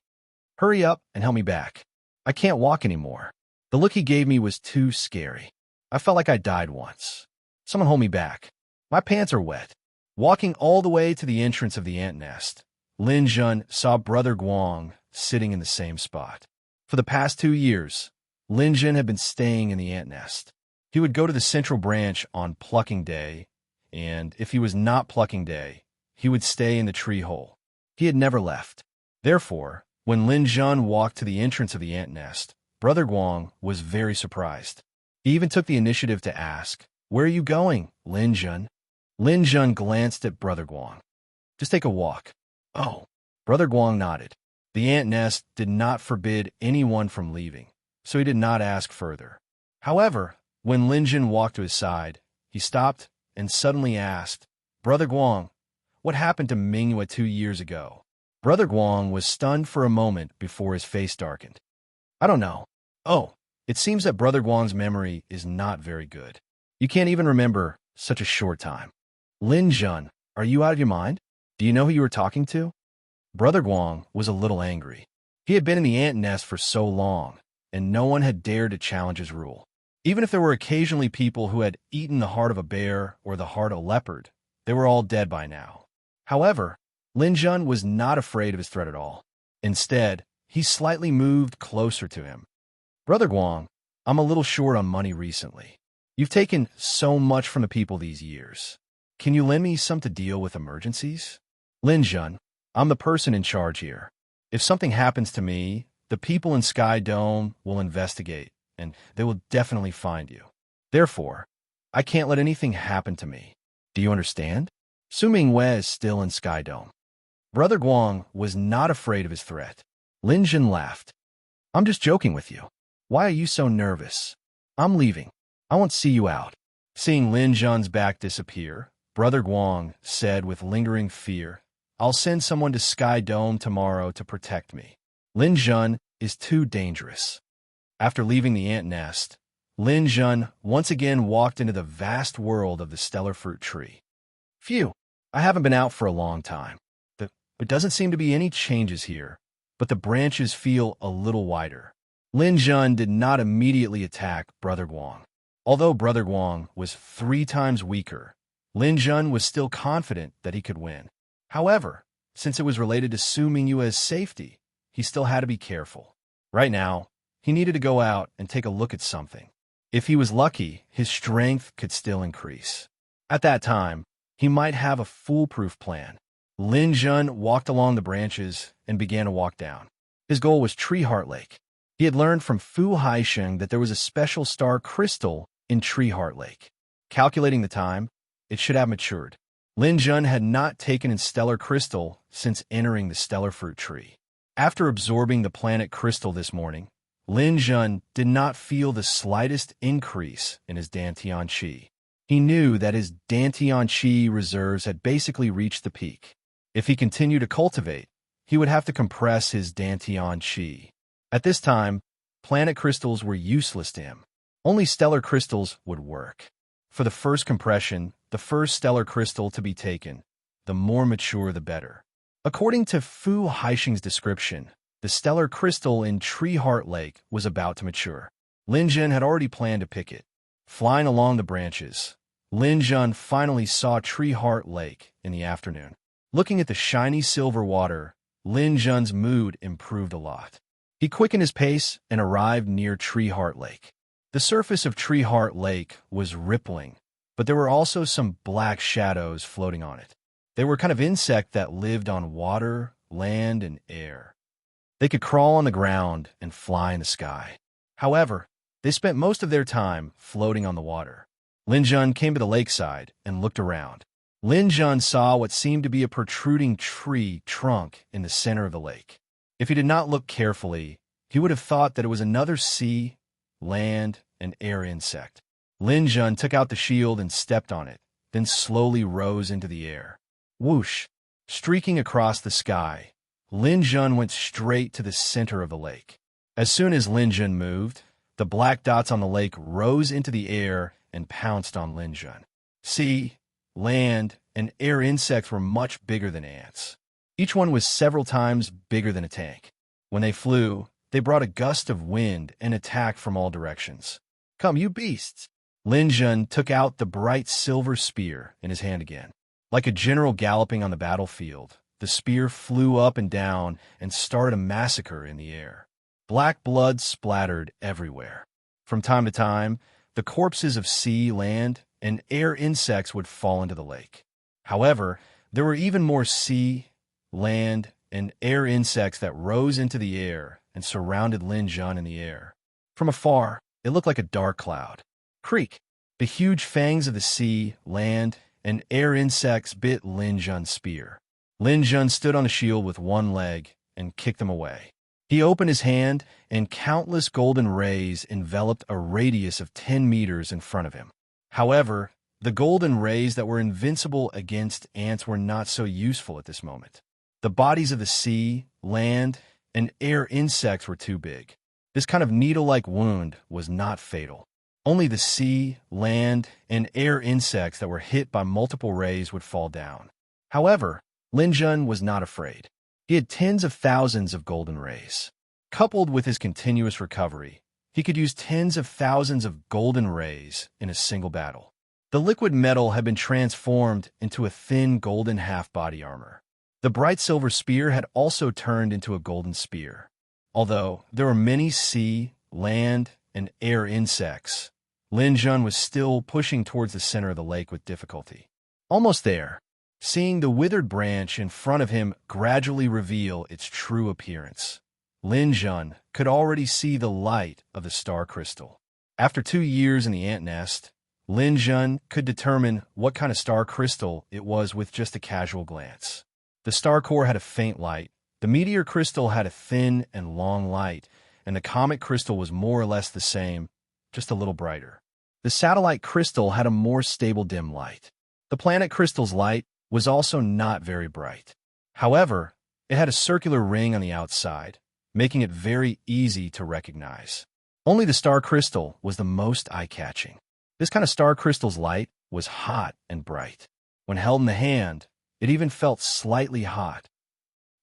Speaker 1: Hurry up and help me back. I can't walk anymore. The look he gave me was too scary. I felt like I died once. Someone hold me back. My pants are wet. Walking all the way to the entrance of the ant nest, Lin Jun saw Brother Guang sitting in the same spot. For the past 2 years, Lin Jun had been staying in the ant nest. He would go to the central branch on plucking day, and if he was not plucking day, he would stay in the tree hole. He had never left. Therefore, when Lin Jun walked to the entrance of the ant nest, Brother Guang was very surprised. He even took the initiative to ask, "Where are you going, Lin Jun?" Lin Jun glanced at Brother Guang. "Just take a walk." Oh, Brother Guang nodded. The ant nest did not forbid anyone from leaving, so he did not ask further. However, when Lin Jun walked to his side, he stopped and suddenly asked, "Brother Guang, what happened to Mingyue 2 years ago?" Brother Guang was stunned for a moment before his face darkened. "I don't know." Oh, it seems that Brother Guang's memory is not very good. You can't even remember such a short time. Lin Jun, are you out of your mind? Do you know who you were talking to? Brother Guang was a little angry. He had been in the ant nest for so long, and no one had dared to challenge his rule. Even if there were occasionally people who had eaten the heart of a bear or the heart of a leopard, they were all dead by now. However, Lin Jun was not afraid of his threat at all. Instead, he slightly moved closer to him. Brother Guang, I'm a little short on money recently. You've taken so much from the people these years. Can you lend me some to deal with emergencies? Lin Jun, I'm the person in charge here. If something happens to me, the people in Sky Dome will investigate, and they will definitely find you. Therefore, I can't let anything happen to me. Do you understand? Su Mingwei is still in Sky Dome. Brother Guang was not afraid of his threat. Lin Jun laughed. I'm just joking with you. Why are you so nervous? I'm leaving. I won't see you out. Seeing Lin Jun's back disappear, Brother Guang said with lingering fear, I'll send someone to Sky Dome tomorrow to protect me. Lin Jun is too dangerous. After leaving the ant nest, Lin Jun once again walked into the vast world of the stellar fruit tree. Phew, I haven't been out for a long time. There doesn't seem to be any changes here, but the branches feel a little wider. Lin Jun did not immediately attack Brother Guang. Although Brother Guang was 3 times weaker, Lin Jun was still confident that he could win. However, since it was related to Su Mingyue's safety, he still had to be careful. Right now, he needed to go out and take a look at something. If he was lucky, his strength could still increase. At that time, he might have a foolproof plan. Lin Jun walked along the branches and began to walk down. His goal was Tree Heart Lake. He had learned from Fu Haisheng that there was a special star crystal in Tree Heart Lake. Calculating the time, it should have matured. Lin Jun had not taken in stellar crystal since entering the stellar fruit tree. After absorbing the planet crystal this morning, Lin Jun did not feel the slightest increase in his Dantian Qi. He knew that his Dantian Qi reserves had basically reached the peak. If he continued to cultivate, he would have to compress his Dantian Qi. At this time, planet crystals were useless to him. Only stellar crystals would work. For the first compression, the first stellar crystal to be taken, the more mature the better. According to Fu Haisheng's description, the stellar crystal in Tree Heart Lake was about to mature. Lin Jun had already planned to pick it. Flying along the branches, Lin Jun finally saw Tree Heart Lake in the afternoon. Looking at the shiny silver water, Lin Jun's mood improved a lot. He quickened his pace and arrived near Tree Heart Lake. The surface of Tree Heart Lake was rippling, but there were also some black shadows floating on it. They were kind of insect that lived on water, land, and air. They could crawl on the ground and fly in the sky. However, they spent most of their time floating on the water. Lin Jun came to the lakeside and looked around. Lin Jun saw what seemed to be a protruding tree trunk in the center of the lake. If he did not look carefully, he would have thought that it was another sea, land, and air insect. Lin Jun took out the shield and stepped on it, then slowly rose into the air. Whoosh! Streaking across the sky, Lin Jun went straight to the center of the lake. As soon as Lin Jun moved, the black dots on the lake rose into the air and pounced on Lin Jun. Sea, land, and air insects were much bigger than ants. Each one was several times bigger than a tank. When they flew, they brought a gust of wind and attacked from all directions. Come, you beasts! Lin Jun took out the bright silver spear in his hand again. Like a general galloping on the battlefield, the spear flew up and down and started a massacre in the air. Black blood splattered everywhere. From time to time, the corpses of sea, land, and air insects would fall into the lake. However, there were even more sea, land, and air insects that rose into the air and surrounded Lin Jun in the air. From afar, it looked like a dark cloud. Creak! The huge fangs of the sea, land, and air insects bit Lin Jun's spear. Lin Jun stood on the shield with one leg and kicked them away. He opened his hand, and countless golden rays enveloped a radius of 10 meters in front of him. However, the golden rays that were invincible against ants were not so useful at this moment. The bodies of the sea, land, and air insects were too big. This kind of needle-like wound was not fatal. Only the sea, land, and air insects that were hit by multiple rays would fall down. However, Lin Jun was not afraid. He had tens of thousands of golden rays. Coupled with his continuous recovery, he could use tens of thousands of golden rays in a single battle. The liquid metal had been transformed into a thin golden half-body armor. The bright silver spear had also turned into a golden spear. Although there were many sea, land, and air insects, Lin Jun was still pushing towards the center of the lake with difficulty. Almost there, seeing the withered branch in front of him gradually reveal its true appearance, Lin Jun could already see the light of the star crystal. After 2 years in the ant nest, Lin Jun could determine what kind of star crystal it was with just a casual glance. The star core had a faint light, the meteor crystal had a thin and long light, and the comet crystal was more or less the same, just a little brighter. The satellite crystal had a more stable dim light. The planet crystal's light was also not very bright. However, it had a circular ring on the outside, making it very easy to recognize. Only the star crystal was the most eye-catching. This kind of star crystal's light was hot and bright. When held in the hand, it even felt slightly hot.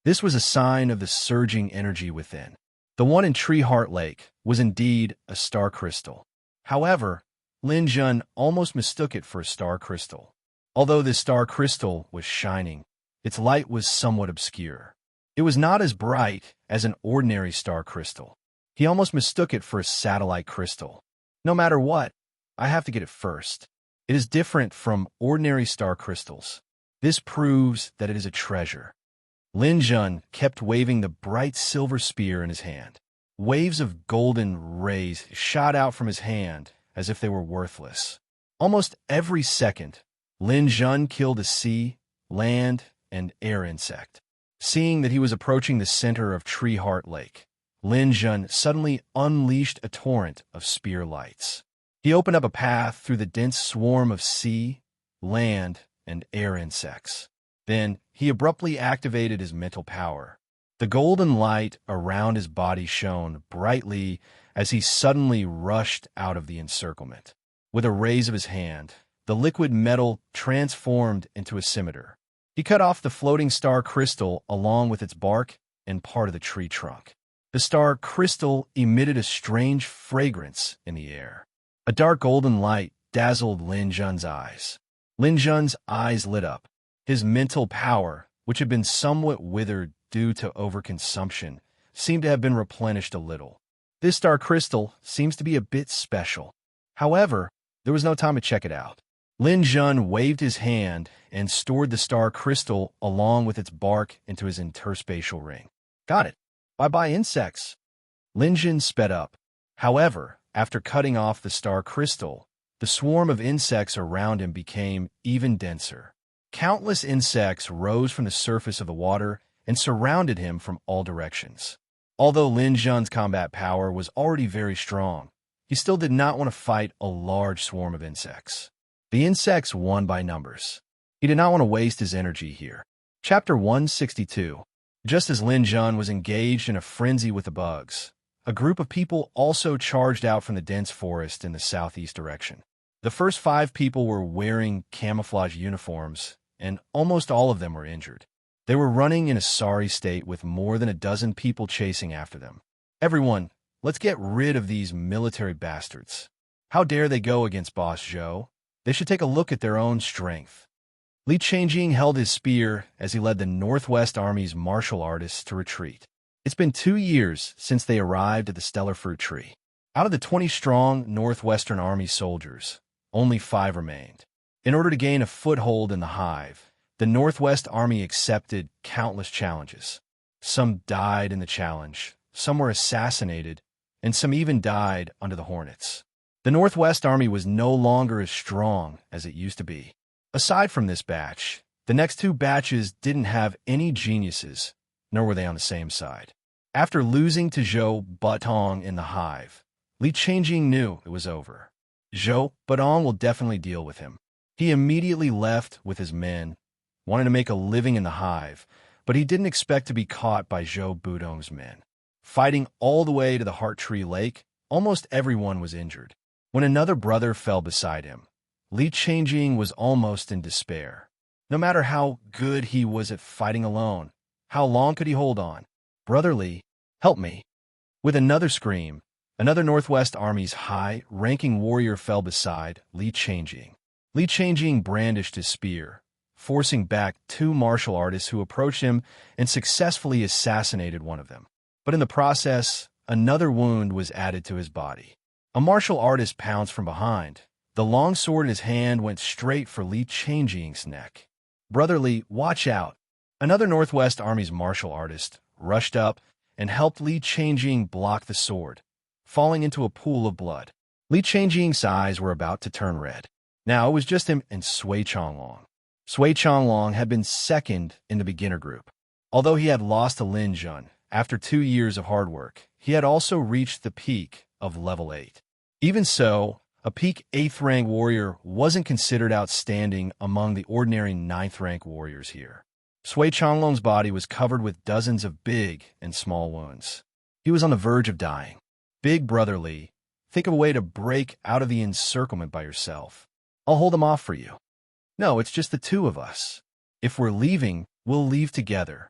Speaker 1: This was a sign of the surging energy within. The one in Tree Heart Lake was indeed a star crystal. However, Lin Jun almost mistook it for a star crystal. Although this star crystal was shining, its light was somewhat obscure. It was not as bright as an ordinary star crystal. He almost mistook it for a satellite crystal. No matter what, I have to get it first. It is different from ordinary star crystals. This proves that it is a treasure. Lin Jun kept waving the bright silver spear in his hand. Waves of golden rays shot out from his hand as if they were worthless. Almost every second, Lin Jun killed a sea, land, and air insect. Seeing that he was approaching the center of Tree Heart Lake, Lin Jun suddenly unleashed a torrent of spear lights. He opened up a path through the dense swarm of sea, land, and air insects. Then, he abruptly activated his mental power. The golden light around his body shone brightly as he suddenly rushed out of the encirclement. With a raise of his hand, the liquid metal transformed into a scimitar. He cut off the floating star crystal along with its bark and part of the tree trunk. The star crystal emitted a strange fragrance in the air. A dark golden light dazzled Lin Jun's eyes. Lin Jun's eyes lit up. His mental power, which had been somewhat withered due to overconsumption, seemed to have been replenished a little. This star crystal seems to be a bit special. However, there was no time to check it out. Lin Jun waved his hand and stored the star crystal along with its bark into his interspatial ring. Got it. Bye-bye, insects. Lin Jun sped up. However, after cutting off the star crystal, the swarm of insects around him became even denser. Countless insects rose from the surface of the water and surrounded him from all directions. Although Lin Jun's combat power was already very strong, he still did not want to fight a large swarm of insects. The insects won by numbers. He did not want to waste his energy here. Chapter 162. Just as Lin Jun was engaged in a frenzy with the bugs, a group of people also charged out from the dense forest in the southeast direction. The first 5 people were wearing camouflage uniforms, and almost all of them were injured. They were running in a sorry state with more than a dozen people chasing after them. Everyone, let's get rid of these military bastards. How dare they go against Boss Zhou? They should take a look at their own strength. Li Changjing held his spear as he led the Northwest Army's martial artists to retreat. It's been 2 years since they arrived at the Stellar Fruit Tree. Out of the 20-strong Northwestern Army soldiers, only 5 remained. In order to gain a foothold in the hive, the Northwest Army accepted countless challenges. Some died in the challenge, some were assassinated, and some even died under the hornets. The Northwest Army was no longer as strong as it used to be. Aside from this batch, the next 2 batches didn't have any geniuses, nor were they on the same side. After losing to Zhou Batong in the hive, Li Changjing knew it was over. Zhou Batong will definitely deal with him. He immediately left with his men, wanting to make a living in the hive, but he didn't expect to be caught by Zhou Budong's men. Fighting all the way to the Heart Tree Lake, almost everyone was injured. When another brother fell beside him, Li Changjing was almost in despair. No matter how good he was at fighting alone, how long could he hold on? Brother Li, help me. With another scream, another Northwest Army's high-ranking warrior fell beside Li Changjing. Li Changjing brandished his spear, forcing back 2 martial artists who approached him and successfully assassinated one of them. But in the process, another wound was added to his body. A martial artist pounced from behind, The long sword in his hand went straight for Li Changjing's neck. "Brother Li, watch out!" Another Northwest Army's martial artist rushed up and helped Li Changjing block the sword, falling into a pool of blood. Li Changjing's eyes were about to turn red. Now it was just him and Sui Changlong. Sui Changlong had been second in the beginner group. Although he had lost to Lin Jun, after 2 years of hard work, he had also reached the peak of level 8. Even so, a peak 8th rank warrior wasn't considered outstanding among the ordinary 9th rank warriors here. Sui Changlong's body was covered with dozens of big and small wounds. He was on the verge of dying. "Big Brother Li, think of a way to break out of the encirclement by yourself. I'll hold them off for you." "No, it's just the two of us. If we're leaving, we'll leave together."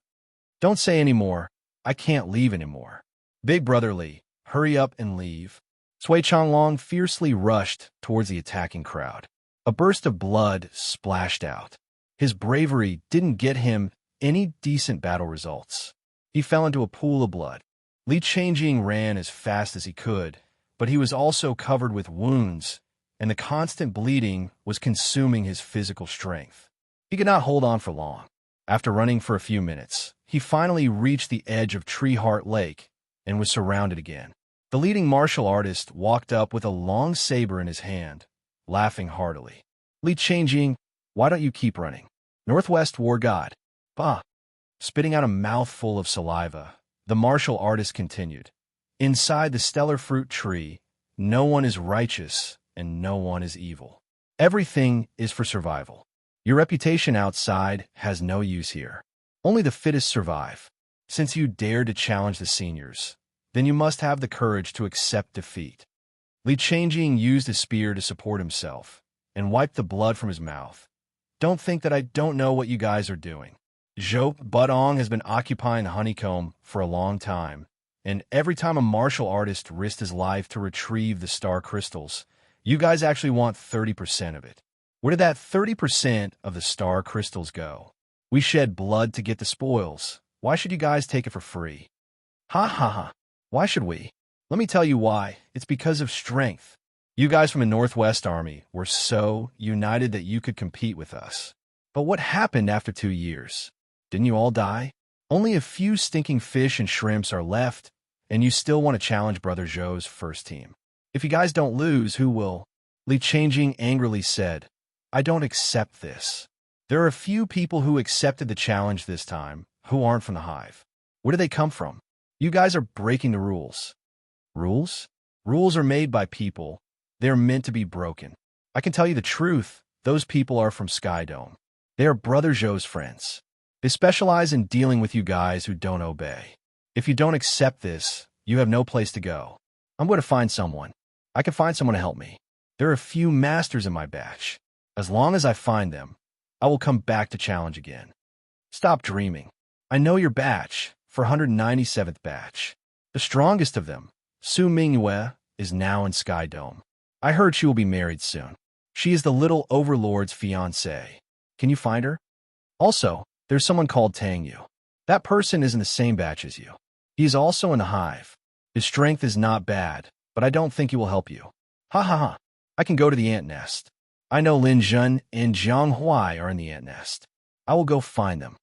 Speaker 1: "Don't say any more. I can't leave anymore." "Big Brother Li, hurry up and leave." Sui Changlong fiercely rushed towards the attacking crowd. A burst of blood splashed out. His bravery didn't get him any decent battle results. He fell into a pool of blood. Li Changjing ran as fast as he could, but he was also covered with wounds, and the constant bleeding was consuming his physical strength. He could not hold on for long. After running for a few minutes, he finally reached the edge of Tree Heart Lake and was surrounded again. The leading martial artist walked up with a long saber in his hand, laughing heartily. "Li Changjing, why don't you keep running?" "Northwest War God." "Bah." Spitting out a mouthful of saliva, the martial artist continued. "Inside the stellar fruit tree, no one is righteous and no one is evil. Everything is for survival. Your reputation outside has no use here. Only the fittest survive. Since you dared to challenge the seniors, then you must have the courage to accept defeat." Li Changjing used his spear to support himself and wiped the blood from his mouth. "Don't think that I don't know what you guys are doing. Zhou Budong has been occupying the honeycomb for a long time, and every time a martial artist risked his life to retrieve the star crystals, you guys actually want 30% of it. Where did that 30% of the star crystals go? We shed blood to get the spoils. Why should you guys take it for free?" "Ha ha ha. Why should we? Let me tell you why. It's because of strength. You guys from the Northwest Army were so united that you could compete with us. But what happened after 2 years? Didn't you all die? Only a few stinking fish and shrimps are left, and you still want to challenge Brother Zhou's first team. If you guys don't lose, who will?" Li Changjing angrily said, "I don't accept this. There are a few people who accepted the challenge this time, who aren't from the hive. Where do they come from? You guys are breaking the rules." "Rules? Rules are made by people. They're meant to be broken. I can tell you the truth, those people are from Sky Dome. They are Brother Zhou's friends. They specialize in dealing with you guys who don't obey. If you don't accept this, you have no place to go. I'm going to find someone. I can find someone to help me. There are a few masters in my batch. As long as I find them, I will come back to challenge again." "Stop dreaming. I know your batch, 497th batch. The strongest of them, Su Mingyue, is now in Sky Dome. I heard she will be married soon. She is the little overlord's fiancée. Can you find her? Also, there's someone called Tang Yu. That person is in the same batch as you. He is also in the hive. His strength is not bad, but I don't think he will help you." "Ha ha ha. I can go to the ant nest. I know Lin Jun and Jiang Huai are in the ant nest. I will go find them."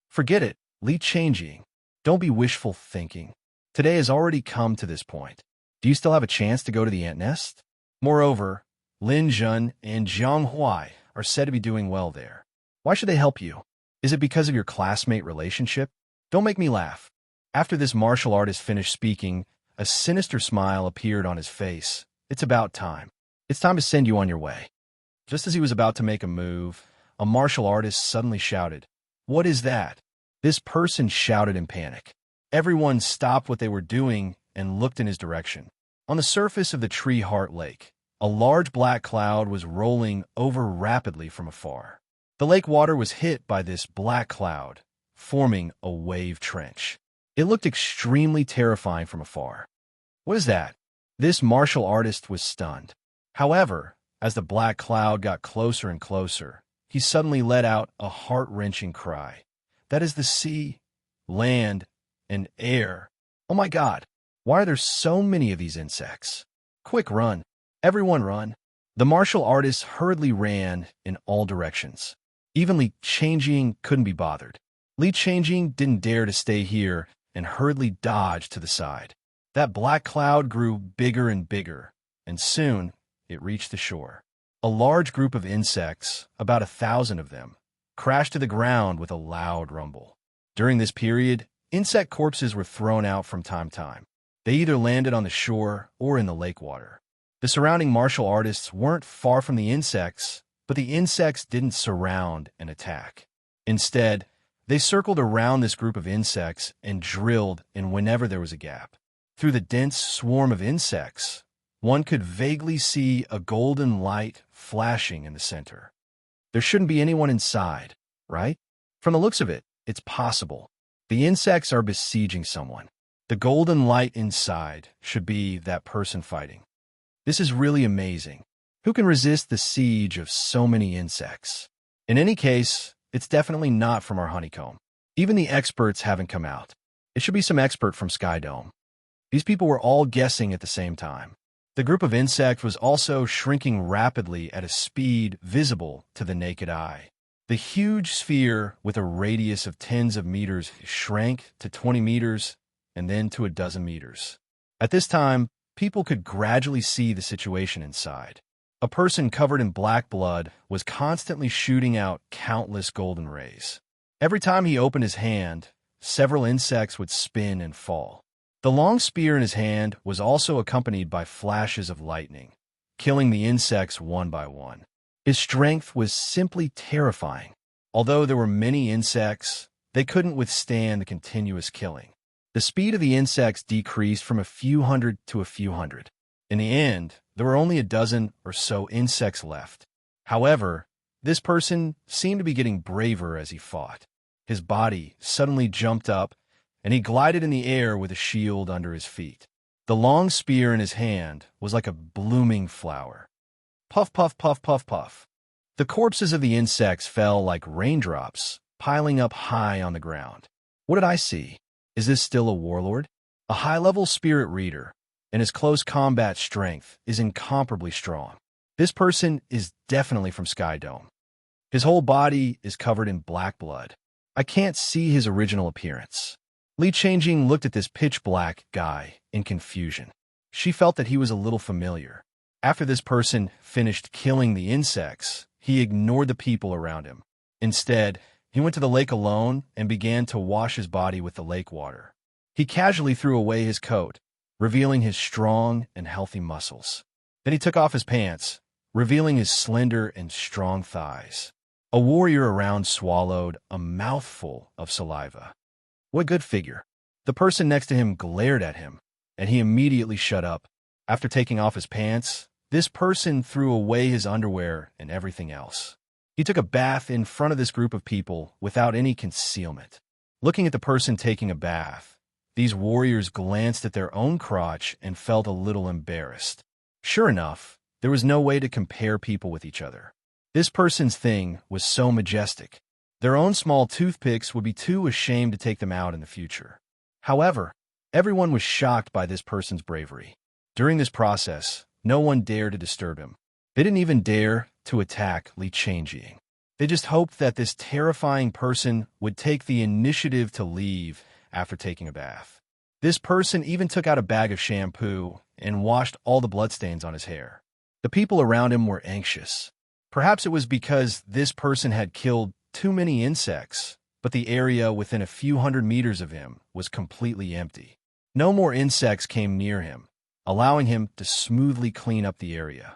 Speaker 1: "Forget it, Li Changjing. Don't be wishful thinking. Today has already come to this point. Do you still have a chance to go to the ant nest? Moreover, Lin Jun and Jiang Huai are said to be doing well there. Why should they help you? Is it because of your classmate relationship? Don't make me laugh." After this martial artist finished speaking, a sinister smile appeared on his face. "It's about time. It's time to send you on your way." Just as he was about to make a move, a martial artist suddenly shouted, "What is that?" This person shouted in panic. Everyone stopped what they were doing and looked in his direction. On the surface of the Tree Heart Lake, a large black cloud was rolling over rapidly from afar. The lake water was hit by this black cloud, forming a wave trench. It looked extremely terrifying from afar. "What is that?" This martial artist was stunned. However, as the black cloud got closer and closer, he suddenly let out a heart-wrenching cry. "That is the sea, land, and air. Oh my God, why are there so many of these insects? Quick, run. Everyone run." The martial artist hurriedly ran in all directions. Even Li Changjing couldn't be bothered. Li Changjing didn't dare to stay here and hurriedly dodged to the side. That black cloud grew bigger and bigger, and soon it reached the shore. A large group of insects, about 1,000 of them, crashed to the ground with a loud rumble. During this period, insect corpses were thrown out from time to time. They either landed on the shore or in the lake water. The surrounding martial artists weren't far from the insects, but the insects didn't surround and attack. Instead, they circled around this group of insects and drilled in whenever there was a gap. Through the dense swarm of insects, one could vaguely see a golden light flashing in the center. There shouldn't be anyone inside, right? From the looks of it, it's possible. The insects are besieging someone. The golden light inside should be that person fighting. This is really amazing. Who can resist the siege of so many insects? In any case, it's definitely not from our honeycomb. Even the experts haven't come out. It should be some expert from Sky Dome. These people were all guessing at the same time. The group of insects was also shrinking rapidly at a speed visible to the naked eye. The huge sphere, with a radius of tens of meters, shrank to 20 meters and then to 12 meters. At this time, people could gradually see the situation inside. A person covered in black blood was constantly shooting out countless golden rays. Every time he opened his hand, several insects would spin and fall. The long spear in his hand was also accompanied by flashes of lightning, killing the insects one by one. His strength was simply terrifying. Although there were many insects, they couldn't withstand the continuous killing. The speed of the insects decreased from a few hundred to a few hundred. In the end, there were only a dozen or so insects left. However, this person seemed to be getting braver as he fought. His body suddenly jumped up, and he glided in the air with a shield under his feet. The long spear in his hand was like a blooming flower. Puff, puff, puff, puff, puff. The corpses of the insects fell like raindrops, piling up high on the ground. What did I see? Is this still a warlord? A high-level spirit reader, and his close combat strength is incomparably strong. This person is definitely from Sky Dome. His whole body is covered in black blood. I can't see his original appearance. Li Changjing looked at this pitch-black guy in confusion. She felt that he was a little familiar. After this person finished killing the insects, he ignored the people around him. Instead, he went to the lake alone and began to wash his body with the lake water. He casually threw away his coat, revealing his strong and healthy muscles. Then he took off his pants, revealing his slender and strong thighs. A warrior around swallowed a mouthful of saliva. What good figure. The person next to him glared at him, and he immediately shut up. After taking off his pants, this person threw away his underwear and everything else. He took a bath in front of this group of people without any concealment. Looking at the person taking a bath, these warriors glanced at their own crotch and felt a little embarrassed. Sure enough, there was no way to compare people with each other. This person's thing was so majestic. Their own small toothpicks would be too ashamed to take them out in the future. However, everyone was shocked by this person's bravery. During this process, no one dared to disturb him. They didn't even dare to attack Li Changjing. They just hoped that this terrifying person would take the initiative to leave after taking a bath. This person even took out a bag of shampoo and washed all the bloodstains on his hair. The people around him were anxious. Perhaps it was because this person had killed too many insects, but the area within a few hundred meters of him was completely empty. No more insects came near him, allowing him to smoothly clean up the area.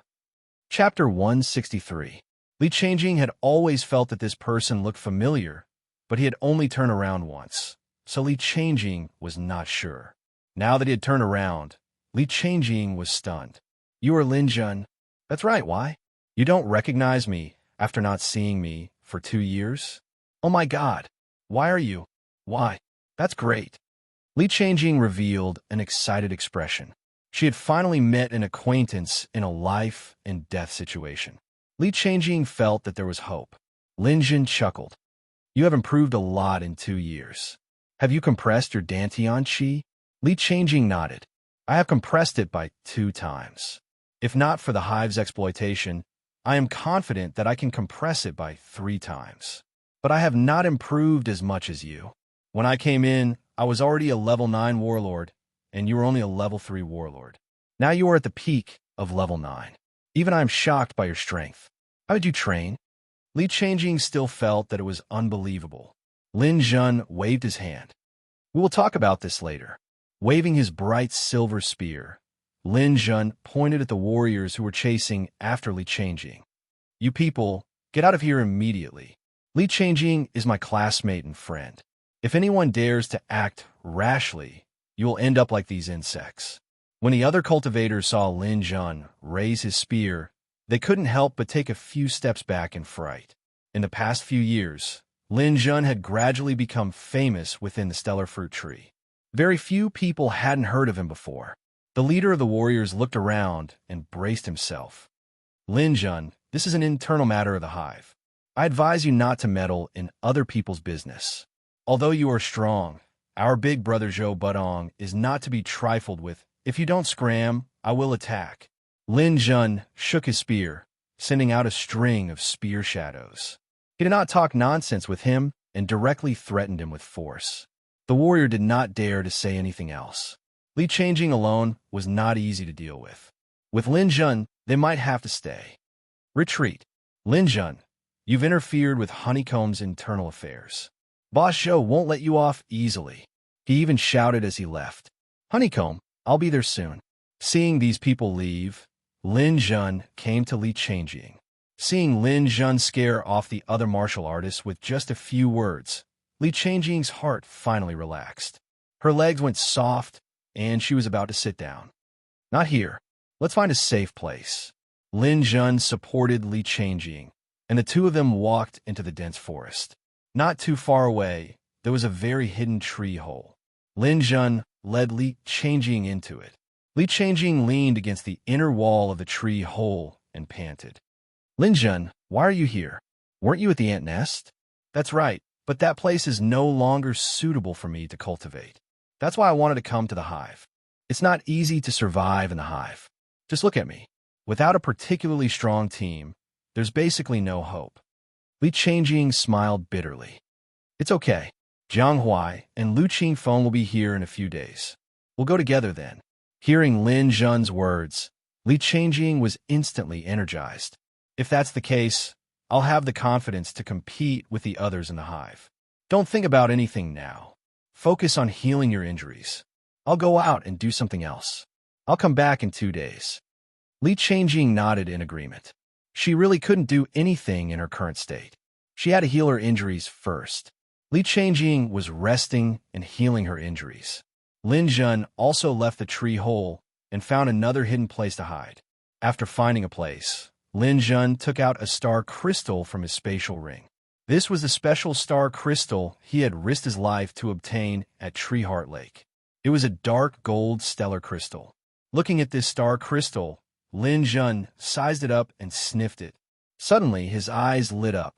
Speaker 1: Chapter 163. Li Changjing had always felt that this person looked familiar, but he had only turned around once, so Li Changjing was not sure. Now that he had turned around, Li Changjing was stunned. You are Lin Jun. That's right, why? You don't recognize me after not seeing me for 2 years? Oh my God, why are you? Why? That's great. Li Changjing revealed an excited expression. She had finally met an acquaintance in a life and death situation. Li Changjing felt that there was hope. Lin Jun chuckled. You have improved a lot in 2 years. Have you compressed your Dantian Qi? Li Changjing nodded. I have compressed it by 2 times. If not for the hive's exploitation, I am confident that I can compress it by 3 times. But I have not improved as much as you. When I came in, I was already a level 9 warlord, and you were only a level 3 warlord. Now you are at the peak of level 9. Even I am shocked by your strength. How did you train? Li Changjing still felt that it was unbelievable. Lin Jun waved his hand. We will talk about this later. Waving his bright silver spear, Lin Jun pointed at the warriors who were chasing after Li Changjing. You people, get out of here immediately. Li Changjing is my classmate and friend. If anyone dares to act rashly, you will end up like these insects. When the other cultivators saw Lin Jun raise his spear, they couldn't help but take a few steps back in fright. In the past few years, Lin Jun had gradually become famous within the stellar fruit tree. Very few people hadn't heard of him before. The leader of the warriors looked around and braced himself. Lin Jun, this is an internal matter of the hive. I advise you not to meddle in other people's business. Although you are strong, our big brother Zhou Budong is not to be trifled with. If you don't scram, I will attack. Lin Jun shook his spear, sending out a string of spear shadows. He did not talk nonsense with him and directly threatened him with force. The warrior did not dare to say anything else. Li Changjing alone was not easy to deal with. With Lin Jun, they might have to stay. Retreat. Lin Jun, you've interfered with Honeycomb's internal affairs. Boss Zhou won't let you off easily. He even shouted as he left. Honeycomb, I'll be there soon. Seeing these people leave, Lin Jun came to Li Changjing. Seeing Lin Jun scare off the other martial artists with just a few words, Li Changjing's heart finally relaxed. Her legs went soft, and she was about to sit down. Not here. Let's find a safe place. Lin Jun supported Li Changjing, and the two of them walked into the dense forest. Not too far away, there was a very hidden tree hole. Lin Jun led Li Changjing into it. Li Changjing leaned against the inner wall of the tree hole and panted. Lin Jun, why are you here? Weren't you at the ant nest? That's right, but that place is no longer suitable for me to cultivate. That's why I wanted to come to the hive. It's not easy to survive in the hive. Just look at me. Without a particularly strong team, there's basically no hope. Li Changjing smiled bitterly. It's okay. Jiang Huai and Lu Qingfeng will be here in a few days. We'll go together then. Hearing Lin Jun's words, Li Changjing was instantly energized. If that's the case, I'll have the confidence to compete with the others in the hive. Don't think about anything now. Focus on healing your injuries. I'll go out and do something else. I'll come back in 2 days. Li Changjing nodded in agreement. She really couldn't do anything in her current state. She had to heal her injuries first. Li Changjing was resting and healing her injuries. Lin Jun also left the tree hole and found another hidden place to hide. After finding a place, Lin Jun took out a star crystal from his spatial ring. This was the special star crystal he had risked his life to obtain at Tree Heart Lake. It was a dark gold stellar crystal. Looking at this star crystal, Lin Jun sized it up and sniffed it. Suddenly, his eyes lit up.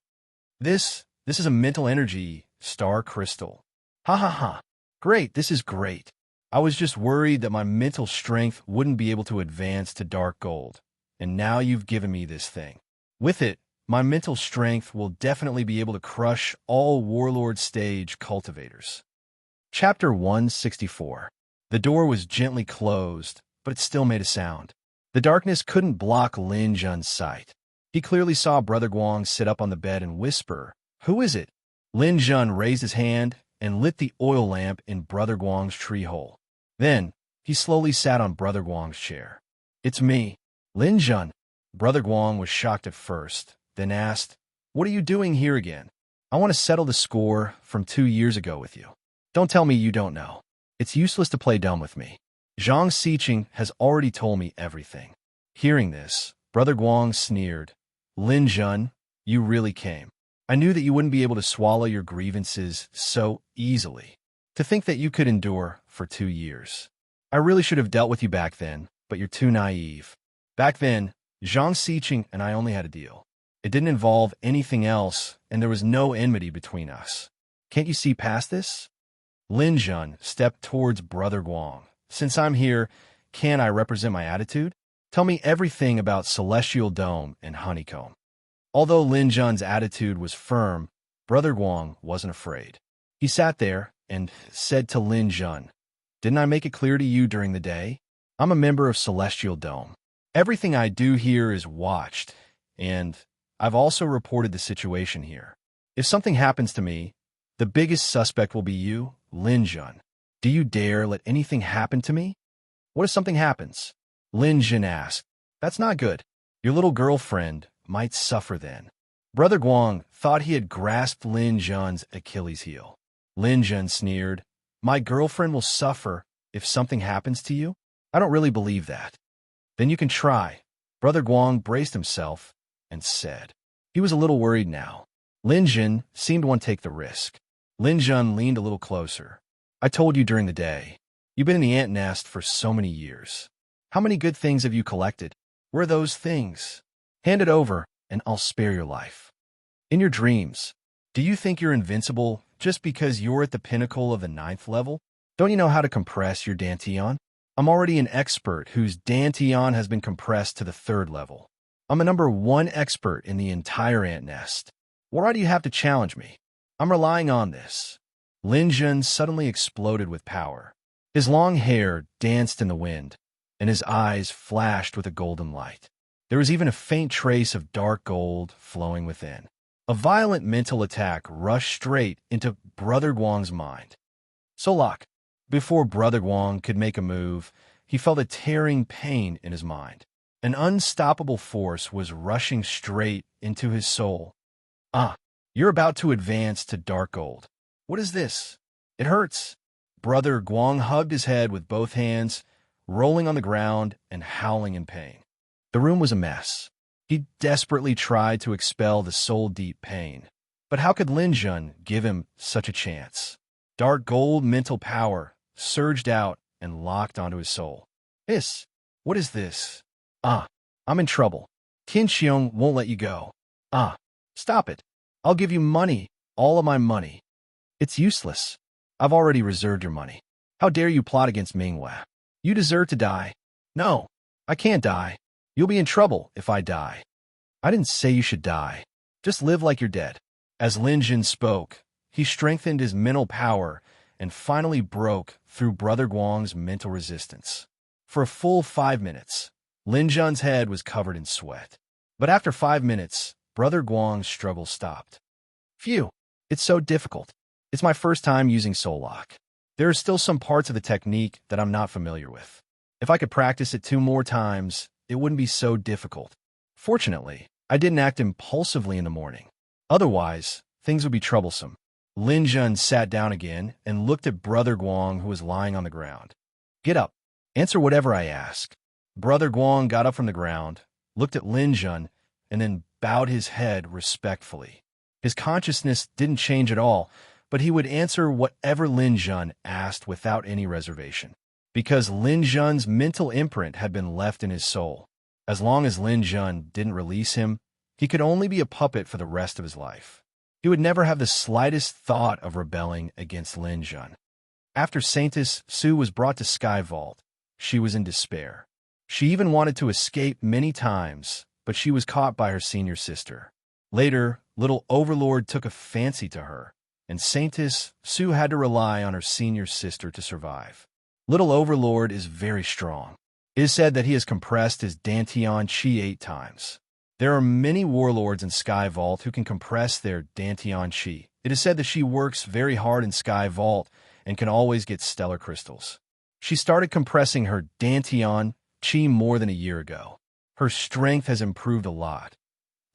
Speaker 1: This is a mental energy star crystal. Ha ha ha. Great, this is great. I was just worried that my mental strength wouldn't be able to advance to dark gold. And now you've given me this thing. With it, my mental strength will definitely be able to crush all Warlord stage cultivators. Chapter 164. The door was gently closed, but it still made a sound. The darkness couldn't block Lin Jun's sight. He clearly saw Brother Guang sit up on the bed and whisper, "Who is it?" Lin Jun raised his hand and lit the oil lamp in Brother Guang's tree hole. Then, he slowly sat on Brother Guang's chair. "It's me, Lin Jun." Brother Guang was shocked at first, then asked, "What are you doing here again? I want to settle the score from 2 years ago with you. Don't tell me you don't know. It's useless to play dumb with me. Zhang Xiqing has already told me everything." Hearing this, Brother Guang sneered. "Lin Jun, you really came. I knew that you wouldn't be able to swallow your grievances so easily. To think that you could endure for 2 years. I really should have dealt with you back then, but you're too naive. Back then, Zhang Xiqing and I only had a deal. It didn't involve anything else, and there was no enmity between us. Can't you see past this?" Lin Jun stepped towards Brother Guang. "Since I'm here, can I represent my attitude? Tell me everything about Celestial Dome and Honeycomb. Although Lin Jun's attitude was firm, Brother Guang wasn't afraid. He sat there and said to Lin Jun, "Didn't I make it clear to you during the day? I'm a member of Celestial Dome. Everything I do here is watched, and I've also reported the situation here. If something happens to me, the biggest suspect will be you, Lin Jun. Do you dare let anything happen to me?" "What if something happens?" Lin Jun asked. "That's not good. Your little girlfriend might suffer then." Brother Guang thought he had grasped Lin Jun's Achilles heel. Lin Jun sneered, "My girlfriend will suffer if something happens to you? I don't really believe that." "Then you can try." Brother Guang braced himself and said. He was a little worried now. Lin Jun seemed to want to take the risk. Lin Jun leaned a little closer. "I told you during the day. You've been in the ant nest for so many years. How many good things have you collected? Where are those things? Hand it over, and I'll spare your life. In your dreams, do you think you're invincible just because you're at the pinnacle of the 9th level? Don't you know how to compress your dantian? I'm already an expert whose dantian has been compressed to the 3rd level. I'm a #1 expert in the entire ant nest. Why do you have to challenge me? I'm relying on this." Lin Jun suddenly exploded with power. His long hair danced in the wind, and his eyes flashed with a golden light. There was even a faint trace of dark gold flowing within. A violent mental attack rushed straight into Brother Guang's mind. Solak. Before Brother Guang could make a move, he felt a tearing pain in his mind. An unstoppable force was rushing straight into his soul. "Ah, you're about to advance to dark gold. What is this? It hurts." Brother Guang hugged his head with both hands, rolling on the ground and howling in pain. The room was a mess. He desperately tried to expel the soul-deep pain. But how could Lin Jun give him such a chance? Dark gold mental power surged out and locked onto his soul. What is this? "Ah, I'm in trouble. Qin Xiong won't let you go. Ah, stop it. I'll give you money, all of my money." "It's useless. I've already reserved your money. How dare you plot against Mingwei? You deserve to die." "No, I can't die. You'll be in trouble if I die." "I didn't say you should die. Just live like you're dead." As Lin Jun spoke, he strengthened his mental power and finally broke through Brother Guang's mental resistance. For a full 5 minutes, Lin Jun's head was covered in sweat. But after 5 minutes, Brother Guang's struggle stopped. "Phew, it's so difficult. It's my first time using Soul Lock. There are still some parts of the technique that I'm not familiar with. If I could practice it 2 more times, it wouldn't be so difficult. Fortunately, I didn't act impulsively in the morning. Otherwise, things would be troublesome." Lin Jun sat down again and looked at Brother Guang, who was lying on the ground. "Get up. Answer whatever I ask." Brother Guang got up from the ground, looked at Lin Jun, and then bowed his head respectfully. His consciousness didn't change at all, but he would answer whatever Lin Jun asked without any reservation, because Lin Jun's mental imprint had been left in his soul. As long as Lin Jun didn't release him, he could only be a puppet for the rest of his life. He would never have the slightest thought of rebelling against Lin Jun. After Saintess Su was brought to Sky Vault, she was in despair. She even wanted to escape many times, but she was caught by her senior sister. Later, little Overlord took a fancy to her, and Saintess Su had to rely on her senior sister to survive. Little Overlord is very strong. It is said that he has compressed his Dantian Chi 8 times. There are many warlords in Sky Vault who can compress their Dantian Chi. It is said that she works very hard in Sky Vault and can always get stellar crystals. She started compressing her Dantian Chi more than a year ago. Her strength has improved a lot.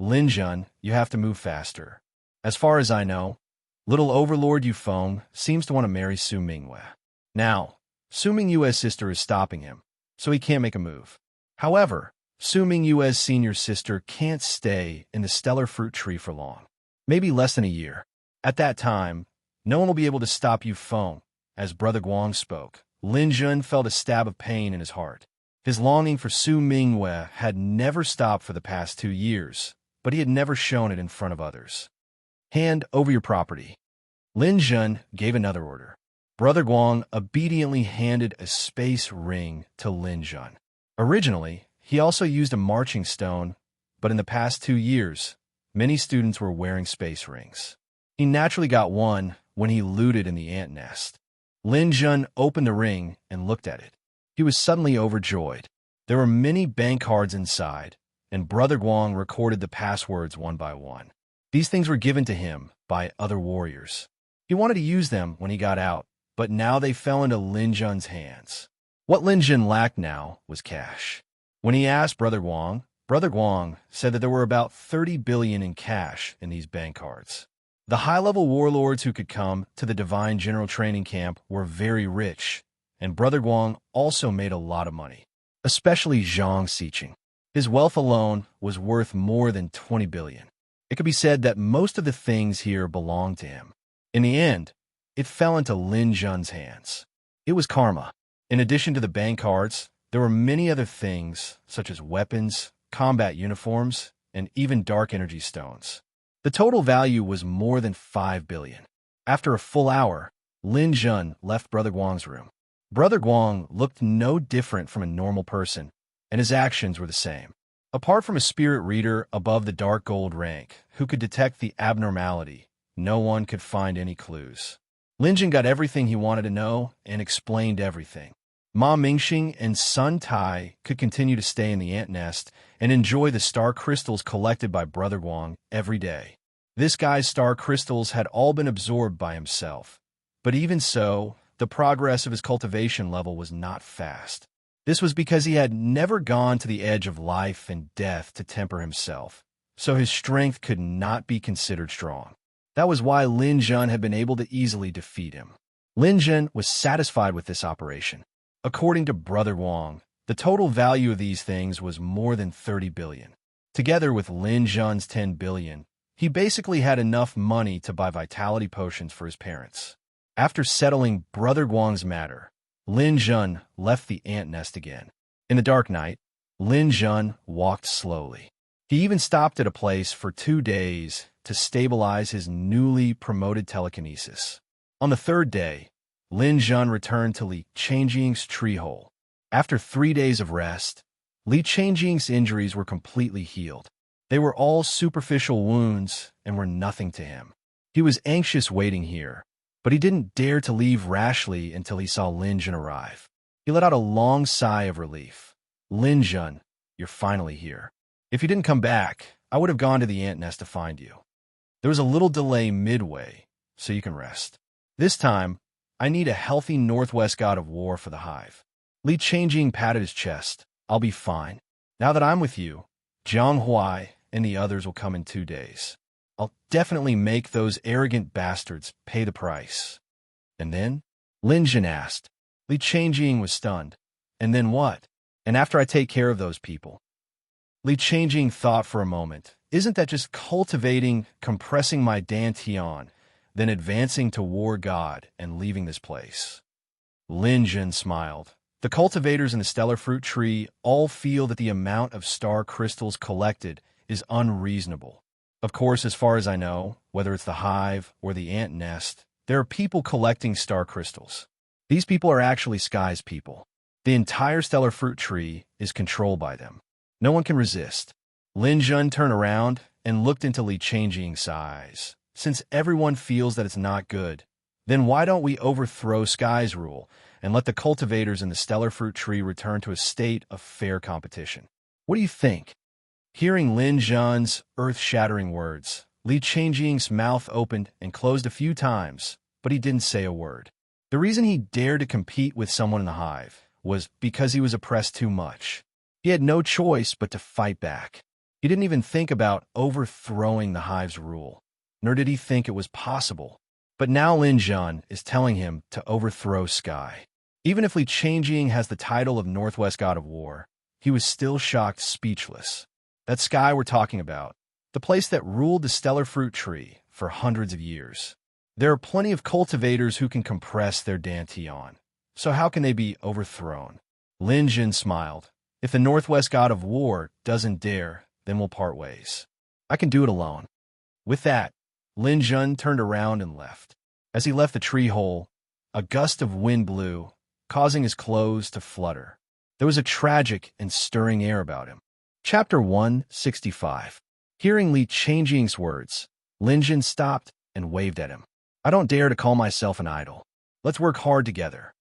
Speaker 1: Lin Jun, you have to move faster. As far as I know, little Overlord Yufeng seems to want to marry Su Mingwei. Now, Su Mingyue's sister is stopping him, so he can't make a move. However, Su Mingyue's senior sister can't stay in the stellar fruit tree for long. Maybe less than a year. At that time, no one will be able to stop Yufeng. As Brother Guang spoke, Lin Jun felt a stab of pain in his heart. His longing for Su Mingwei had never stopped for the past 2 years, but he had never shown it in front of others. "Hand over your property." Lin Jun gave another order. Brother Guang obediently handed a space ring to Lin Jun. Originally, He also used a marching stone, but in the past 2 years, many students were wearing space rings. He naturally got one when he looted in the ant nest. Lin Jun opened the ring and looked at it. He was suddenly overjoyed. There were many bank cards inside, and Brother Guang recorded the passwords one by one. These things were given to him by other warriors. He wanted to use them when he got out, but now they fell into Lin Jun's hands. What Lin Jun lacked now was cash. When he asked Brother Guang said that there were about 30 billion in cash in these bank cards. The high-level warlords who could come to the Divine General Training Camp were very rich, and Brother Guang also made a lot of money, especially Zhang Xiqing. His wealth alone was worth more than 20 billion. It could be said that most of the things here belonged to him. In the end, it fell into Lin Jun's hands. It was karma. In addition to the bank cards, there were many other things, such as weapons, combat uniforms, and even dark energy stones. The total value was more than 5 billion. After a full hour, Lin Jun left Brother Guang's room. Brother Guang looked no different from a normal person, and his actions were the same. Apart from a spirit reader above the dark gold rank who could detect the abnormality, no one could find any clues. Lin Jun got everything he wanted to know and explained everything. Ma Mingxing and Sun Tai could continue to stay in the ant nest and enjoy the star crystals collected by Brother Guang every day. This guy's star crystals had all been absorbed by himself, but even so, the progress of his cultivation level was not fast. This was because he had never gone to the edge of life and death to temper himself, so his strength could not be considered strong. That was why Lin Jun had been able to easily defeat him. Lin Jun was satisfied with this operation. According to Brother Guang, the total value of these things was more than 30 billion. Together with Lin Jun's 10 billion, he basically had enough money to buy vitality potions for his parents. After settling Brother Guang's matter, Lin Jun left the ant nest again. In the dark night, Lin Jun walked slowly. He even stopped at a place for 2 days to stabilize his newly promoted telekinesis. On the third day, Lin Jun returned to Li Changjing's tree hole. After 3 days of rest, Li Changjing's injuries were completely healed. They were all superficial wounds and were nothing to him. He was anxious waiting here, but he didn't dare to leave rashly until he saw Lin Jun arrive. He let out a long sigh of relief. Lin Jun, you're finally here. If you didn't come back, I would have gone to the ant nest to find you. There was a little delay midway, so you can rest. This time, I need a healthy northwest god of war for the hive. Li Changjing patted his chest. I'll be fine. Now that I'm with you, Jiang Huai and the others will come in 2 days. I'll definitely make those arrogant bastards pay the price. And then? Lin Jun asked. Li Changjing was stunned. And then what? And after I take care of those people? Li Changjing thought for a moment. Isn't that just cultivating, compressing my dantian, then advancing to war god and leaving this place? Lin Jun smiled. The cultivators in the stellar fruit tree all feel that the amount of star crystals collected is unreasonable. Of course, as far as I know, whether it's the hive or the ant nest, there are people collecting star crystals. These people are actually Sky's people. The entire stellar fruit tree is controlled by them. No one can resist. Lin Jun turned around and looked into Li Changjing's eyes. Since everyone feels that it's not good, then why don't we overthrow Sky's rule and let the cultivators in the stellar fruit tree return to a state of fair competition? What do you think? Hearing Lin Jun's earth-shattering words, Li Changjing's mouth opened and closed a few times, but he didn't say a word. The reason he dared to compete with someone in the hive was because he was oppressed too much. He had no choice but to fight back. He didn't even think about overthrowing the hive's rule, nor did he think it was possible. But now Lin Jun is telling him to overthrow Sky. Even if Li Changjing has the title of Northwest God of War, he was still shocked, speechless. That Sky we're talking about, the place that ruled the stellar fruit tree for hundreds of years. There are plenty of cultivators who can compress their dantian, so how can they be overthrown? Lin Jun smiled. If the Northwest God of War doesn't dare, then we'll part ways. I can do it alone. With that, Lin Jun turned around and left. As he left the tree hole, a gust of wind blew, causing his clothes to flutter. There was a tragic and stirring air about him. Chapter 165. Hearing Li Changjing's words, Lin Jin stopped and waved at him. I don't dare to call myself an idol. Let's work hard together.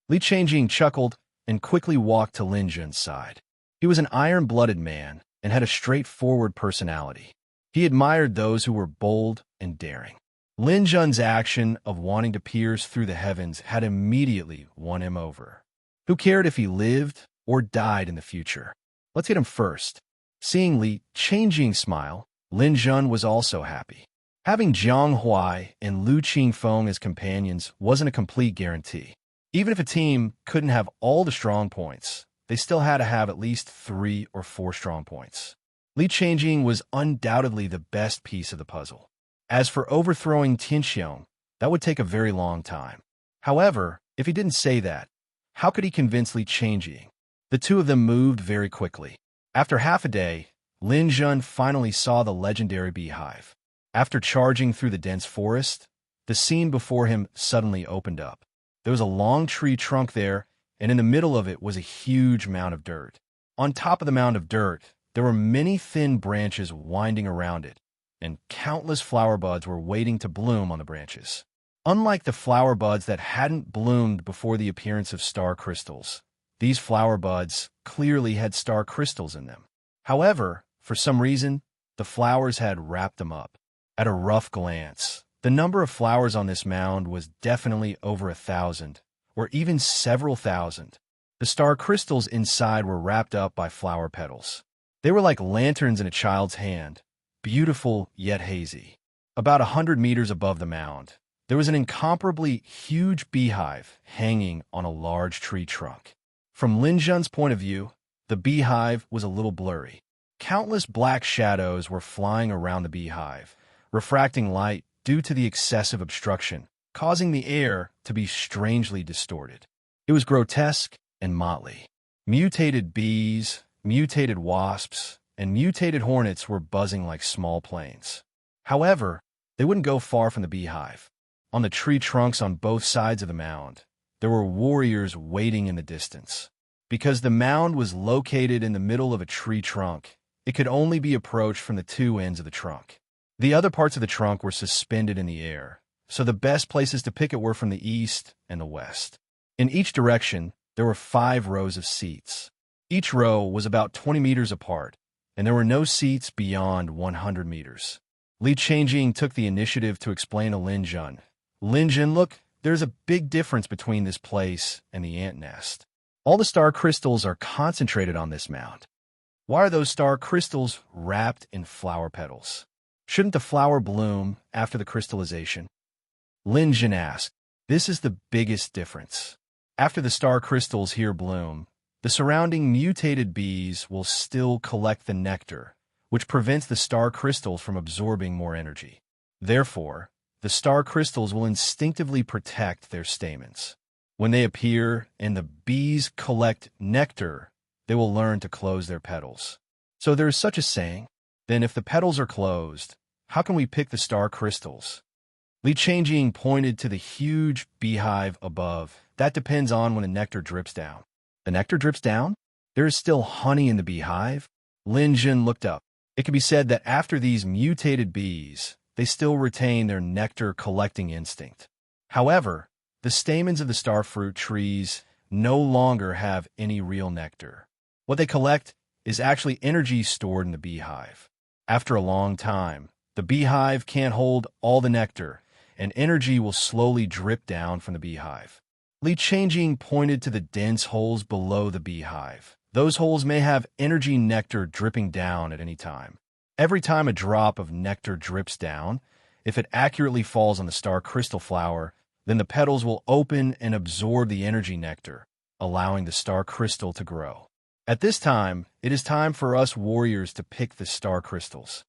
Speaker 1: Li Changjing chuckled and quickly walked to Lin Jin's side. He was an iron-blooded man and had a straightforward personality. He admired those who were bold and daring. Lin Jun's action of wanting to pierce through the heavens had immediately won him over. Who cared if he lived or died in the future? Let's get him first. Seeing Li Changjing smile, Lin Jun was also happy. Having Jiang Huai and Lu Qingfeng as companions wasn't a complete guarantee. Even if a team couldn't have all the strong points, they still had to have at least 3 or 4 strong points. Li Changjing was undoubtedly the best piece of the puzzle. As for overthrowing Tianxiong, that would take a very long time. However, if he didn't say that, how could he convince Li Changjing? The two of them moved very quickly. After half a day, Lin Jun finally saw the legendary beehive. After charging through the dense forest, the scene before him suddenly opened up. There was a long tree trunk there, and in the middle of it was a huge mound of dirt. On top of the mound of dirt, there were many thin branches winding around it, and countless flower buds were waiting to bloom on the branches. Unlike the flower buds that hadn't bloomed before the appearance of star crystals, these flower buds clearly had star crystals in them. However, for some reason, the flowers had wrapped them up. At a rough glance, the number of flowers on this mound was definitely over 1,000, or even several thousand. The star crystals inside were wrapped up by flower petals. They were like lanterns in a child's hand, beautiful yet hazy. About 100 meters above the mound, there was an incomparably huge beehive hanging on a large tree trunk. From Lin Jun's point of view, the beehive was a little blurry. Countless black shadows were flying around the beehive, refracting light due to the excessive obstruction, causing the air to be strangely distorted. It was grotesque and motley. Mutated bees, mutated wasps, and mutated hornets were buzzing like small planes. However, they wouldn't go far from the beehive. On the tree trunks on both sides of the mound, there were warriors waiting in the distance. Because the mound was located in the middle of a tree trunk, it could only be approached from the 2 ends of the trunk. The other parts of the trunk were suspended in the air, so the best places to pick it were from the east and the west. In each direction, there were 5 rows of seats. Each row was about 20 meters apart, and there were no seats beyond 100 meters. Li Changjing took the initiative to explain to Lin Jun. Lin Jun, look, there's a big difference between this place and the ant nest. All the star crystals are concentrated on this mound. Why are those star crystals wrapped in flower petals? Shouldn't the flower bloom after the crystallization? Lin Jun asked. This is the biggest difference. After the star crystals here bloom, the surrounding mutated bees will still collect the nectar, which prevents the star crystals from absorbing more energy. Therefore, the star crystals will instinctively protect their stamens. When they appear and the bees collect nectar, they will learn to close their petals. So there is such a saying. Then if the petals are closed, how can we pick the star crystals? Li Changjing pointed to the huge beehive above. That depends on when the nectar drips down. The nectar drips down? There is still honey in the beehive? Lin Jun looked up. It can be said that after these mutated bees, they still retain their nectar-collecting instinct. However, the stamens of the starfruit trees no longer have any real nectar. What they collect is actually energy stored in the beehive. After a long time, the beehive can't hold all the nectar, and energy will slowly drip down from the beehive. Li Changjing pointed to the dense holes below the beehive. Those holes may have energy nectar dripping down at any time. Every time a drop of nectar drips down, if it accurately falls on the star crystal flower, then the petals will open and absorb the energy nectar, allowing the star crystal to grow. At this time, it is time for us warriors to pick the star crystals.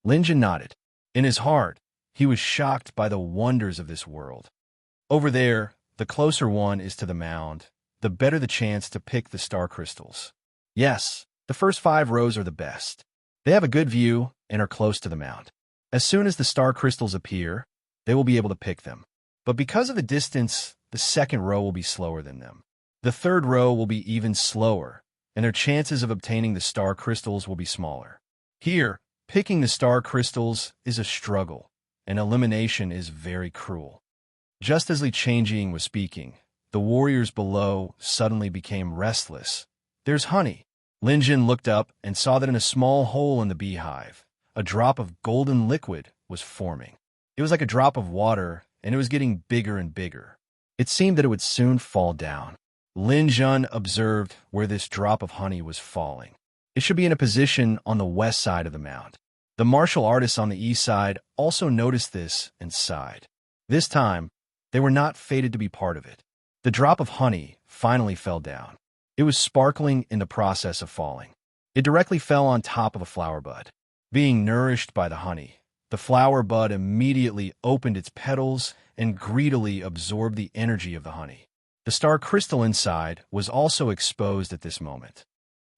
Speaker 1: Lin Jun nodded. In his heart, he was shocked by the wonders of this world. Over there, the closer one is to the mound, the better the chance to pick the star crystals. Yes, the first 5 rows are the best. They have a good view and are close to the mound. As soon as the star crystals appear, they will be able to pick them. But because of the distance, the second row will be slower than them. The third row will be even slower, and their chances of obtaining the star crystals will be smaller. Here, picking the star crystals is a struggle, and elimination is very cruel. Just as Li Changjing was speaking, the warriors below suddenly became restless. "There's honey." Lin Jin looked up and saw that in a small hole in the beehive, a drop of golden liquid was forming. It was like a drop of water, and it was getting bigger and bigger. It seemed that it would soon fall down. Lin Jun observed where this drop of honey was falling. It should be in a position on the west side of the mound. The martial artists on the east side also noticed this and sighed. This time, they were not fated to be part of it. The drop of honey finally fell down. It was sparkling in the process of falling. It directly fell on top of a flower bud. Being nourished by the honey, the flower bud immediately opened its petals and greedily absorbed the energy of the honey. The star crystal inside was also exposed at this moment.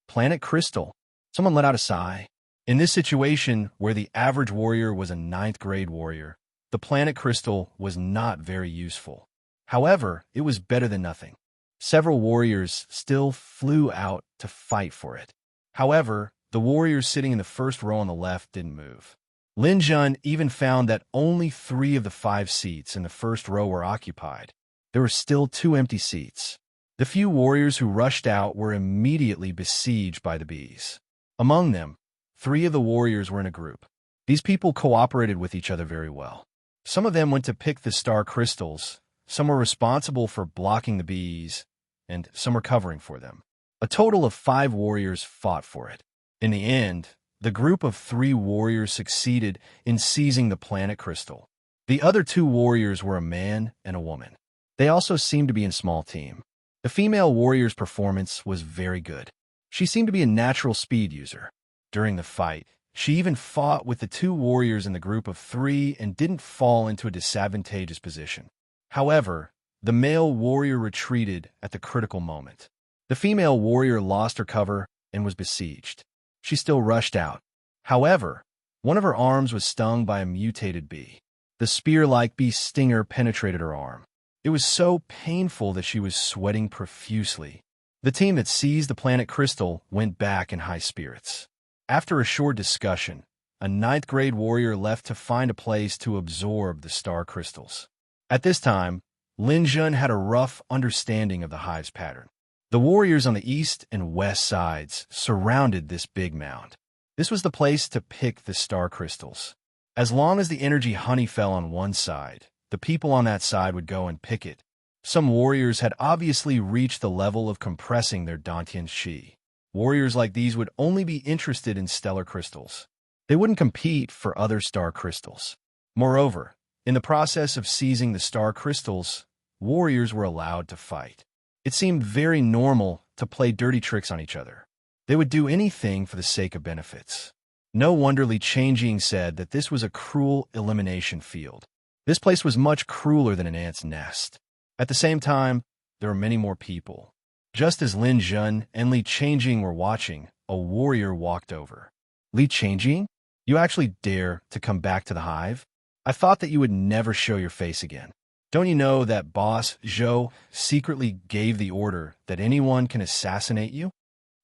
Speaker 1: Planet crystal. Someone let out a sigh. In this situation, where the average warrior was a 9th grade warrior, the planet crystal was not very useful. However, it was better than nothing. Several warriors still flew out to fight for it. However, the warriors sitting in the first row on the left didn't move. Lin Jun even found that only 3 of the 5 seats in the first row were occupied. There were still 2 empty seats. The few warriors who rushed out were immediately besieged by the bees. Among them, 3 of the warriors were in a group. These people cooperated with each other very well. Some of them went to pick the star crystals, some were responsible for blocking the bees, and some were covering for them. A total of 5 warriors fought for it. In the end, the group of 3 warriors succeeded in seizing the planet crystal. The other 2 warriors were a man and a woman. They also seemed to be in a small team. The female warrior's performance was very good. She seemed to be a natural speed user. During the fight, she even fought with the 2 warriors in the group of 3 and didn't fall into a disadvantageous position. However, the male warrior retreated at the critical moment. The female warrior lost her cover and was besieged. She still rushed out. However, one of her arms was stung by a mutated bee. The spear-like bee stinger penetrated her arm. It was so painful that she was sweating profusely. The team that seized the planet crystal went back in high spirits. After a short discussion, a 9th grade warrior left to find a place to absorb the star crystals. At this time, Lin Jun had a rough understanding of the hive's pattern. The warriors on the east and west sides surrounded this big mound. This was the place to pick the star crystals. As long as the energy honey fell on one side, the people on that side would go and pick it. Some warriors had obviously reached the level of compressing their Dantian Qi. Warriors like these would only be interested in stellar crystals. They wouldn't compete for other star crystals. Moreover, in the process of seizing the star crystals, warriors were allowed to fight. It seemed very normal to play dirty tricks on each other. They would do anything for the sake of benefits. No wonder Li Changjing said that this was a cruel elimination field. This place was much crueler than an ant's nest. At the same time, there were many more people. Just as Lin Jun and Li Changjing were watching, a warrior walked over. "Li Changjing, you actually dare to come back to the hive? I thought that you would never show your face again. Don't you know that boss Zhou secretly gave the order that anyone can assassinate you?"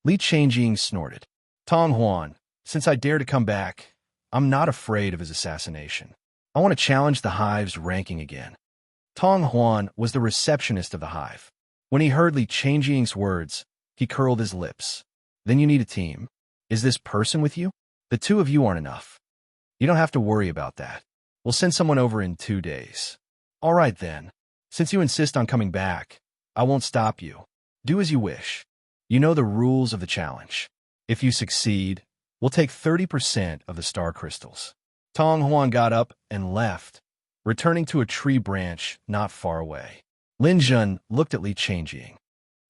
Speaker 1: Li Changjing snorted. "Tong Huan, since I dare to come back, I'm not afraid of his assassination. I want to challenge the hive's ranking again." Tong Huan was the receptionist of the hive. When he heard Li Changjing's words, he curled his lips. "Then you need a team. Is this person with you? The 2 of you aren't enough. You don't have to worry about that. We'll send someone over in 2 days. All right then. Since you insist on coming back, I won't stop you. Do as you wish. You know the rules of the challenge. If you succeed, we'll take 30% of the star crystals." Tong Huan got up and left, returning to a tree branch not far away. Lin Jun looked at Li Changjing.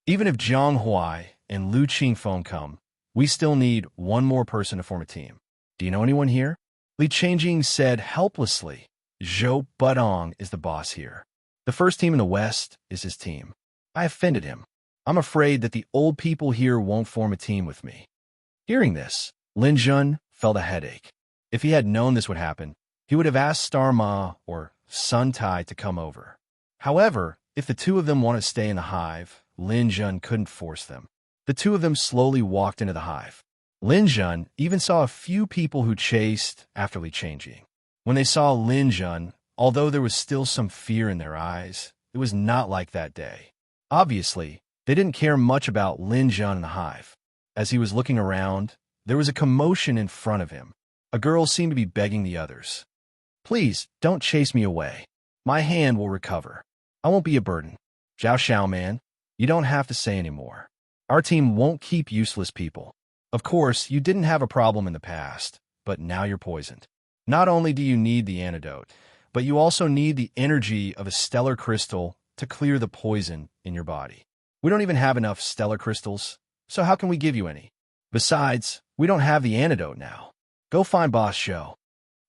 Speaker 1: "Even if Zhang Huai and Lu Qingfeng come, we still need 1 more person to form a team. Do you know anyone here?" Li Changjing said helplessly, "Zhou Budong is the boss here. The first team in the west is his team. I offended him. I'm afraid that the old people here won't form a team with me." Hearing this, Lin Jun felt a headache. If he had known this would happen, he would have asked Star Ma or Sun Tai to come over. However, if the 2 of them want to stay in the hive, Lin Jun couldn't force them. The two of them slowly walked into the hive. Lin Jun even saw a few people who chased after Li Changjing. When they saw Lin Jun, although there was still some fear in their eyes, it was not like that day. Obviously, they didn't care much about Lin Jun in the hive. As he was looking around, there was a commotion in front of him. A girl seemed to be begging the others. "Please, don't chase me away. My hand will recover. I won't be a burden. Zhao Xiaoman, you don't have to say anymore. Our team won't keep useless people. Of course, you didn't have a problem in the past, but now you're poisoned. Not only do you need the antidote, but you also need the energy of a stellar crystal to clear the poison in your body. We don't even have enough stellar crystals, so how can we give you any? Besides, we don't have the antidote now. Go find Boss Zhou."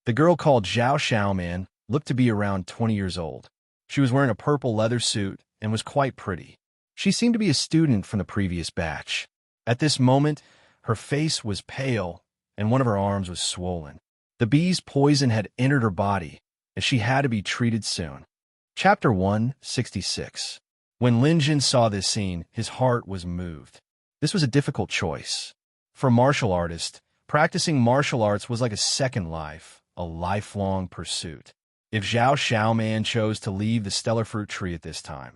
Speaker 1: The girl called Zhao Xiaoman looked to be around 20 years old. She was wearing a purple leather suit and was quite pretty. She seemed to be a student from the previous batch. At this moment, her face was pale and one of her arms was swollen. The bee's poison had entered her body, and she had to be treated soon. Chapter 166. When Lin Jun saw this scene, his heart was moved. This was a difficult choice. For a martial artist, practicing martial arts was like a second life, a lifelong pursuit. If Zhao Xiaoman chose to leave the stellar fruit tree at this time,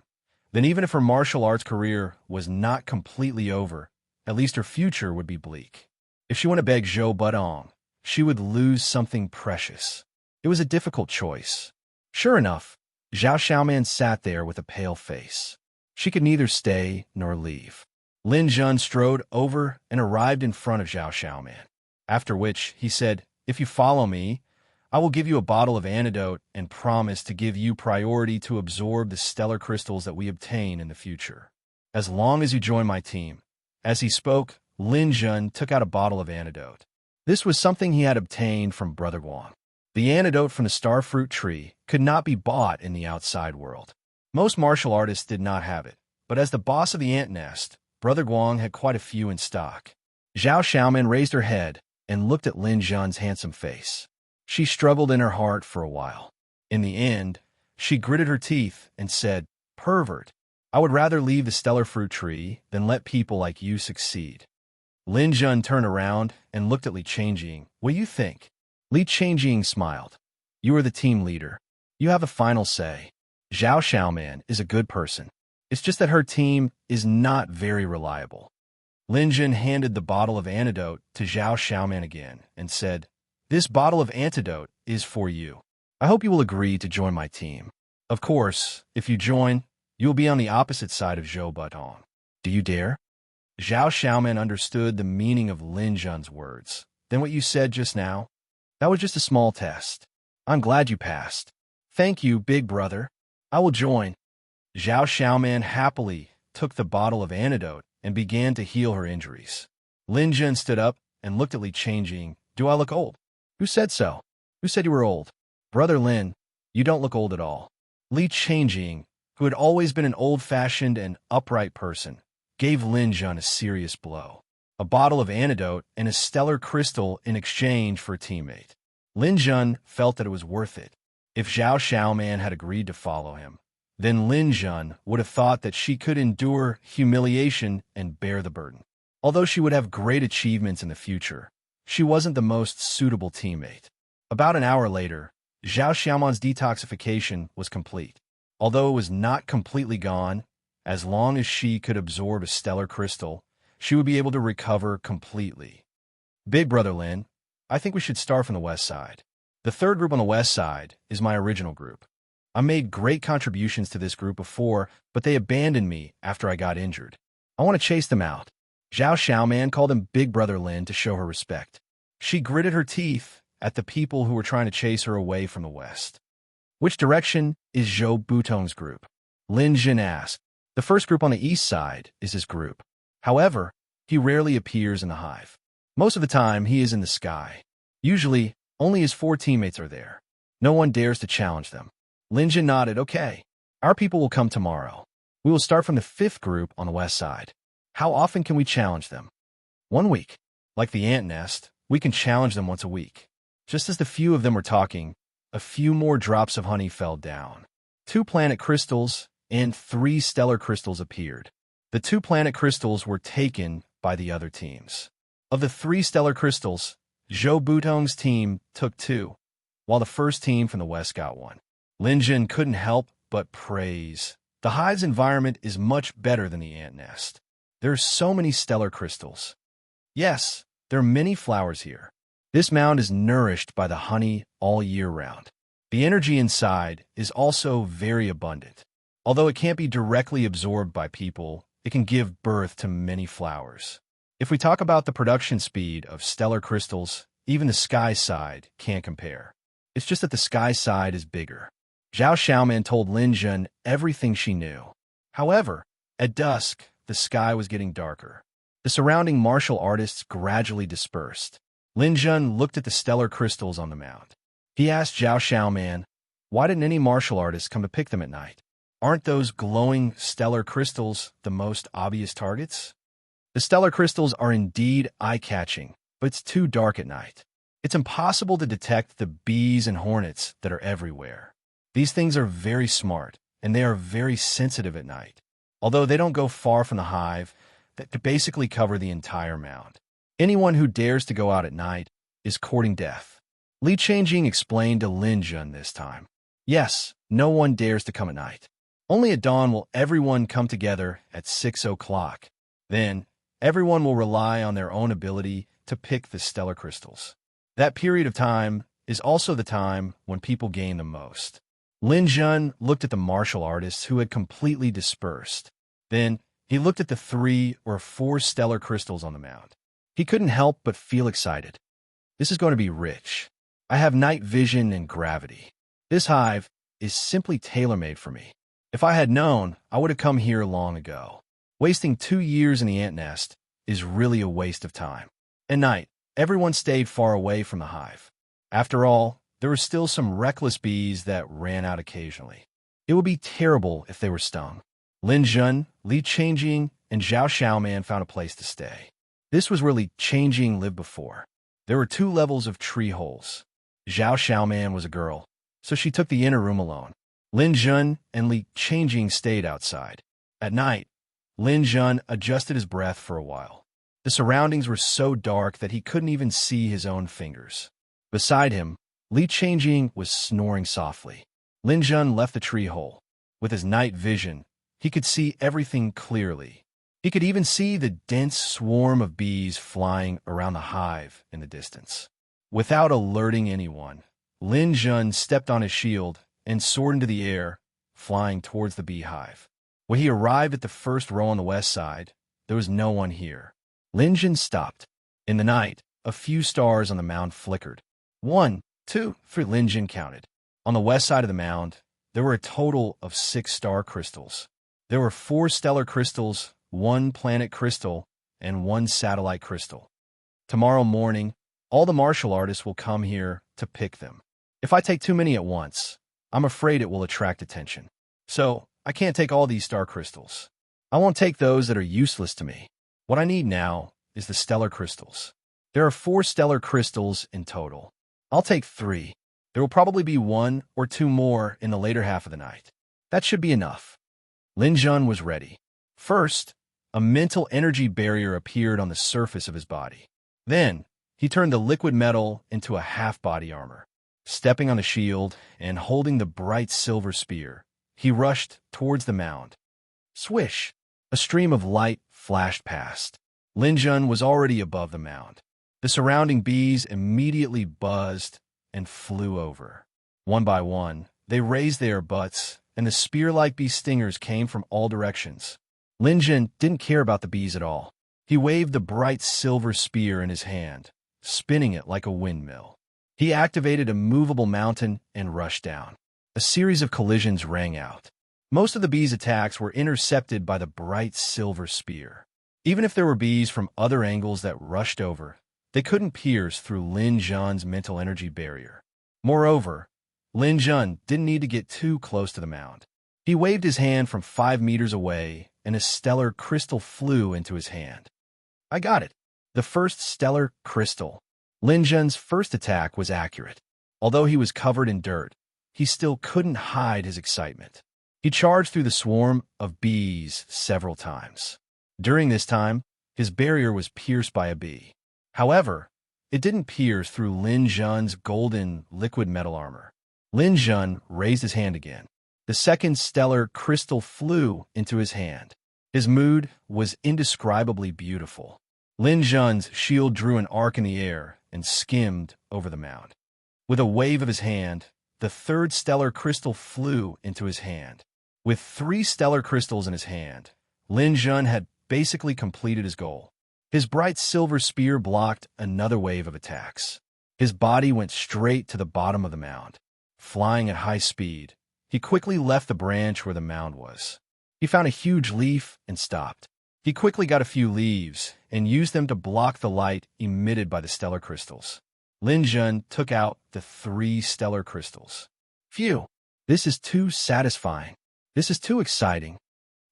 Speaker 1: then even if her martial arts career was not completely over, at least her future would be bleak. If she went to beg Zhou Budong, she would lose something precious. It was a difficult choice. Sure enough, Zhao Xiaoman sat there with a pale face. She could neither stay nor leave. Lin Jun strode over and arrived in front of Zhao Xiaoman, after which he said, "If you follow me, I will give you a bottle of antidote and promise to give you priority to absorb the stellar crystals that we obtain in the future, as long as you join my team." As he spoke, Lin Jun took out a bottle of antidote. This was something he had obtained from Brother Guang. The antidote from the star fruit tree could not be bought in the outside world. Most martial artists did not have it, but as the boss of the ant nest, Brother Guang had quite a few in stock. Zhao Xiaoman raised her head and looked at Lin Jun's handsome face. She struggled in her heart for a while. In the end, she gritted her teeth and said, "Pervert, I would rather leave the stellar fruit tree than let people like you succeed." Lin Jun turned around and looked at Li Changjing. "What do you think?" Li Changjing smiled. "You are the team leader. You have the final say. Zhao Xiaoman is a good person. It's just that her team is not very reliable." Lin Jun handed the bottle of antidote to Zhao Xiaoman again and said, "This bottle of antidote is for you. I hope you will agree to join my team. Of course, if you join, you will be on the opposite side of Zhou Budong. Do you dare?" Zhao Xiaoman understood the meaning of Lin Jun's words. "Then what you said just now? That was just a small test. I'm glad you passed. Thank you, big brother. I will join." Zhao Xiaoman happily took the bottle of antidote and began to heal her injuries. Lin Jun stood up and looked at Li Changjing. "Do I look old?" "Who said so? Who said you were old?" "Brother Lin, you don't look old at all." Li Changjing, who had always been an old-fashioned and upright person, gave Lin Jun a serious blow. A bottle of antidote and a stellar crystal in exchange for a teammate. Lin Jun felt that it was worth it. If Zhao Xiaoman had agreed to follow him, then Lin Jun would have thought that she could endure humiliation and bear the burden. Although she would have great achievements in the future, she wasn't the most suitable teammate. About an hour later, Zhao Xiaoman's detoxification was complete. Although it was not completely gone, as long as she could absorb a stellar crystal, she would be able to recover completely. "Big brother Lin, I think we should start from the west side. The third group on the west side is my original group. I made great contributions to this group before, but they abandoned me after I got injured. I want to chase them out." Zhao Xiaoman called him Big Brother Lin to show her respect. She gritted her teeth at the people who were trying to chase her away from the west. "Which direction is Zhou Butong's group?" Lin Jun asked. "The first group on the east side is his group. However, he rarely appears in the hive. Most of the time, he is in the sky. Usually, only his 4 teammates are there. No one dares to challenge them." Lin Jun nodded. "Okay, our people will come tomorrow. We will start from the 5th group on the west side. How often can we challenge them?" "1 week. Like the ant nest, we can challenge them once a week." Just as the few of them were talking, a few more drops of honey fell down. 2 planet crystals and 3 stellar crystals appeared. The 2 planet crystals were taken by the other teams. Of the 3 stellar crystals, Zhou Butong's team took 2, while the first team from the west got 1. Lin Jun couldn't help but praise. The hive's environment is much better than the ant nest. There are so many stellar crystals. Yes, there are many flowers here. This mound is nourished by the honey all year round. The energy inside is also very abundant. Although it can't be directly absorbed by people, it can give birth to many flowers. If we talk about the production speed of stellar crystals, even the sky side can't compare. It's just that the sky side is bigger. Zhao Xiaoman told Lin Jun everything she knew. However, at dusk, the sky was getting darker. The surrounding martial artists gradually dispersed. Lin Jun looked at the stellar crystals on the mound. He asked Zhao Xiaoman, why didn't any martial artists come to pick them at night? Aren't those glowing stellar crystals the most obvious targets? The stellar crystals are indeed eye-catching, but it's too dark at night. It's impossible to detect the bees and hornets that are everywhere. These things are very smart, and they are very sensitive at night. Although they don't go far from the hive, that basically cover the entire mound. Anyone who dares to go out at night is courting death. Li Changjing explained to Lin Jun this time. Yes, no one dares to come at night. Only at dawn will everyone come together at 6 o'clock. Then, everyone will rely on their own ability to pick the stellar crystals. That period of time is also the time when people gain the most. Lin Jun looked at the martial artists who had completely dispersed. Then, he looked at the 3 or 4 stellar crystals on the mound. He couldn't help but feel excited. This is going to be rich. I have night vision and gravity. This hive is simply tailor-made for me. If I had known, I would have come here long ago. Wasting 2 years in the ant nest is really a waste of time. At night, everyone stayed far away from the hive. After all, there were still some reckless bees that ran out occasionally. It would be terrible if they were stung. Lin Jun, Li Changjing, and Zhao Xiaoman found a place to stay. This was where Li Changjing lived before. There were 2 levels of tree holes. Zhao Xiaoman was a girl, so she took the inner room alone. Lin Jun and Li Changjing stayed outside. At night, Lin Jun adjusted his breath for a while. The surroundings were so dark that he couldn't even see his own fingers. Beside him, Li Changjing was snoring softly. Lin Jun left the tree hole. With his night vision, he could see everything clearly. He could even see the dense swarm of bees flying around the hive in the distance. Without alerting anyone, Lin Jun stepped on his shield and soared into the air, flying towards the beehive. When he arrived at the first row on the west side, there was no one here. Lin Jun stopped. In the night, a few stars on the mound flickered. 1, 2, 3 Lin Jun counted. On the west side of the mound, there were a total of 6 star crystals. There were 4 stellar crystals, 1 planet crystal, and 1 satellite crystal. Tomorrow morning, all the martial artists will come here to pick them. If I take too many at once, I'm afraid it will attract attention. So, I can't take all these star crystals. I won't take those that are useless to me. What I need now is the stellar crystals. There are 4 stellar crystals in total. I'll take 3. There will probably be 1 or 2 more in the later half of the night. That should be enough. Lin Jun was ready. First, a mental energy barrier appeared on the surface of his body. Then, he turned the liquid metal into a half-body armor. Stepping on the shield and holding the bright silver spear, he rushed towards the mound. Swish! A stream of light flashed past. Lin Jun was already above the mound. The surrounding bees immediately buzzed and flew over. One by one, they raised their butts, and the spear-like bee stingers came from all directions. Lin Jun didn't care about the bees at all. He waved the bright silver spear in his hand, spinning it like a windmill. He activated a movable mountain and rushed down. A series of collisions rang out. Most of the bees' attacks were intercepted by the bright silver spear. Even if there were bees from other angles that rushed over, they couldn't pierce through Lin Jun's mental energy barrier. Moreover, Lin Jun didn't need to get too close to the mound. He waved his hand from 5 meters away, and a stellar crystal flew into his hand. I got it. The first stellar crystal. Lin Jun's first attack was accurate. Although he was covered in dirt, he still couldn't hide his excitement. He He charged through the swarm of bees several times. During this time, his barrier was pierced by a bee. However, it didn't pierce through Lin Zhun's golden liquid metal armor. Lin Zhun raised his hand again. The second stellar crystal flew into his hand. His mood was indescribably beautiful. Lin Zhun's shield drew an arc in the air and skimmed over the mound. With a wave of his hand, the third stellar crystal flew into his hand. With 3 stellar crystals in his hand, Lin Zhun had basically completed his goal. His bright silver spear blocked another wave of attacks. His body went straight to the bottom of the mound. Flying at high speed, he quickly left the branch where the mound was. He found a huge leaf and stopped. He quickly got a few leaves and used them to block the light emitted by the stellar crystals. Lin Zhun took out the 3 stellar crystals. Phew! This is too satisfying. This is too exciting.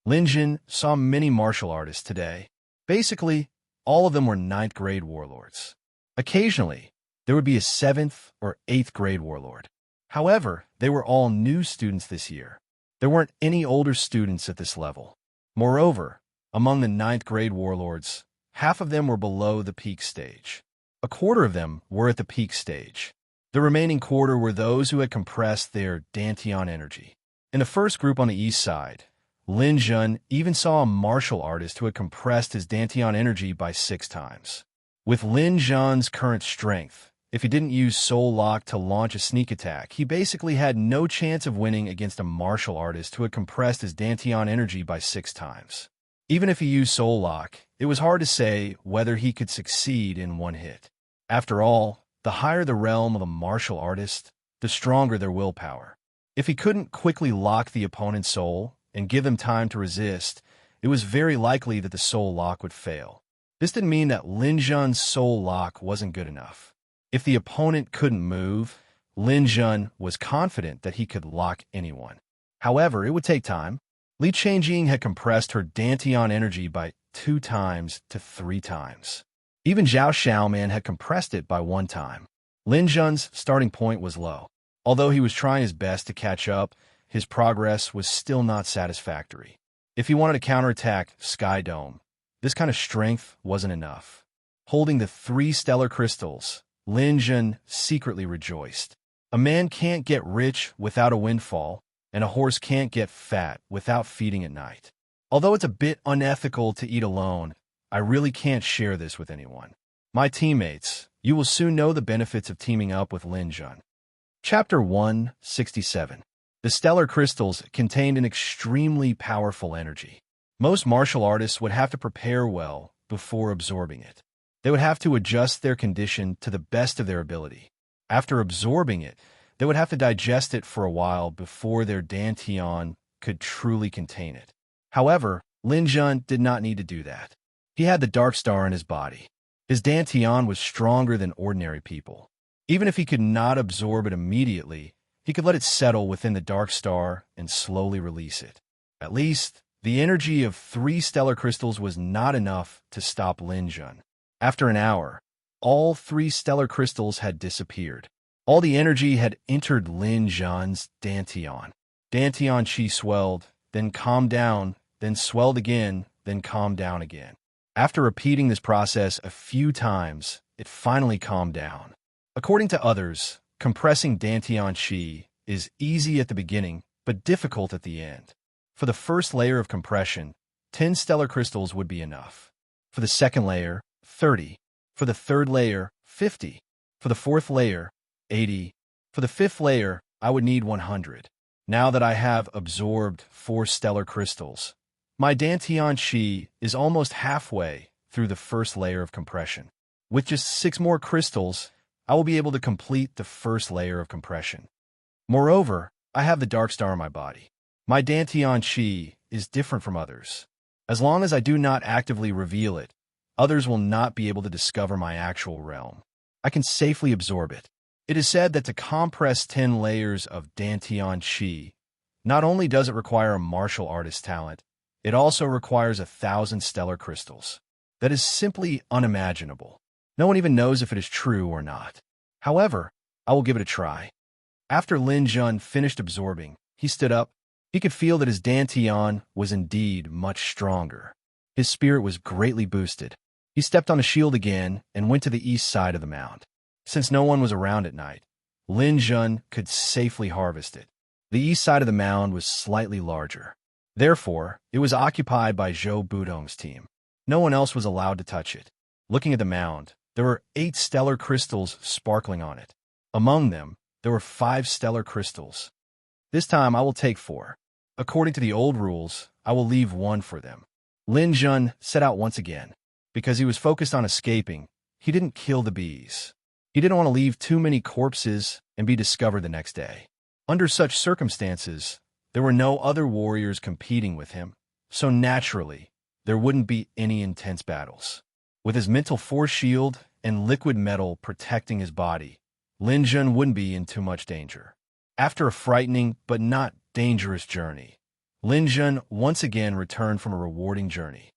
Speaker 1: Lin Zhun saw many martial artists today. Basically, all of them were 9th grade warlords. Occasionally, there would be a 7th or 8th grade warlord. However, they were all new students this year. There weren't any older students at this level. Moreover, among the 9th grade warlords, half of them were below the peak stage. A quarter of them were at the peak stage. The remaining quarter were those who had compressed their Dantian energy. In the first group on the east side, Lin Zhun even saw a martial artist who had compressed his Dantian energy by 6 times. With Lin Zhun's current strength, if he didn't use Soul Lock to launch a sneak attack, he basically had no chance of winning against a martial artist who had compressed his Dantian energy by 6 times. Even if he used Soul Lock, it was hard to say whether he could succeed in one hit. After all, the higher the realm of a martial artist, the stronger their willpower. If he couldn't quickly lock the opponent's soul and give them time to resist, it was very likely that the Soul Lock would fail. This didn't mean that Lin Zhun's Soul Lock wasn't good enough. If the opponent couldn't move, Lin Zhun was confident that he could lock anyone. However, it would take time. Li Changjing had compressed her Dantian energy by 2 times to 3 times. Even Zhao Xiaoman had compressed it by 1 time. Lin Zhun's starting point was low. Although he was trying his best to catch up, his progress was still not satisfactory. If he wanted to counterattack Sky Dome, this kind of strength wasn't enough. Holding the 3 stellar crystals, Lin Zhun secretly rejoiced. A man can't get rich without a windfall, and a horse can't get fat without feeding at night. Although it's a bit unethical to eat alone, I really can't share this with anyone. My teammates, you will soon know the benefits of teaming up with Lin Zhun. Chapter 167. The stellar crystals contained an extremely powerful energy. Most martial artists would have to prepare well before absorbing it. They would have to adjust their condition to the best of their ability. After absorbing it, they would have to digest it for a while before their Dantian could truly contain it. However, Lin Zhun did not need to do that. He had the Dark Star in his body. His Dantian was stronger than ordinary people. Even if he could not absorb it immediately, he could let it settle within the Dark Star and slowly release it. At least, the energy of 3 stellar crystals was not enough to stop Lin Zhun. After an hour, all 3 stellar crystals had disappeared. All the energy had entered Lin Zhun's Dantian. Dantian Qi swelled, then calmed down, then swelled again, then calmed down again. After repeating this process a few times, it finally calmed down. According to others, compressing Dantian Qi is easy at the beginning, but difficult at the end. For the first layer of compression, 10 stellar crystals would be enough. For the second layer, 30. For the third layer, 50. For the fourth layer, 80. For the fifth layer, I would need 100. Now that I have absorbed 4 stellar crystals, my Dantian Qi is almost halfway through the first layer of compression. With just 6 more crystals, I will be able to complete the first layer of compression. Moreover, I have the Dark Star in my body. My Dantian Qi is different from others. As long as I do not actively reveal it, others will not be able to discover my actual realm. I can safely absorb it. It is said that to compress 10 layers of Dantian Qi, not only does it require a martial artist's talent, it also requires 1,000 stellar crystals. That is simply unimaginable. No one even knows if it is true or not. However, I will give it a try. After Lin Zhun finished absorbing, he stood up, He could feel that his Dantian was indeed much stronger. His spirit was greatly boosted. He stepped on a shield again and went to the east side of the mound. Since no one was around at night, Lin Jun could safely harvest it. The east side of the mound was slightly larger. Therefore, it was occupied by Zhou Budong's team. No one else was allowed to touch it. Looking at the mound, there were 8 stellar crystals sparkling on it. Among them, there were 5 stellar crystals. This time I will take 4. According to the old rules, I will leave 1 for them. Lin Jun set out once again. Because he was focused on escaping, he didn't kill the bees. He didn't want to leave too many corpses and be discovered the next day. Under such circumstances, there were no other warriors competing with him, so naturally, there wouldn't be any intense battles. With his mental force shield and liquid metal protecting his body, Lin Jun wouldn't be in too much danger. After a frightening but not dangerous journey, Lin Jun once again returned from a rewarding journey.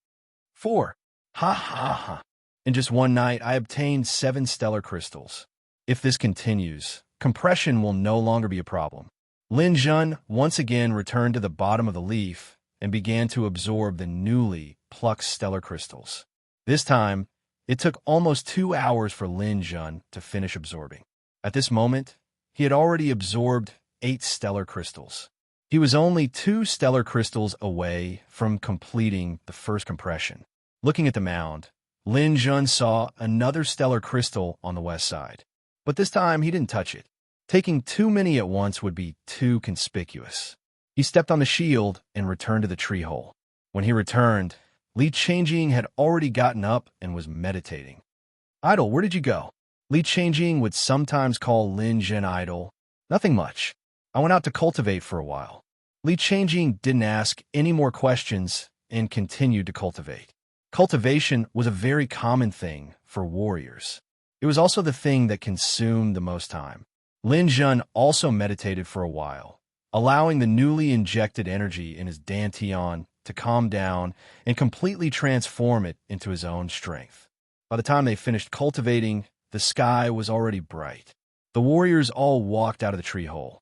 Speaker 1: 4. Ha ha ha. In just one night, I obtained 7 stellar crystals. If this continues, compression will no longer be a problem. Lin Jun once again returned to the bottom of the leaf and began to absorb the newly plucked stellar crystals. This time, it took almost 2 hours for Lin Jun to finish absorbing. At this moment, he had already absorbed 8 stellar crystals. He was only 2 stellar crystals away from completing the first compression. Looking at the mound, Lin Jun saw another stellar crystal on the west side. But this time, he didn't touch it. Taking too many at once would be too conspicuous. He stepped on the shield and returned to the tree hole. When he returned, Li Changjing had already gotten up and was meditating. "Idol, where did you go?" Li Changjing would sometimes call Lin Jun idol. "Nothing much. I went out to cultivate for a while." Li Changjing didn't ask any more questions and continued to cultivate. Cultivation was a very common thing for warriors. It was also the thing that consumed the most time. Lin Jun also meditated for a while, allowing the newly injected energy in his Dantian to calm down and completely transform it into his own strength. By the time they finished cultivating, the sky was already bright. The warriors all walked out of the tree hole.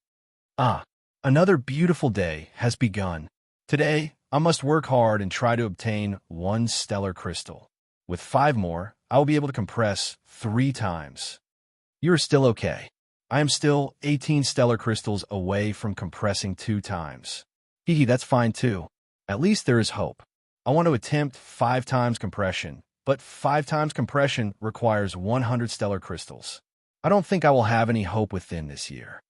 Speaker 1: "Ah, another beautiful day has begun. Today, I must work hard and try to obtain 1 stellar crystal. With 5 more, I will be able to compress 3 times. You are still okay. I am still 18 stellar crystals away from compressing 2 times. Hee, that's fine too. At least there is hope. I want to attempt 5 times compression, but 5 times compression requires 100 stellar crystals. I don't think I will have any hope within this year.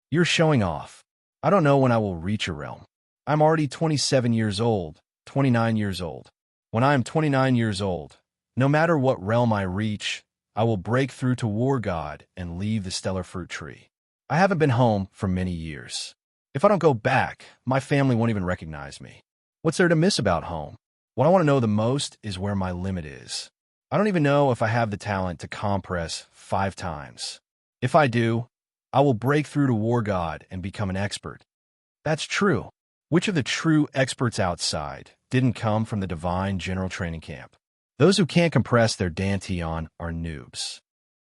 Speaker 1: You're showing off. I don't know when I will reach your realm. I'm already 27 years old, 29 years old. When I am 29 years old, no matter what realm I reach, I will break through to War God and leave the stellar fruit tree. I haven't been home for many years. If I don't go back, my family won't even recognize me. What's there to miss about home? What I want to know the most is where my limit is. I don't even know if I have the talent to compress 5 times. If I do, I will break through to War God and become an expert." That's true. Which of the true experts outside didn't come from the divine general training camp? Those who can't compress their Dantian are noobs.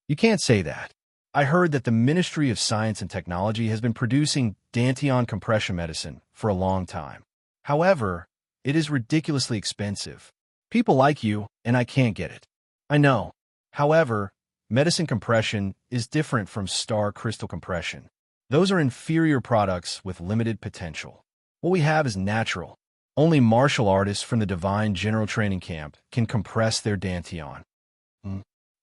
Speaker 1: You can't say that. I heard that the Ministry of Science and Technology has been producing Dantian compression medicine for a long time. However, it is ridiculously expensive. People like you, and I can't get it. I know. However, medicine compression is different from star crystal compression. Those are inferior products with limited potential. What we have is natural. Only martial artists from the Divine General Training Camp can compress their Dantian.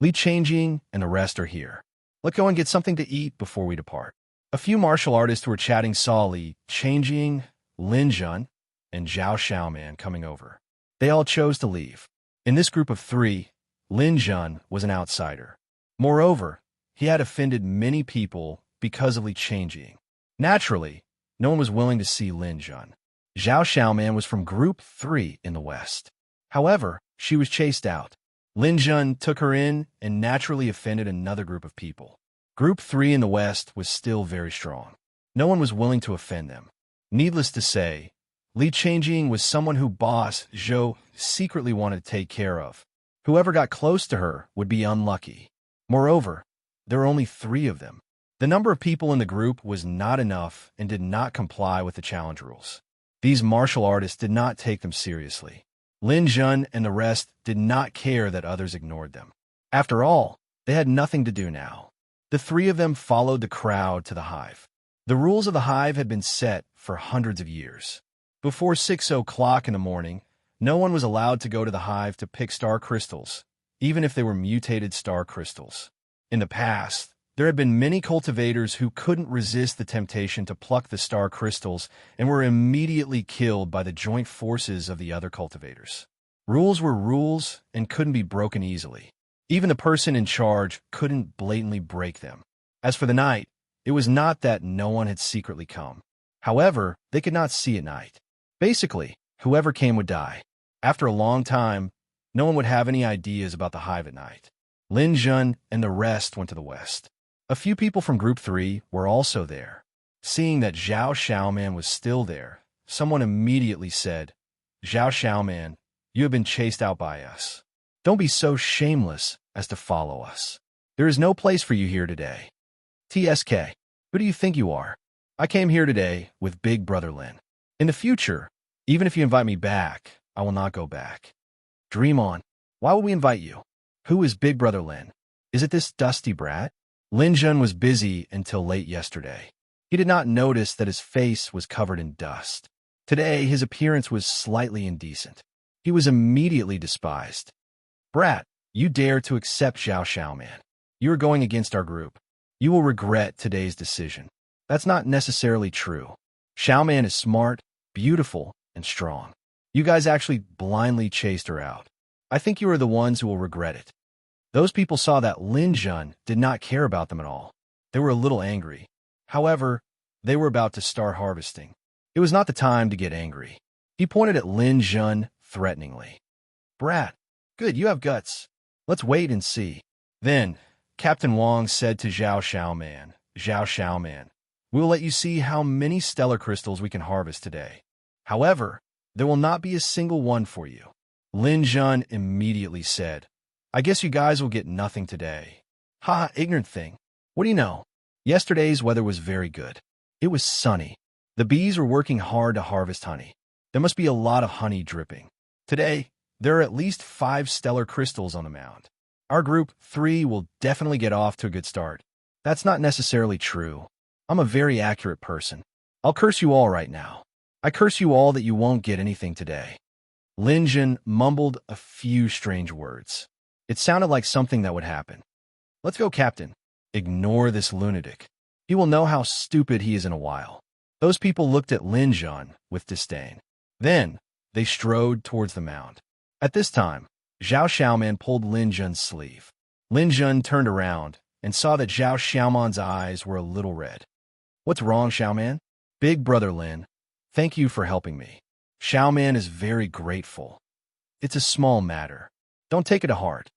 Speaker 1: Li Changjing and the rest are here. Let's go and get something to eat before we depart. A few martial artists who were chatting saw Li Changjing, Lin Jun, and Zhao Xiaoman coming over. They all chose to leave. In this group of 3, Lin Jun was an outsider. Moreover, he had offended many people because of Li Changjing. Naturally, no one was willing to see Lin Jun. Zhao Xiaoman was from Group 3 in the West. However, she was chased out. Lin Jun took her in and naturally offended another group of people. Group 3 in the West was still very strong. No one was willing to offend them. Needless to say, Li Changjing was someone who Boss Zhou secretly wanted to take care of. Whoever got close to her would be unlucky. Moreover, there were only 3 of them. The number of people in the group was not enough and did not comply with the challenge rules. These martial artists did not take them seriously. Lin Jun and the rest did not care that others ignored them. After all, they had nothing to do now. The three of them followed the crowd to the hive. The rules of the hive had been set for hundreds of years. Before 6 o'clock in the morning, no one was allowed to go to the hive to pick star crystals, even if they were mutated star crystals. In the past, there had been many cultivators who couldn't resist the temptation to pluck the star crystals and were immediately killed by the joint forces of the other cultivators. Rules were rules and couldn't be broken easily. Even the person in charge couldn't blatantly break them. As for the night, it was not that no one had secretly come. However, they could not see at night. Basically, whoever came would die. After a long time, no one would have any ideas about the hive at night. Lin Jun and the rest went to the west. A few people from Group 3 were also there. Seeing that Zhao Xiaoman was still there, someone immediately said, "Zhao Xiaoman, you have been chased out by us. Don't be so shameless as to follow us. There is no place for you here today." TSK, who do you think you are? I came here today with Big Brother Lin. In the future, even if you invite me back, I will not go back. Dream on. Why would we invite you? Who is Big Brother Lin? Is it this dusty brat? Lin Jun was busy until late yesterday. He did not notice that his face was covered in dust. Today, his appearance was slightly indecent. He was immediately despised. "Brat, you dare to accept Zhao Xiaoman. You are going against our group. You will regret today's decision." That's not necessarily true. Xiaoman is smart, beautiful, and strong. You guys actually blindly chased her out. I think you are the ones who will regret it. Those people saw that Lin Jun did not care about them at all. They were a little angry. However, they were about to start harvesting. It was not the time to get angry. He pointed at Lin Jun threateningly. "Brat, good, you have guts. Let's wait and see." Then, Captain Wang said to Zhao Xiaoman, "We will let you see how many stellar crystals we can harvest today. However, there will not be a single one for you." Lin Jun immediately said, "I guess you guys will get nothing today." "Ha, ignorant thing. What do you know? Yesterday's weather was very good. It was sunny. The bees were working hard to harvest honey. There must be a lot of honey dripping. Today, there are at least 5 stellar crystals on the mound. Our Group 3 will definitely get off to a good start." That's not necessarily true. I'm a very accurate person. I'll curse you all right now. I curse you all that you won't get anything today. Lin Jun mumbled a few strange words. It sounded like something that would happen. "Let's go, Captain. Ignore this lunatic. He will know how stupid he is in a while." Those people looked at Lin Jun with disdain. Then, they strode towards the mound. At this time, Zhao Xiaoman pulled Lin Jun's sleeve. Lin Jun turned around and saw that Zhao Xiaoman's eyes were a little red. "What's wrong, Xiaoman?" "Big Brother Lin, thank you for helping me." Xiaoman is very grateful. "It's a small matter. Don't take it to heart."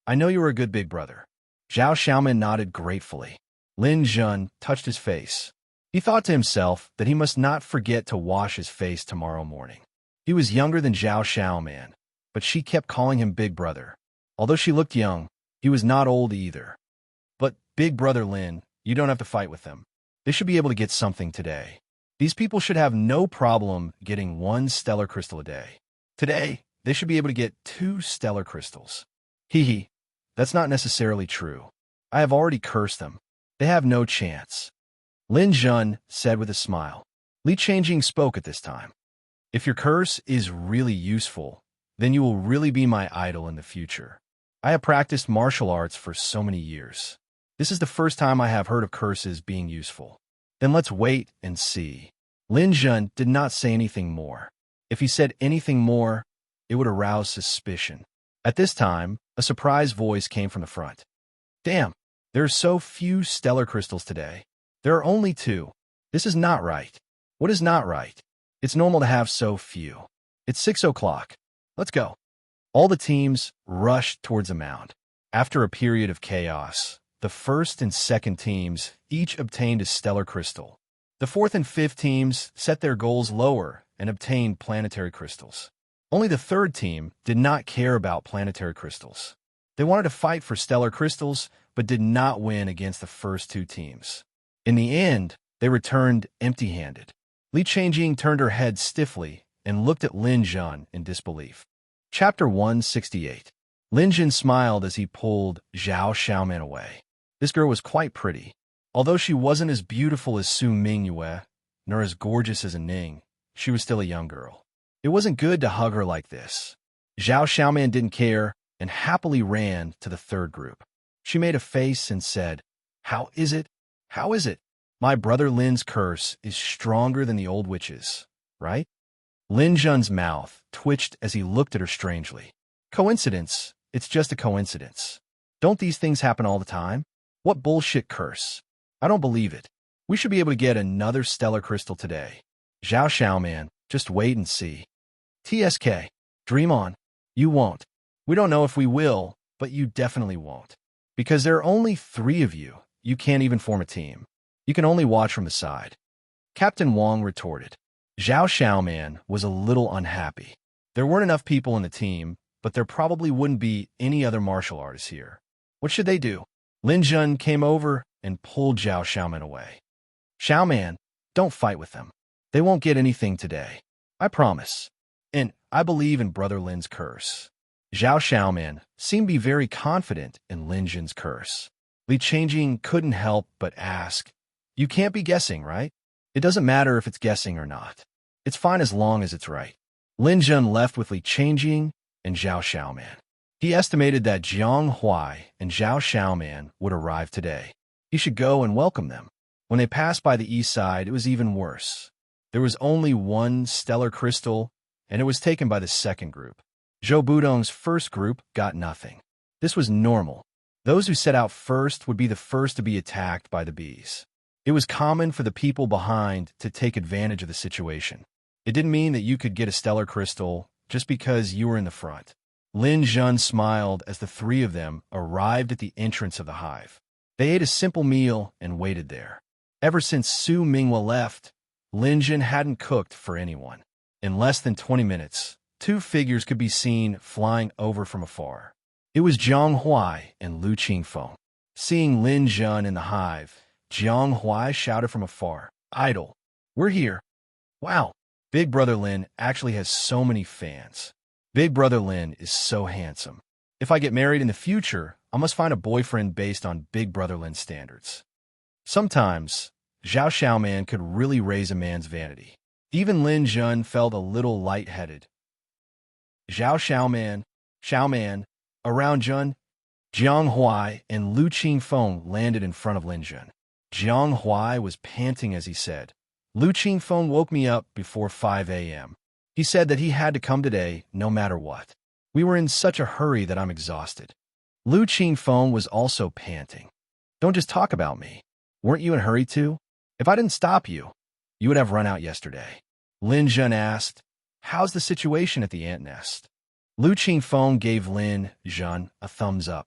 Speaker 1: I know you are a good big brother." Zhao Xiaoman nodded gratefully. Lin Jun touched his face. He thought to himself that he must not forget to wash his face tomorrow morning. He was younger than Zhao Xiaoman, but she kept calling him Big Brother. Although she looked young, he was not old either. "But, Big Brother Lin, you don't have to fight with them. They should be able to get something today. These people should have no problem getting 1 stellar crystal a day. Today, they should be able to get 2 stellar crystals." Hee, that's not necessarily true. I have already cursed them. They have no chance. Lin Jun said with a smile. Li Changjing spoke at this time. "If your curse is really useful, then you will really be my idol in the future. I have practiced martial arts for so many years. This is the first time I have heard of curses being useful. Then let's wait and see." Lin Jun did not say anything more. If he said anything more, it would arouse suspicion. At this time, a surprised voice came from the front. "Damn, there are so few stellar crystals today. There are only 2. This is not right." "What is not right? It's normal to have so few. It's 6 o'clock. Let's go." All the teams rushed towards the mound. After a period of chaos, the first and second teams each obtained a stellar crystal. The fourth and fifth teams set their goals lower and obtained planetary crystals. Only the third team did not care about planetary crystals. They wanted to fight for stellar crystals, but did not win against the first two teams. In the end, they returned empty-handed. Li Changjing turned her head stiffly and looked at Lin Jun in disbelief. Chapter 168. Lin Jun smiled as he pulled Zhao Xiaoman away. This girl was quite pretty. Although she wasn't as beautiful as Su Mingyue, nor as gorgeous as a Ning, she was still a young girl. It wasn't good to hug her like this. Zhao Xiaoman didn't care and happily ran to the third group. She made a face and said, "How is it? How is it? My brother Lin's curse is stronger than the old witch's, right?" Lin Jun's mouth twitched as he looked at her strangely. "Coincidence? It's just a coincidence. Don't these things happen all the time? What bullshit curse? I don't believe it. We should be able to get another stellar crystal today. Zhao Xiaoman, just wait and see. TSK, dream on. You won't. We don't know if we will, but you definitely won't. Because there are only 3 of you. You can't even form a team. You can only watch from the side." Captain Wang retorted. Zhao Xiaoman was a little unhappy. There weren't enough people in the team, but there probably wouldn't be any other martial artists here. What should they do? Lin Jun came over and pulled Zhao Xiaoman away. "Xiaoman, don't fight with them. They won't get anything today. I promise. And I believe in Brother Lin's curse." Zhao Xiaoman seemed to be very confident in Lin Jun's curse. Li Changjing couldn't help but ask, "You can't be guessing, right?" "It doesn't matter if it's guessing or not. It's fine as long as it's right." Lin Jun left with Li Changjing and Zhao Xiaoman. He estimated that Jiang Huai and Zhao Xiaoman would arrive today. He should go and welcome them. When they passed by the east side, it was even worse. There was only one stellar crystal, and it was taken by the second group. Zhou Budong's first group got nothing. This was normal. Those who set out first would be the first to be attacked by the bees. It was common for the people behind to take advantage of the situation. It didn't mean that you could get a stellar crystal just because you were in the front. Lin Jun smiled as the 3 of them arrived at the entrance of the hive. They ate a simple meal and waited there. Ever since Su Mingyue left, Lin Jun hadn't cooked for anyone. In less than 20 minutes, 2 figures could be seen flying over from afar. It was Jiang Huai and Lu Qingfeng. Seeing Lin Jun in the hive, Jiang Huai shouted from afar, "Idol, we're here. Wow, Big Brother Lin actually has so many fans. Big Brother Lin is so handsome. If I get married in the future, I must find a boyfriend based on Big Brother Lin's standards." Sometimes, Zhao Xiaoman could really raise a man's vanity. Even Lin Jun felt a little lightheaded. Zhao Xiaoman, around Jun. Jiang Huai and Lu Qingfeng landed in front of Lin Jun. Jiang Huai was panting as he said, "Lu Qingfeng woke me up before 5 a.m. He said that he had to come today no matter what. We were in such a hurry that I'm exhausted." Lu Qingfeng was also panting. "Don't just talk about me. Weren't you in a hurry too? If I didn't stop you, you would have run out yesterday." Lin Jun asked, "How's the situation at the ant nest?" Lu Qingfeng gave Lin Jun a thumbs up.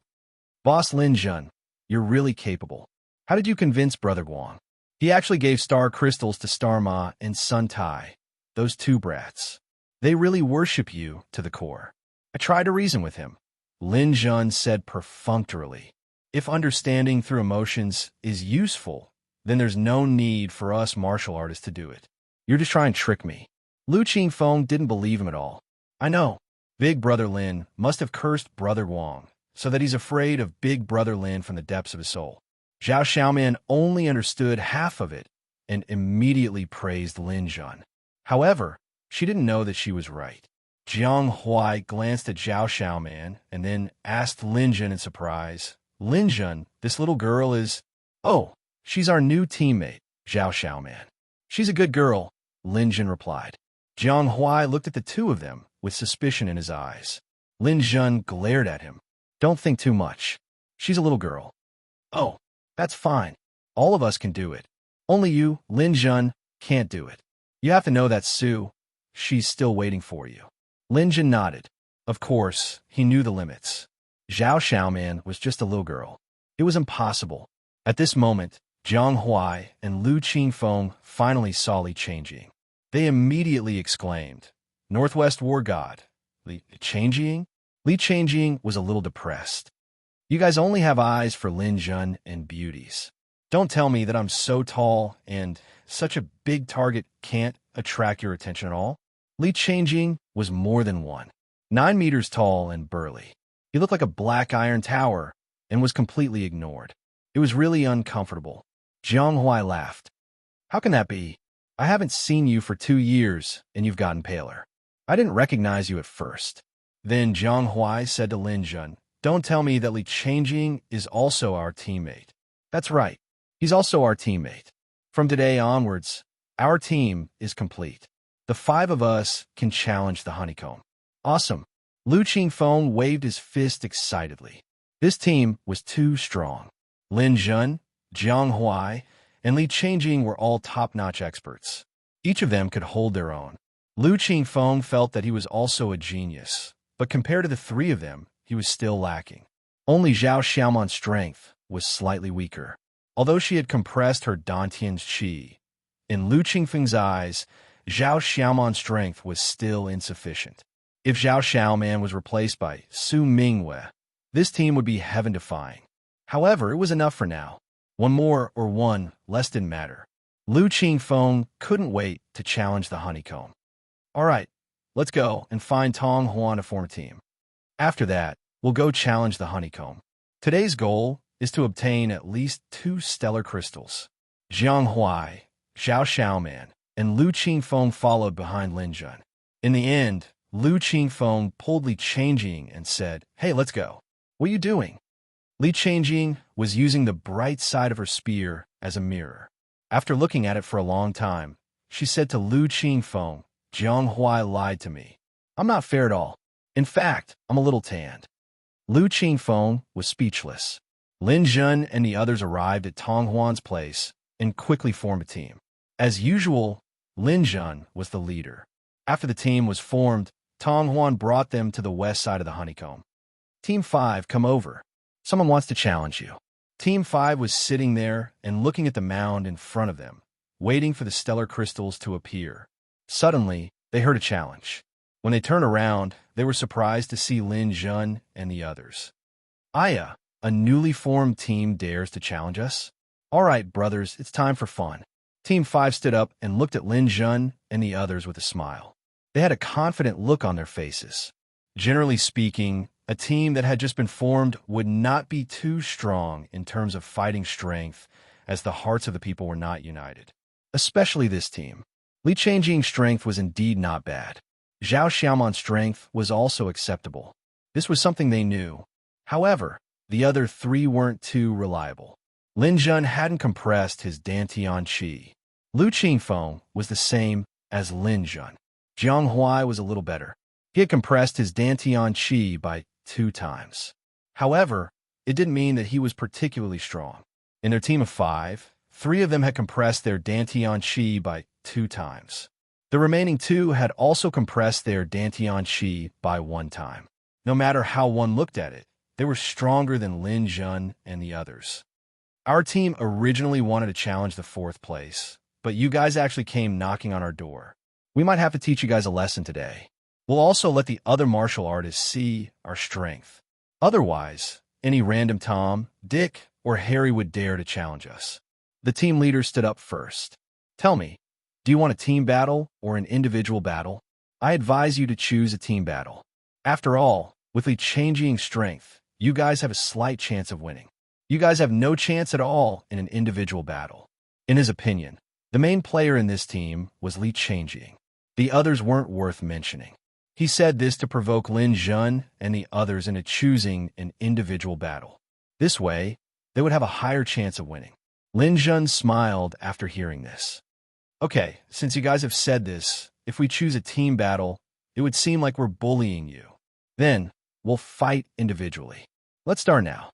Speaker 1: "Boss Lin Jun, you're really capable. How did you convince Brother Guang? He actually gave star crystals to Star Ma and Sun Tai, those 2 brats. They really worship you to the core." "I tried to reason with him," Lin Jun said perfunctorily. "If understanding through emotions is useful, then there's no need for us martial artists to do it. You're just trying to trick me." Lu Qingfeng didn't believe him at all. "I know. Big Brother Lin must have cursed Brother Guang, so that he's afraid of Big Brother Lin from the depths of his soul." Zhao Xiaoman only understood half of it and immediately praised Lin Jun. However, she didn't know that she was right. Jiang Huai glanced at Zhao Xiaoman and then asked Lin Jun in surprise, "Lin Jun, this little girl is—" "Oh, she's our new teammate, Zhao Xiaoman. She's a good girl," Lin Jun replied. Jiang Huai looked at the 2 of them with suspicion in his eyes. Lin Jun glared at him. "Don't think too much. She's a little girl." "Oh, that's fine. All of us can do it. Only you, Lin Jun, can't do it. You have to know that Sue, she's still waiting for you." Lin Jun nodded. Of course, he knew the limits. Zhao Xiaoman was just a little girl. It was impossible. At this moment, Jiang Huai and Lu Qingfeng finally saw Li Changjing. They immediately exclaimed, "Northwest War God, Li Changjing?" Li Changjing was a little depressed. You guys only have eyes for Lin Jun and beauties. Don't tell me that I'm so tall and such a big target can't attract your attention at all. Li Changjing was more than one. 9 meters tall and burly. He looked like a black iron tower and was completely ignored. It was really uncomfortable. Jiang Huai laughed. How can that be? I haven't seen you for 2 years and you've gotten paler. I didn't recognize you at first. Then Jiang Huai said to Lin Jun, don't tell me that Li Changjing is also our teammate. That's right. He's also our teammate. From today onwards, our team is complete. The 5 of us can challenge the honeycomb. Awesome. Lu Qingfeng waved his fist excitedly. This team was too strong. Lin Jun, Jiang Huai, and Li Changjing were all top-notch experts. Each of them could hold their own. Lu Qingfeng felt that he was also a genius, but compared to the 3 of them, he was still lacking. Only Zhao Xiaoman's strength was slightly weaker. Although she had compressed her Dantian's qi, in Lu Qingfeng's eyes, Zhao Xiaoman's strength was still insufficient. If Zhao Xiaoman was replaced by Su Mingwei, this team would be heaven-defying. However, it was enough for now. One more or one less didn't matter. Lu Qingfeng couldn't wait to challenge the honeycomb. All right, let's go and find Tong Huan to form a team. After that, we'll go challenge the honeycomb. Today's goal is to obtain at least 2 stellar crystals. Jiang Huai, Zhao Xiaoman, and Lu Qingfeng followed behind Lin Jun. In the end, Lu Qingfeng pulled Li Changjing and said, hey, let's go. What are you doing? Li Changjing was using the bright side of her spear as a mirror. After looking at it for a long time, she said to Lu Qingfeng, Jiang Huai lied to me. I'm not fair at all. In fact, I'm a little tanned. Lu Qingfeng was speechless. Lin Jun and the others arrived at Tong Huan's place and quickly formed a team. As usual, Lin Jun was the leader. After the team was formed, Tong Huan brought them to the west side of the honeycomb. Team 5, come over. Someone wants to challenge you. Team 5 was sitting there and looking at the mound in front of them, waiting for the stellar crystals to appear. Suddenly, they heard a challenge. When they turned around, they were surprised to see Lin Jun and the others. Aya, a newly formed team dares to challenge us? All right, brothers, it's time for fun. Team 5 stood up and looked at Lin Jun and the others with a smile. They had a confident look on their faces. Generally speaking, a team that had just been formed would not be too strong in terms of fighting strength, as the hearts of the people were not united. Especially this team. Li Changjing's strength was indeed not bad. Zhao Xiaoman's strength was also acceptable. This was something they knew. However, the other 3 weren't too reliable. Lin Jun hadn't compressed his Dantian qi. Lu Qingfeng was the same as Lin Jun. Jiang Huai was a little better. He had compressed his Dantian qi by 2 times. However, it didn't mean that he was particularly strong. In their team of 5, 3 of them had compressed their Dantian qi by 2 times. The remaining 2 had also compressed their Dantian qi by 1 time. No matter how one looked at it, they were stronger than Lin Jun and the others. Our team originally wanted to challenge the 4th place, but you guys actually came knocking on our door. We might have to teach you guys a lesson today. We'll also let the other martial artists see our strength. Otherwise, any random Tom, Dick, or Harry would dare to challenge us. The team leader stood up first. Tell me, do you want a team battle or an individual battle? I advise you to choose a team battle. After all, with Li Changjing's strength, you guys have a slight chance of winning. You guys have no chance at all in an individual battle. In his opinion, the main player in this team was Li Changjing. The others weren't worth mentioning. He said this to provoke Lin Jun and the others into choosing an individual battle. This way, they would have a higher chance of winning. Lin Jun smiled after hearing this. Okay, since you guys have said this, if we choose a team battle, it would seem like we're bullying you. Then, we'll fight individually. Let's start now.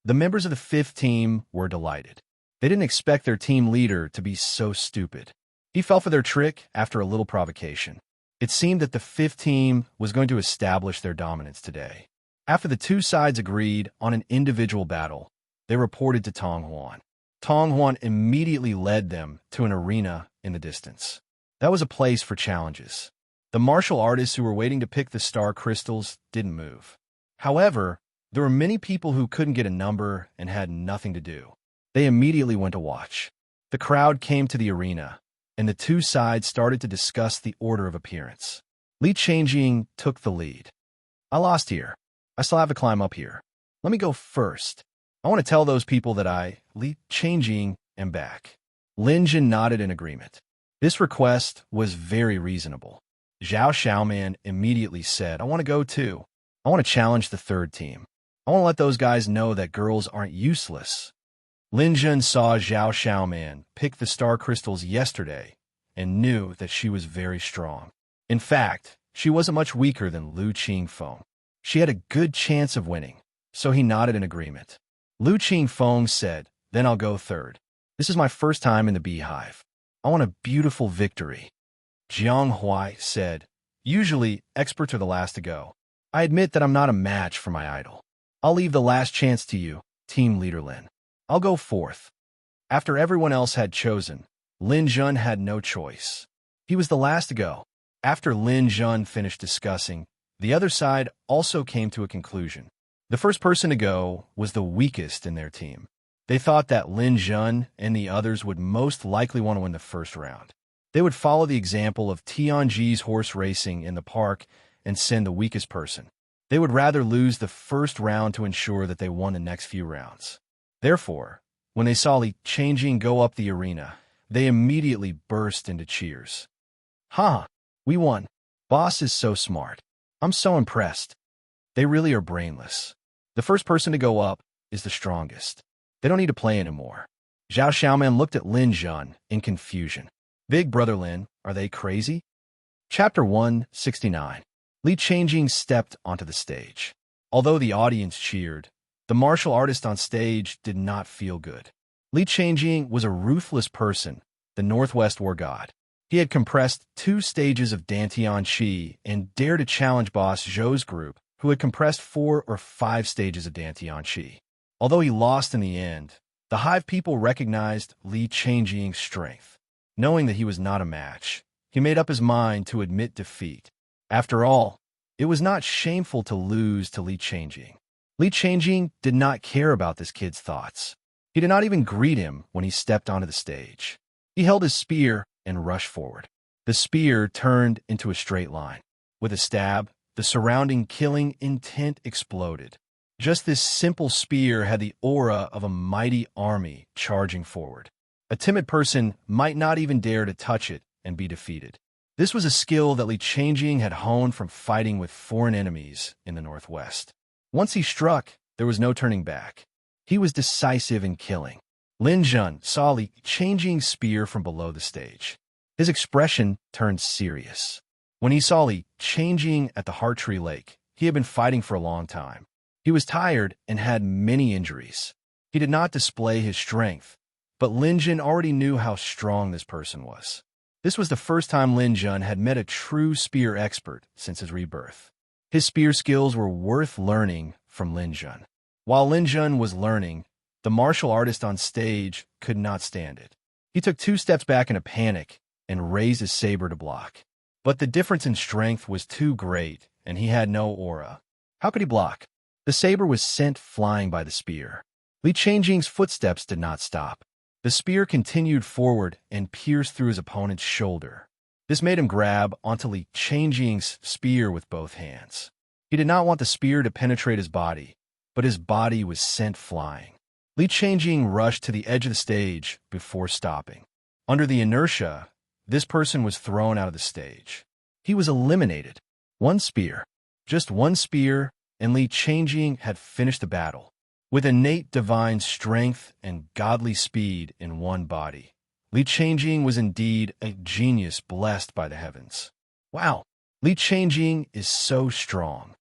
Speaker 1: The members of the 5th team were delighted. They didn't expect their team leader to be so stupid. He fell for their trick after a little provocation. It seemed that the 5th team was going to establish their dominance today. After the 2 sides agreed on an individual battle, they reported to Tong Huan. Tong Huan immediately led them to an arena in the distance. That was a place for challenges. The martial artists who were waiting to pick the star crystals didn't move. However, There were many people who couldn't get a number and had nothing to do. They immediately went to watch. The crowd came to the arena, and the two sides started to discuss the order of appearance. Li Changjing took the lead. I lost here. I still have to climb up here. Let me go first. I want to tell those people that I, Li Changjing, am back. Lin Jin nodded in agreement. This request was very reasonable. Zhao Xiaoman immediately said, I want to go too. I want to challenge the third team. I want to let those guys know that girls aren't useless. Lin Jin saw Zhao Xiaoman pick the star crystals yesterday and knew that she was very strong. In fact, she wasn't much weaker than Lu Qingfeng. She had a good chance of winning, so he nodded in agreement. Lu Qingfeng said, then I'll go third. This is my first time in the beehive. I want a beautiful victory. Jiang Huai said, usually experts are the last to go. I admit that I'm not a match for my idol. I'll leave the last chance to you, team leader Lin. I'll go fourth. After everyone else had chosen, Lin Jun had no choice. He was the last to go. After Lin Jun finished discussing, the other side also came to a conclusion. The first person to go was the weakest in their team. They thought that Lin Jun and the others would most likely want to win the first round. They would follow the example of Tianji's horse racing in the park and send the weakest person. They would rather lose the first round to ensure that they won the next few rounds. Therefore, when they saw Li Changjing go up the arena, they immediately burst into cheers. Ha! We won. Boss is so smart. I'm so impressed. They really are brainless. The first person to go up is the strongest. They don't need to play anymore. Zhao Xiaoman looked at Lin Jun in confusion. Big brother Lin, are they crazy? Chapter 169. Li Changjing stepped onto the stage. Although the audience cheered, the martial artist on stage did not feel good. Li Changjing was a ruthless person, the Northwest War God. He had compressed 2 stages of Dantian Qi and dared to challenge boss Zhou's group, who had compressed 4 or 5 stages of Dantian Qi. Although he lost in the end, the hive people recognized Li Changjing's strength. Knowing that he was not a match, he made up his mind to admit defeat. After all, it was not shameful to lose to Li Changjing. Li Changjing did not care about this kid's thoughts. He did not even greet him when he stepped onto the stage. He held his spear and rushed forward. The spear turned into a straight line. With a stab, the surrounding killing intent exploded. Just this simple spear had the aura of a mighty army charging forward. A timid person might not even dare to touch it and be defeated. This was a skill that Li Changjing had honed from fighting with foreign enemies in the Northwest. Once he struck, there was no turning back. He was decisive in killing. Lin Jun saw Li Changjing's spear from below the stage. His expression turned serious. When he saw Li Changjing at the Heart Tree Lake, he had been fighting for a long time. He was tired and had many injuries. He did not display his strength, but Lin Jun already knew how strong this person was. This was the first time Lin Jun had met a true spear expert since his rebirth. His spear skills were worth learning from Lin Jun. While Lin Jun was learning, the martial artist on stage could not stand it. He took 2 steps back in a panic and raised his saber to block. But the difference in strength was too great, and he had no aura. How could he block? The saber was sent flying by the spear. Li Changjing's footsteps did not stop. The spear continued forward and pierced through his opponent's shoulder. This made him grab onto Li Changjing's spear with both hands. He did not want the spear to penetrate his body, but his body was sent flying. Li Changjing rushed to the edge of the stage before stopping. Under the inertia, this person was thrown out of the stage. He was eliminated. One spear. Just one spear, and Li Changjing had finished the battle. With innate divine strength and godly speed in one body, Li Changjing was indeed a genius blessed by the heavens. Wow, Li Changjing is so strong.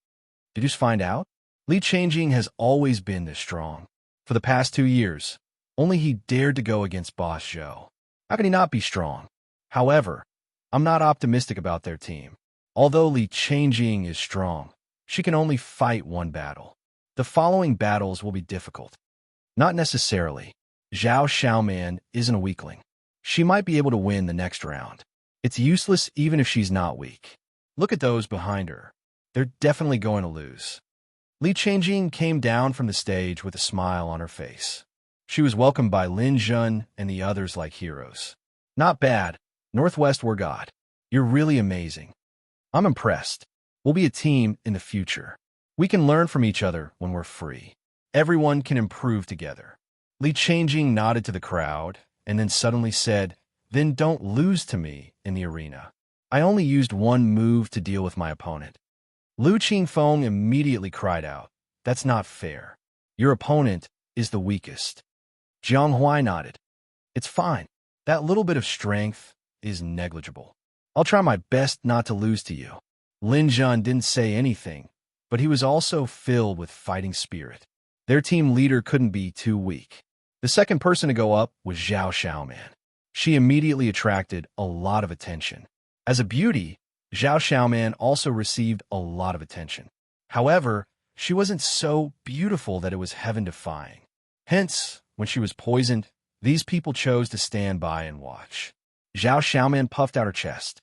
Speaker 1: Did you just find out? Li Changjing has always been this strong. For the past 2 years, only he dared to go against Boss Zhou. How can he not be strong? However, I'm not optimistic about their team. Although Li Changjing is strong, she can only fight one battle. The following battles will be difficult. Not necessarily. Zhao Xiaoman isn't a weakling. She might be able to win the next round. It's useless even if she's not weak. Look at those behind her. They're definitely going to lose. Li Changjing came down from the stage with a smile on her face. She was welcomed by Lin Jun and the others like heroes. Not bad. Northwest War God. You're really amazing. I'm impressed. We'll be a team in the future. We can learn from each other when we're free. Everyone can improve together. Li Changjing nodded to the crowd and then suddenly said, "Then don't lose to me in the arena. I only used one move to deal with my opponent." Lu Qingfeng immediately cried out, "That's not fair. Your opponent is the weakest." Jiang Huai nodded. "It's fine. That little bit of strength is negligible. I'll try my best not to lose to you." Lin Jun didn't say anything, but he was also filled with fighting spirit. Their team leader couldn't be too weak. The second person to go up was Zhao Xiaoman. She immediately attracted a lot of attention. As a beauty, Zhao Xiaoman also received a lot of attention. However, she wasn't so beautiful that it was heaven-defying. Hence, when she was poisoned, these people chose to stand by and watch. Zhao Xiaoman puffed out her chest.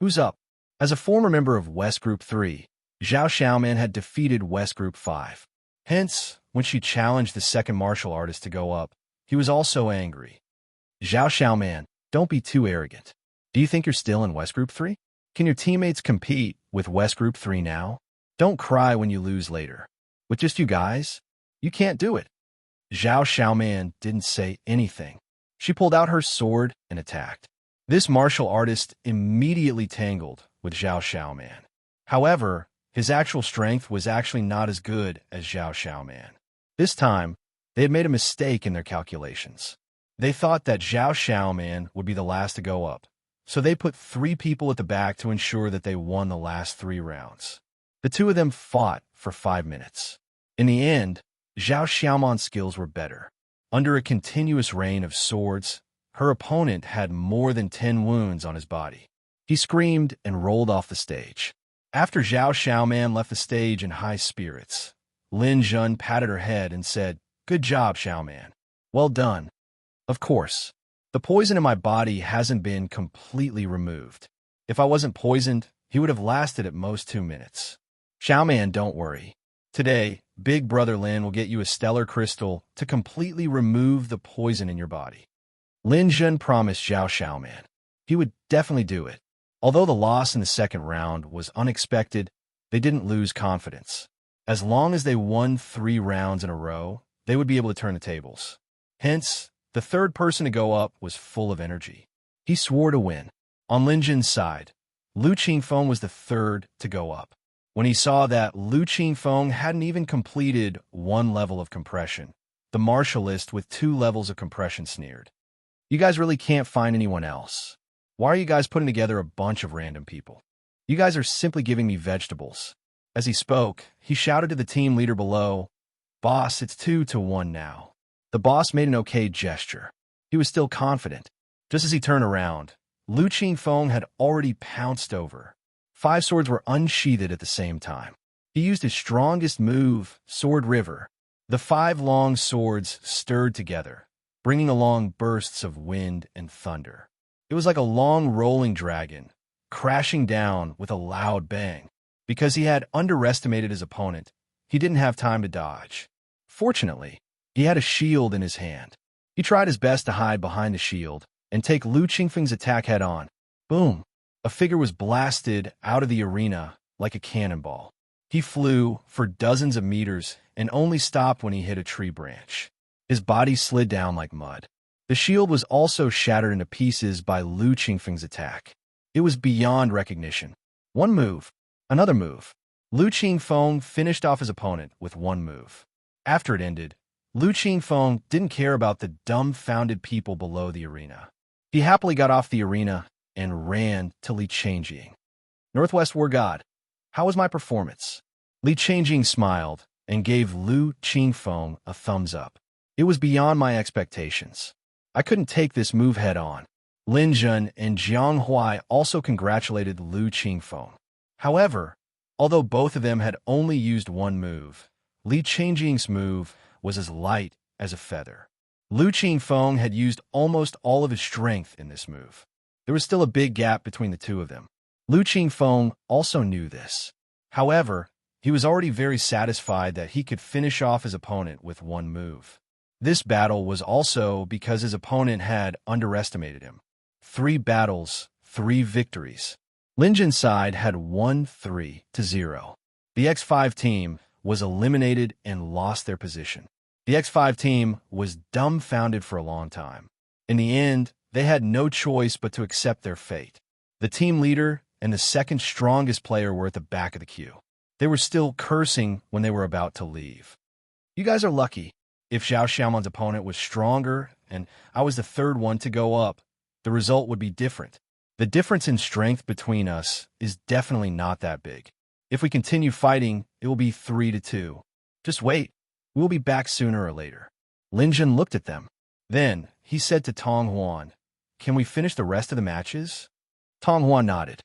Speaker 1: "Who's up?" As a former member of West Group 3, Zhao Xiaoman had defeated West Group 5. Hence, when she challenged the second martial artist to go up, he was also angry. "Zhao Xiaoman, don't be too arrogant. Do you think you're still in West Group 3? Can your teammates compete with West Group 3 now? Don't cry when you lose later. With just you guys, you can't do it." Zhao Xiaoman didn't say anything. She pulled out her sword and attacked. This martial artist immediately tangled with Zhao Xiaoman. However, his actual strength was actually not as good as Zhao Xiaoman. This time, they had made a mistake in their calculations. They thought that Zhao Xiaoman would be the last to go up, so they put 3 people at the back to ensure that they won the last 3 rounds. The 2 of them fought for 5 minutes. In the end, Zhao Xiaoman's skills were better. Under a continuous rain of swords, her opponent had more than 10 wounds on his body. He screamed and rolled off the stage. After Zhao Xiaoman left the stage in high spirits, Lin Jun patted her head and said, "Good job, Xiaoman. Well done. Of course, the poison in my body hasn't been completely removed. If I wasn't poisoned, he would have lasted at most 2 minutes. Xiaoman, don't worry. Today, Big Brother Lin will get you a stellar crystal to completely remove the poison in your body." Lin Jun promised Zhao Xiaoman he would definitely do it. Although the loss in the second round was unexpected, they didn't lose confidence. As long as they won 3 rounds in a row, they would be able to turn the tables. Hence, the third person to go up was full of energy. He swore to win. On Lin Jun's side, Lu Qingfeng was the third to go up. When he saw that Lu Qingfeng hadn't even completed 1 level of compression, the martialist with 2 levels of compression sneered. "You guys really can't find anyone else. Why are you guys putting together a bunch of random people? You guys are simply giving me vegetables." As he spoke, he shouted to the team leader below, "Boss, it's 2-1 now." The boss made an okay gesture. He was still confident. Just as he turned around, Lu Qingfeng had already pounced over. 5 swords were unsheathed at the same time. He used his strongest move, Sword River. The 5 long swords stirred together, bringing along bursts of wind and thunder. It was like a long rolling dragon, crashing down with a loud bang. Because he had underestimated his opponent, he didn't have time to dodge. Fortunately, he had a shield in his hand. He tried his best to hide behind the shield and take Lu Qingfeng's attack head-on. Boom! A figure was blasted out of the arena like a cannonball. He flew for dozens of meters and only stopped when he hit a tree branch. His body slid down like mud. The shield was also shattered into pieces by Lu Qingfeng's attack. It was beyond recognition. 1 move. Another move. Lu Qingfeng finished off his opponent with 1 move. After it ended, Lu Qingfeng didn't care about the dumbfounded people below the arena. He happily got off the arena and ran to Li Changjing. "Northwest War God, how was my performance?" Li Changjing smiled and gave Lu Qingfeng a thumbs up. "It was beyond my expectations. I couldn't take this move head-on." Lin Jun and Jiang Huai also congratulated Lu Qingfeng. However, although both of them had only used 1 move, Li Changjing's move was as light as a feather. Lu Qingfeng had used almost all of his strength in this move. There was still a big gap between the 2 of them. Lu Qingfeng also knew this. However, He was already very satisfied that he could finish off his opponent with one move. This battle was also because his opponent had underestimated him. 3 battles, 3 victories. Linjin's side had won 3-0. The X5 team was eliminated and lost their position. The X5 team was dumbfounded for a long time. In the end, they had no choice but to accept their fate. The team leader and the second strongest player were at the back of the queue. They were still cursing when they were about to leave. You guys are lucky. If Zhao Xiaoman's opponent was stronger and I was the third one to go up, the result would be different. The difference in strength between us is definitely not that big. If we continue fighting, it will be 3-2. Just wait. We'll be back sooner or later. Lin Jun looked at them. Then he said to Tong Huan, "Can we finish the rest of the matches?" Tong Huan nodded.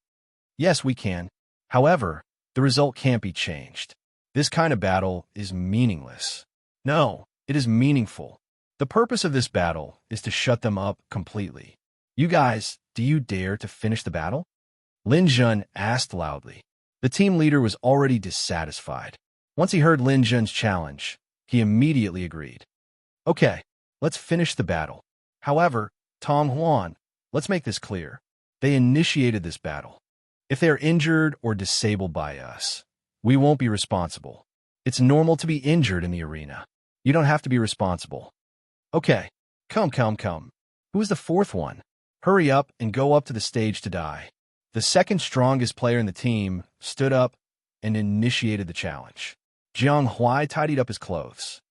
Speaker 1: "Yes, we can. However, the result can't be changed. This kind of battle is meaningless." "No, it is meaningful. The purpose of this battle is to shut them up completely. You guys, do you dare to finish the battle?" Lin Jun asked loudly. The team leader was already dissatisfied. Once he heard Lin Jun's challenge, he immediately agreed. "Okay, let's finish the battle. However, Tong Huan, let's make this clear. They initiated this battle. If they are injured or disabled by us, we won't be responsible. It's normal to be injured in the arena. You don't have to be responsible." "Okay, come. Who is the fourth one? Hurry up and go up to the stage to die." The second strongest player in the team stood up and initiated the challenge. Jiang Huai tidied up his clothes.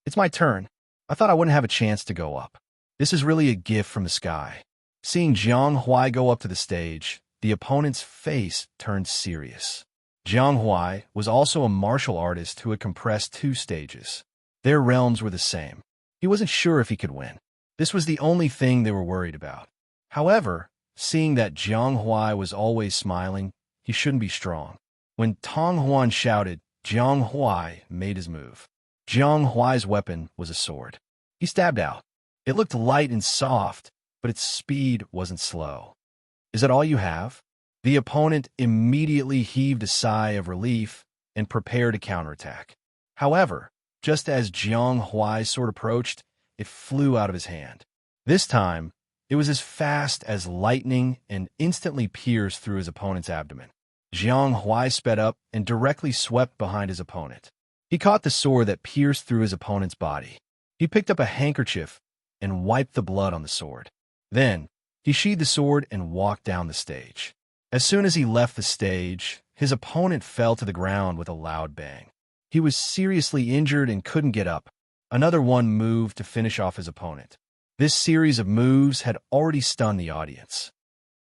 Speaker 1: "It's my turn. I thought I wouldn't have a chance to go up. This is really a gift from the sky." Seeing Jiang Huai go up to the stage, the opponent's face turned serious. Jiang Huai was also a martial artist who had compressed 2 stages. Their realms were the same. He wasn't sure if he could win. This was the only thing they were worried about. However, seeing that Jiang Huai was always smiling, he shouldn't be strong. When Tong Huan shouted, Jiang Huai made his move. Jiang Huai's weapon was a sword. He stabbed out. It looked light and soft, but its speed wasn't slow. "Is that all you have?" The opponent immediately heaved a sigh of relief and prepared to counterattack. However, just as Jiang Huai's sword approached, it flew out of his hand. This time, it was as fast as lightning and instantly pierced through his opponent's abdomen. Jiang Huai sped up and directly swept behind his opponent. He caught the sword that pierced through his opponent's body. He picked up a handkerchief and wiped the blood on the sword. Then, he sheathed the sword and walked down the stage. As soon as he left the stage, his opponent fell to the ground with a loud bang. He was seriously injured and couldn't get up. Another one moved to finish off his opponent. This series of moves had already stunned the audience.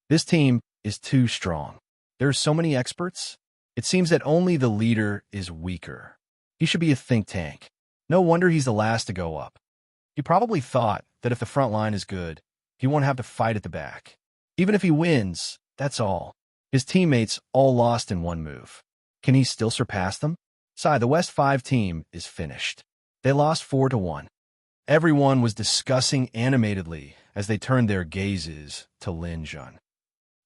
Speaker 1: This team is too strong. There are so many experts. It seems that only the leader is weaker. He should be a think tank. No wonder he's the last to go up. He probably thought that if the front line is good, he won't have to fight at the back. Even if he wins, that's all. His teammates all lost in one move. Can he still surpass them? The West 5 team is finished. They lost 4-1. Everyone was discussing animatedly as they turned their gazes to Lin Jun.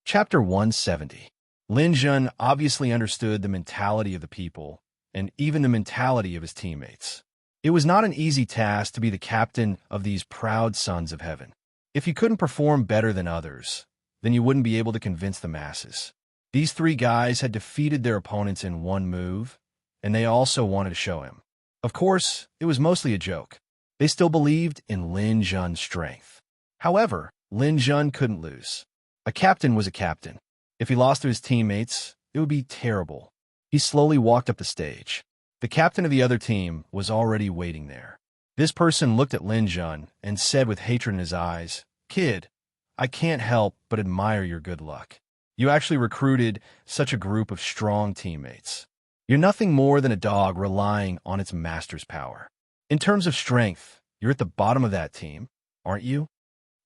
Speaker 1: Chapter 170. Lin Jun obviously understood the mentality of the people and even the mentality of his teammates. It was not an easy task to be the captain of these proud sons of heaven. If you couldn't perform better than others, then you wouldn't be able to convince the masses. These 3 guys had defeated their opponents in one move, and they also wanted to show him. Of course, it was mostly a joke. They still believed in Lin Jun's strength. However, Lin Jun couldn't lose. A captain was a captain. If he lost to his teammates, it would be terrible. He slowly walked up the stage. The captain of the other team was already waiting there. This person looked at Lin Jun and said with hatred in his eyes, "Kid, I can't help but admire your good luck. You actually recruited such a group of strong teammates. You're nothing more than a dog relying on its master's power. In terms of strength, you're at the bottom of that team, aren't you?"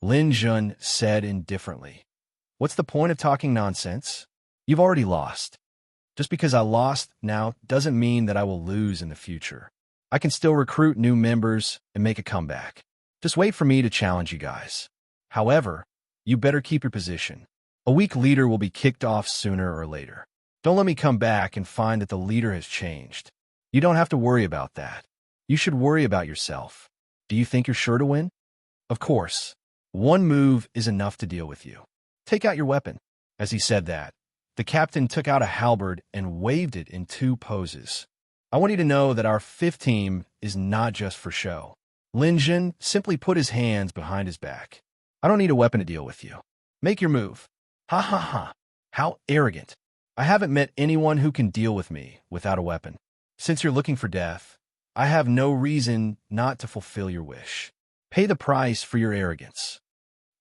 Speaker 1: Lin Jun said indifferently. "What's the point of talking nonsense? You've already lost. Just because I lost now doesn't mean that I will lose in the future. I can still recruit new members and make a comeback. Just wait for me to challenge you guys. However, you better keep your position. A weak leader will be kicked off sooner or later." Don't let me come back and find that the leader has changed. You don't have to worry about that. You should worry about yourself. Do you think you're sure to win? Of course. One move is enough to deal with you. Take out your weapon. As he said that, the captain took out a halberd and waved it in 2 poses. I want you to know that our 5th team is not just for show. Lin Jun simply put his hands behind his back. I don't need a weapon to deal with you. Make your move. Ha ha ha. How arrogant. I haven't met anyone who can deal with me without a weapon. Since you're looking for death, I have no reason not to fulfill your wish. Pay the price for your arrogance.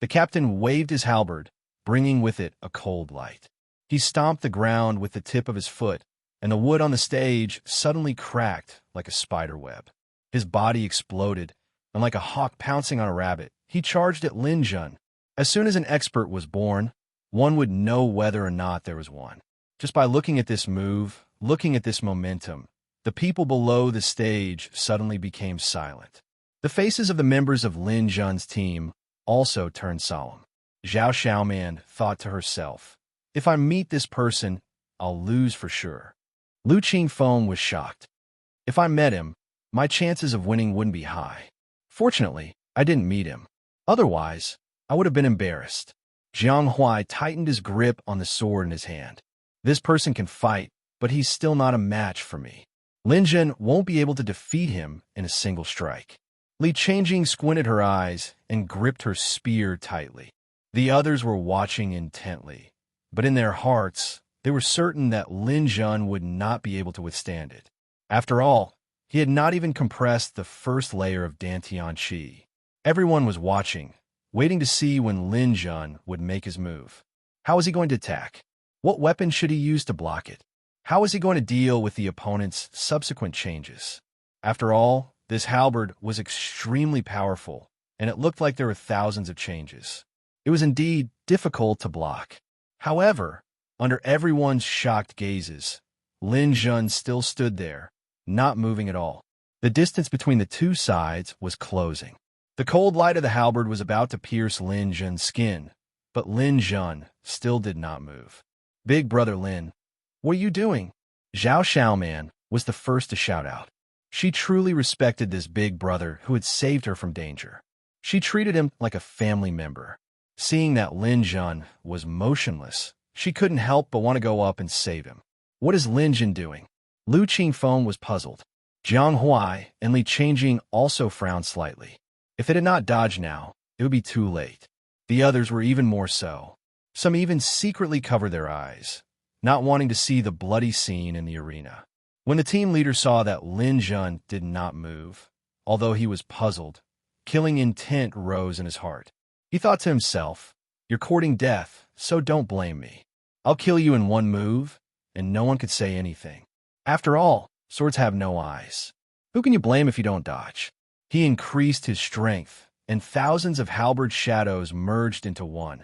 Speaker 1: The captain waved his halberd, bringing with it a cold light. He stomped the ground with the tip of his foot, and the wood on the stage suddenly cracked like a spider web. His body exploded, and like a hawk pouncing on a rabbit, he charged at Lin Jun. As soon as an expert was born, one would know whether or not there was one. Just by looking at this move, looking at this momentum, the people below the stage suddenly became silent. The faces of the members of Lin Jun's team also turned solemn. Zhao Xiaoman thought to herself, if I meet this person, I'll lose for sure. Lu Qingfeng was shocked. If I met him, my chances of winning wouldn't be high. Fortunately, I didn't meet him. Otherwise, I would have been embarrassed. Jiang Huai tightened his grip on the sword in his hand. This person can fight, but he's still not a match for me. Lin Jun won't be able to defeat him in a single strike. Li Changjing squinted her eyes and gripped her spear tightly. The others were watching intently, but in their hearts, they were certain that Lin Jun would not be able to withstand it. After all, he had not even compressed the first layer of Dantian Qi. Everyone was watching, waiting to see when Lin Jun would make his move. How is he going to attack? What weapon should he use to block it? How is he going to deal with the opponent's subsequent changes? After all, this halberd was extremely powerful, and it looked like there were thousands of changes. It was indeed difficult to block. However, under everyone's shocked gazes, Lin Jun still stood there, not moving at all. The distance between the 2 sides was closing. The cold light of the halberd was about to pierce Lin Jun's skin, but Lin Jun still did not move. Big brother Lin, what are you doing? Zhao Xiaoman was the first to shout out. She truly respected this big brother who had saved her from danger. She treated him like a family member. Seeing that Lin Jun was motionless, she couldn't help but want to go up and save him. What is Lin Jun doing? Lu Qingfeng was puzzled. Jiang Huai and Li Changjing also frowned slightly. If they did not dodge now, it would be too late. The others were even more so. Some even secretly covered their eyes, not wanting to see the bloody scene in the arena. When the team leader saw that Lin Jun did not move, although he was puzzled, killing intent rose in his heart. He thought to himself, you're courting death, so don't blame me. I'll kill you in one move, and no one could say anything. After all, swords have no eyes. Who can you blame if you don't dodge? He increased his strength, and thousands of halberd shadows merged into one,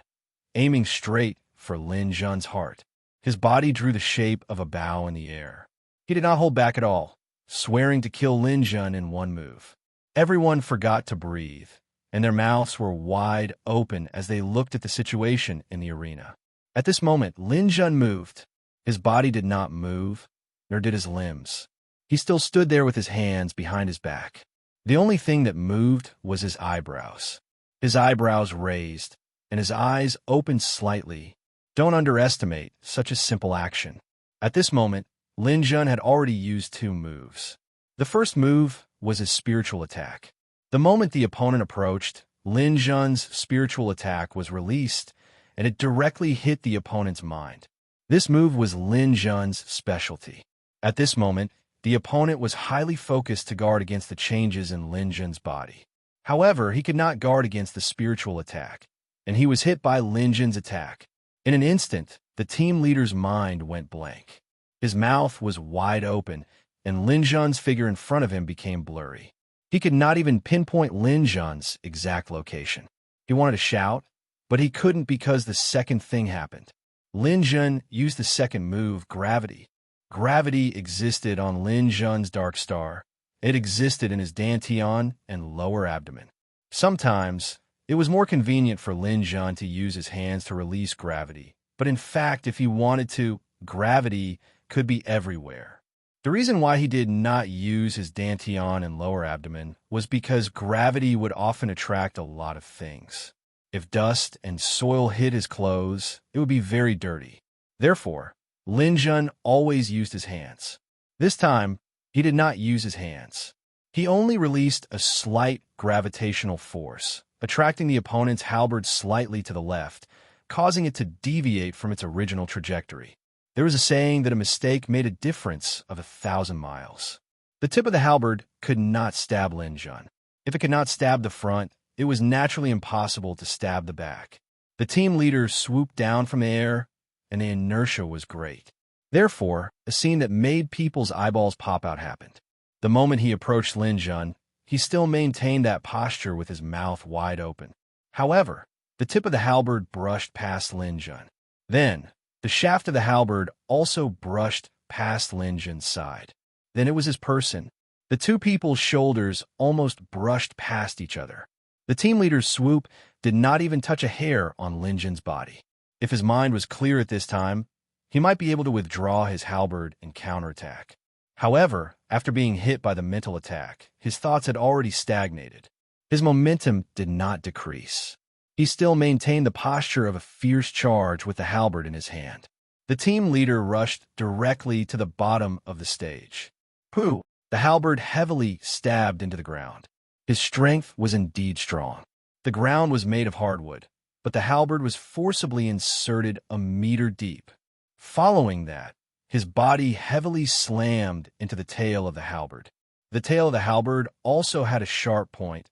Speaker 1: aiming straight for Lin Jun's heart. His body drew the shape of a bow in the air. He did not hold back at all, swearing to kill Lin Jun in one move. Everyone forgot to breathe, and their mouths were wide open as they looked at the situation in the arena. At this moment, Lin Jun moved. His body did not move, nor did his limbs. He still stood there with his hands behind his back. The only thing that moved was his eyebrows. His eyebrows raised, and his eyes opened slightly. Don't underestimate such a simple action. At this moment, Lin Jun had already used 2 moves. The first move was his spiritual attack. The moment the opponent approached, Lin Jun's spiritual attack was released, and it directly hit the opponent's mind. This move was Lin Jun's specialty. At this moment, the opponent was highly focused to guard against the changes in Lin Jun's body. However, he could not guard against the spiritual attack, and he was hit by Lin Jun's attack. In an instant, the team leader's mind went blank. His mouth was wide open, and Lin Jun's figure in front of him became blurry. He could not even pinpoint Lin Jun's exact location. He wanted to shout, but he couldn't because the second thing happened. Lin Jun used the second move, gravity. Gravity existed on Lin Jun's dark star. It existed in his dantian and lower abdomen. Sometimes, it was more convenient for Lin Jun to use his hands to release gravity, but in fact, if he wanted to, gravity could be everywhere. The reason why he did not use his dantian and lower abdomen was because gravity would often attract a lot of things. If dust and soil hit his clothes, it would be very dirty. Therefore, Lin Jun always used his hands. This time, he did not use his hands. He only released a slight gravitational force, attracting the opponent's halberd slightly to the left, causing it to deviate from its original trajectory. There was a saying that a mistake made a difference of 1,000 miles. The tip of the halberd could not stab Lin Jun. If it could not stab the front, it was naturally impossible to stab the back. The team leader swooped down from the air, and the inertia was great. Therefore, a scene that made people's eyeballs pop out happened. The moment he approached Lin Jun, he still maintained that posture with his mouth wide open. However, the tip of the halberd brushed past Lin Jun. Then, the shaft of the halberd also brushed past Lin Jun's side. Then it was his person. The two people's shoulders almost brushed past each other. The team leader's swoop did not even touch a hair on Lin Jun's body. If his mind was clear at this time, he might be able to withdraw his halberd and counterattack. However, after being hit by the mental attack, his thoughts had already stagnated. His momentum did not decrease. He still maintained the posture of a fierce charge with the halberd in his hand. The team leader rushed directly to the bottom of the stage. Pooh! The halberd heavily stabbed into the ground. His strength was indeed strong. The ground was made of hardwood, but the halberd was forcibly inserted a meter deep. Following that, his body heavily slammed into the tail of the halberd. The tail of the halberd also had a sharp point,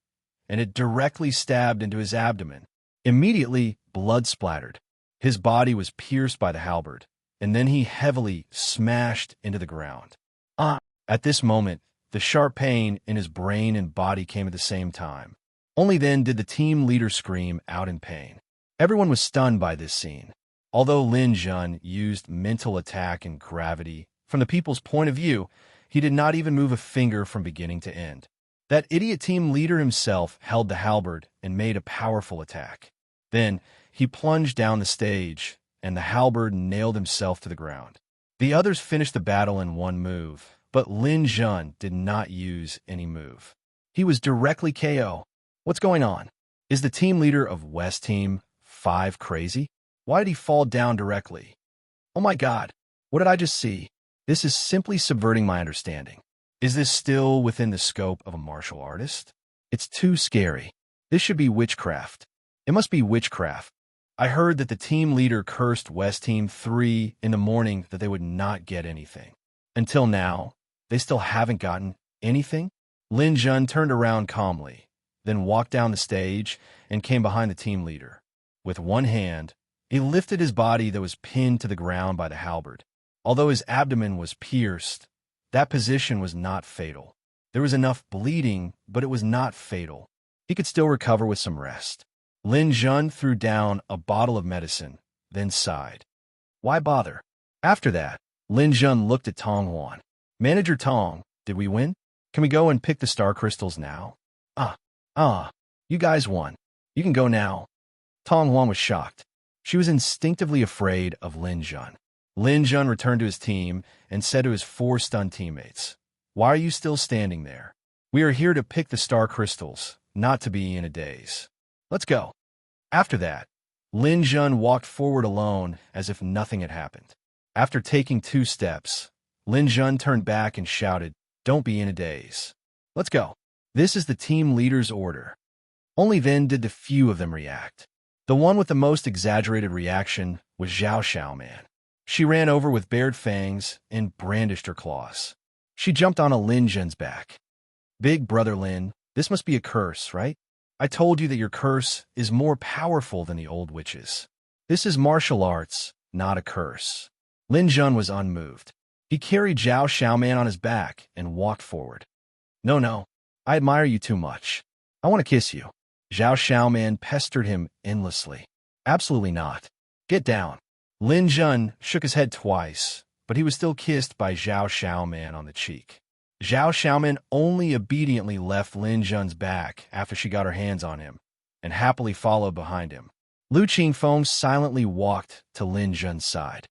Speaker 1: and it directly stabbed into his abdomen. Immediately, blood splattered. His body was pierced by the halberd, and then he heavily smashed into the ground. At this moment, the sharp pain in his brain and body came at the same time. Only then did the team leader scream out in pain. Everyone was stunned by this scene. Although Lin Jun used mental attack and gravity, from the people's point of view, he did not even move a finger from beginning to end. That idiot team leader himself held the halberd and made a powerful attack. Then, he plunged down the stage, and the halberd nailed himself to the ground. The others finished the battle in one move, but Lin Jun did not use any move. He was directly KO. What's going on? Is the team leader of West Team 5 crazy? Why did he fall down directly? Oh my God, what did I just see? This is simply subverting my understanding. Is this still within the scope of a martial artist? It's too scary. This should be witchcraft. It must be witchcraft. I heard that the team leader cursed West Team 3 in the morning that they would not get anything. Until now, they still haven't gotten anything? Lin Jun turned around calmly, then walked down the stage and came behind the team leader. With one hand, he lifted his body that was pinned to the ground by the halberd. Although his abdomen was pierced, that position was not fatal. There was enough bleeding, but it was not fatal. He could still recover with some rest. Lin Jun threw down a bottle of medicine, then sighed. Why bother? After that, Lin Jun looked at Tong Huan. Manager Tong, did we win? Can we go and pick the star crystals now? You guys won. You can go now. Tong Huan was shocked. She was instinctively afraid of Lin Jun. Lin Jun returned to his team and said to his 4 stunned teammates, "Why are you still standing there? We are here to pick the star crystals, not to be in a daze. Let's go." After that, Lin Jun walked forward alone as if nothing had happened. After taking 2 steps, Lin Jun turned back and shouted, "Don't be in a daze. Let's go." This is the team leader's order. Only then did the few of them react. The one with the most exaggerated reaction was Zhao Xiaoman. She ran over with bared fangs and brandished her claws. She jumped on a Lin Jun's back. "Big brother Lin, this must be a curse, right? I told you that your curse is more powerful than the old witches. This is martial arts, not a curse." Lin Jun was unmoved. He carried Zhao Xiaoman on his back and walked forward. No, I admire you too much. I want to kiss you." Zhao Xiaoman pestered him endlessly. "Absolutely not. Get down." Lin Jun shook his head twice, but he was still kissed by Zhao Xiaoman on the cheek. Zhao Xiaoman only obediently left Lin Jun's back after she got her hands on him, and happily followed behind him. Lu Qingfeng silently walked to Lin Jun's side.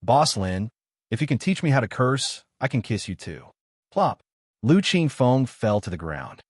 Speaker 1: Boss Lin, if you can teach me how to curse, I can kiss you too. Plop. Lu Qingfeng fell to the ground.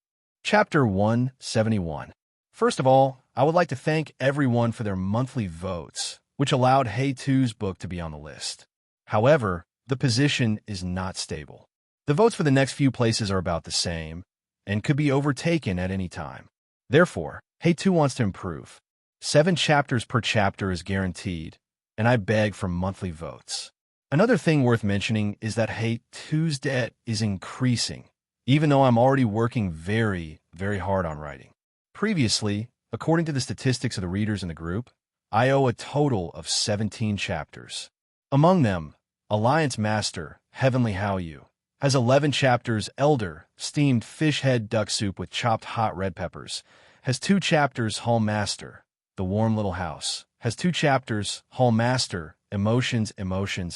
Speaker 1: Chapter 171. First of all, I would like to thank everyone for their monthly votes, which allowed Hey Tu's book to be on the list. However, the position is not stable. The votes for the next few places are about the same, and could be overtaken at any time. Therefore, Hey Tu wants to improve. 7 chapters per chapter is guaranteed, and I beg for monthly votes. Another thing worth mentioning is that Hey Tu's debt is increasing, even though I'm already working very, very hard on writing. Previously, according to the statistics of the readers in the group, I owe a total of 17 chapters. Among them, Alliance Master, Heavenly How You, has 11 chapters. Elder, Steamed Fish Head Duck Soup with Chopped Hot Red Peppers, has 2 chapters. Hall Master, The Warm Little House, has 2 chapters. Hall Master, Emotions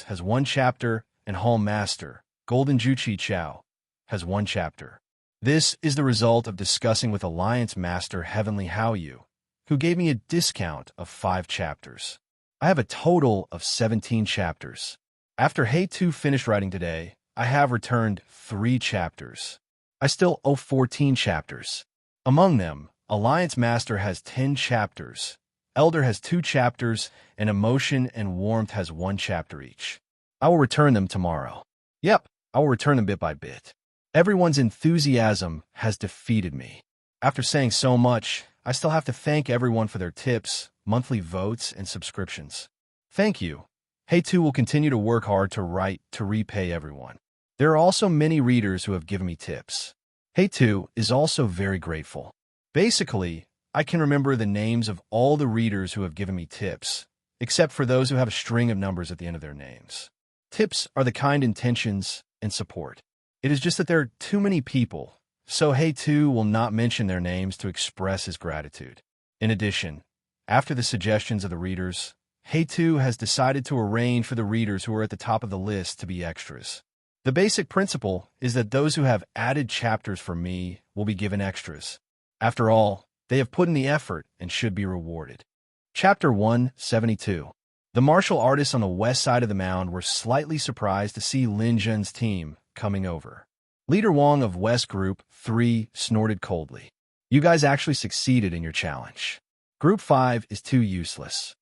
Speaker 1: has 1 chapter, and Hall Master, Golden Juchi Chow, has 1 chapter. This is the result of discussing with Alliance Master Heavenly How You, who gave me a discount of 5 chapters. I have a total of 17 chapters. After Hey Tu finished writing today, I have returned 3 chapters. I still owe 14 chapters. Among them, Alliance Master has 10 chapters, Elder has 2 chapters, and Emotion and Warmth has 1 chapter each. I will return them tomorrow. Yep, I will return them bit by bit. Everyone's enthusiasm has defeated me. After saying so much, I still have to thank everyone for their tips, monthly votes, and subscriptions. Thank you. Hey Tu will continue to work hard to write to repay everyone. There are also many readers who have given me tips. Hey Tu is also very grateful. Basically, I can remember the names of all the readers who have given me tips, except for those who have a string of numbers at the end of their names. Tips are the kind intentions and support. It is just that there are too many people, so Hey Tu will not mention their names to express his gratitude. In addition, after the suggestions of the readers, Hey Tu has decided to arrange for the readers who are at the top of the list to be extras. The basic principle is that those who have added chapters for me will be given extras. After all, they have put in the effort and should be rewarded. Chapter 172. The martial artists on the west side of the mound were slightly surprised to see Lin Zhen's team coming over. Leader Wang of West Group 3 snorted coldly. You guys actually succeeded in your challenge. Group 5 is too useless.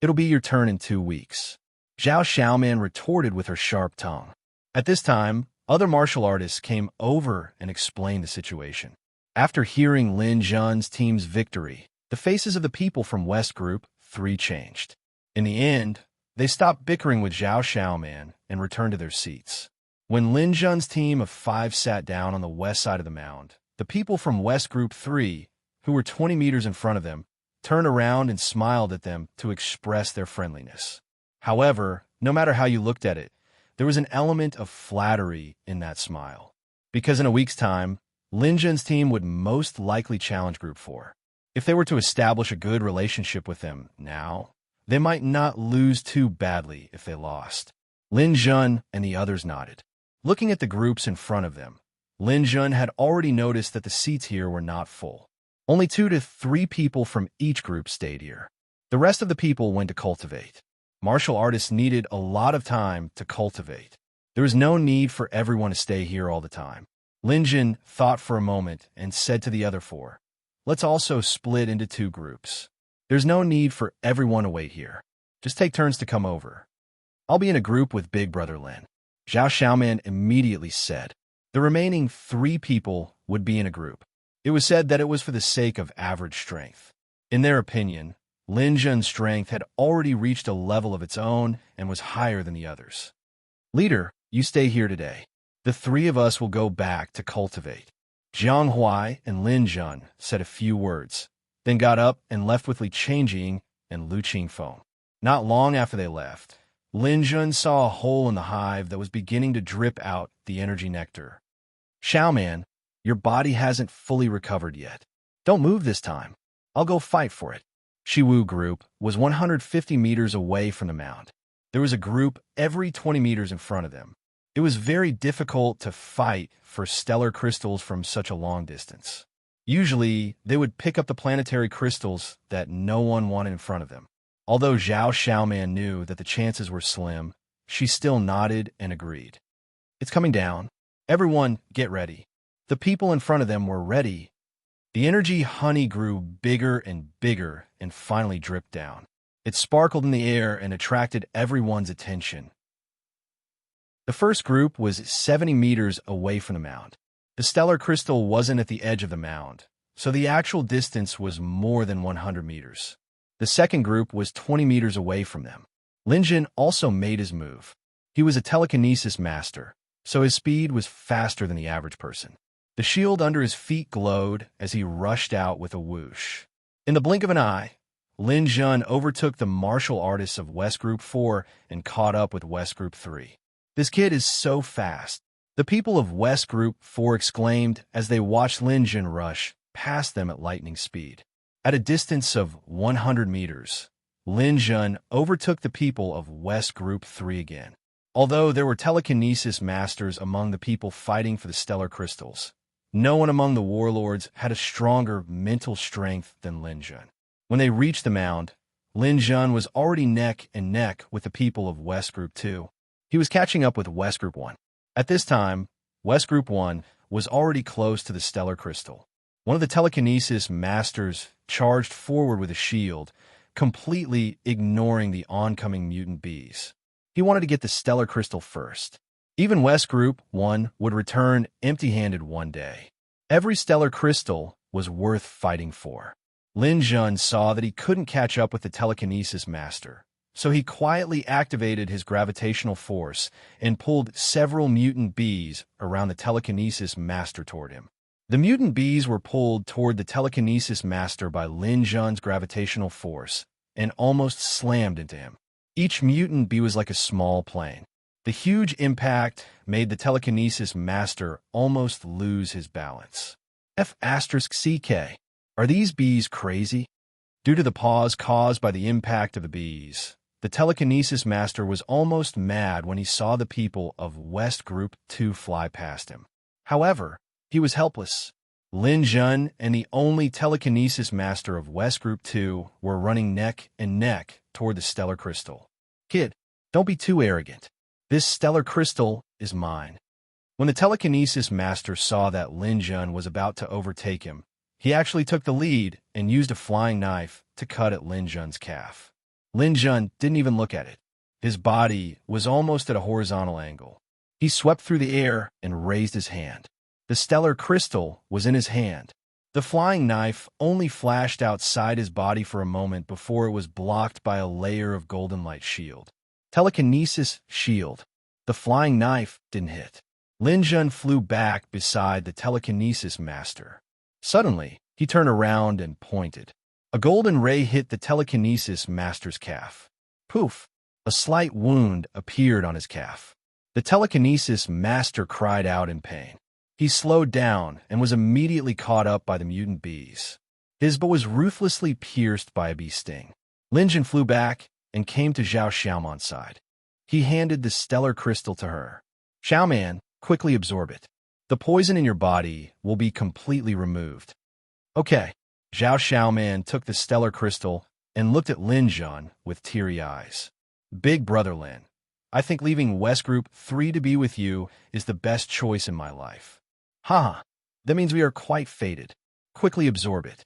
Speaker 1: It'll be your turn in 2 weeks. Zhao Xiaoman retorted with her sharp tongue. At this time, other martial artists came over and explained the situation. After hearing Lin Zhen's team's victory, the faces of the people from West Group 3 changed. In the end, they stopped bickering with Zhao Xiaoman and returned to their seats. When Lin Zhen's team of 5 sat down on the west side of the mound, the people from West Group 3, who were 20 meters in front of them, turned around and smiled at them to express their friendliness. However, no matter how you looked at it, there was an element of flattery in that smile. Because in a week's time, Lin Zhen's team would most likely challenge Group 4. If they were to establish a good relationship with them now, they might not lose too badly if they lost. Lin Zhen and the others nodded. Looking at the groups in front of them, Lin Zhen had already noticed that the seats here were not full. Only 2 to 3 people from each group stayed here. The rest of the people went to cultivate. Martial artists needed a lot of time to cultivate. There was no need for everyone to stay here all the time. Lin Zhen thought for a moment and said to the other 4, let's also split into 2 groups. There's no need for everyone to wait here. Just take turns to come over. I'll be in a group with Big Brother Lin. Zhao Xiaoman immediately said. The remaining 3 people would be in a group. It was said that it was for the sake of average strength. In their opinion, Lin Zhen's strength had already reached a level of its own and was higher than the others. Leader, you stay here today. The 3 of us will go back to cultivate. Jiang Huai and Lin Zhen said a few words, then got up and left with Li Chengjing and Lu Qingfeng. Not long after they left, Lin Zhen saw a hole in the hive that was beginning to drip out the energy nectar. Xiaoman, your body hasn't fully recovered yet. Don't move this time. I'll go fight for it. Shiwu Group was 150 meters away from the mound. There was a group every 20 meters in front of them. It was very difficult to fight for stellar crystals from such a long distance. Usually, they would pick up the planetary crystals that no one wanted in front of them. Although Zhao Xiaoman knew that the chances were slim, she still nodded and agreed. It's coming down. Everyone, get ready. The people in front of them were ready. The energy honey grew bigger and bigger and finally dripped down. It sparkled in the air and attracted everyone's attention. The first group was 70 meters away from the mound. The stellar crystal wasn't at the edge of the mound, so the actual distance was more than 100 meters. The second group was 20 meters away from them. Linjin also made his move. He was a telekinesis master, so his speed was faster than the average person. The shield under his feet glowed as he rushed out with a whoosh. In the blink of an eye, Lin Jun overtook the martial artists of West Group 4 and caught up with West Group 3. This kid is so fast. The people of West Group 4 exclaimed as they watched Lin Jun rush past them at lightning speed. At a distance of 100 meters, Lin Jun overtook the people of West Group 3 again. Although there were telekinesis masters among the people fighting for the stellar crystals, no one among the warlords had a stronger mental strength than Lin Jun. When they reached the mound, Lin Jun was already neck and neck with the people of West Group 2. He was catching up with West Group 1. At this time, West Group 1 was already close to the stellar crystal. One of the telekinesis masters charged forward with a shield, completely ignoring the oncoming mutant bees. He wanted to get the stellar crystal first. Even West Group 1 would return empty-handed one day. Every stellar crystal was worth fighting for. Lin Jun saw that he couldn't catch up with the telekinesis master, so he quietly activated his gravitational force and pulled several mutant bees around the telekinesis master toward him. The mutant bees were pulled toward the telekinesis master by Lin Jun's gravitational force and almost slammed into him. Each mutant bee was like a small plane. The huge impact made the telekinesis master almost lose his balance. F*CK. Are these bees crazy? Due to the pause caused by the impact of the bees, the telekinesis master was almost mad when he saw the people of West Group 2 fly past him. However, he was helpless. Lin Jun and the only telekinesis master of West Group 2 were running neck and neck toward the stellar crystal. Kid, don't be too arrogant. This stellar crystal is mine. When the telekinesis master saw that Lin Jun was about to overtake him, he actually took the lead and used a flying knife to cut at Lin Jun's calf. Lin Jun didn't even look at it. His body was almost at a horizontal angle. He swept through the air and raised his hand. The stellar crystal was in his hand. The flying knife only flashed outside his body for a moment before it was blocked by a layer of golden light shield. Telekinesis shield. The flying knife didn't hit. Lin Jun flew back beside the telekinesis master. Suddenly, he turned around and pointed. A golden ray hit the telekinesis master's calf. Poof! A slight wound appeared on his calf. The telekinesis master cried out in pain. He slowed down and was immediately caught up by the mutant bees. His bow was ruthlessly pierced by a bee sting. Lin Jun flew back and came to Zhao Xiaoman's side. He handed the stellar crystal to her. Xiaoman, quickly absorb it. The poison in your body will be completely removed. Okay. Zhao Xiaoman took the stellar crystal and looked at Lin Jun with teary eyes. Big brother Lin, I think leaving West Group 3 to be with you is the best choice in my life. Haha, that means we are quite fated. Quickly absorb it.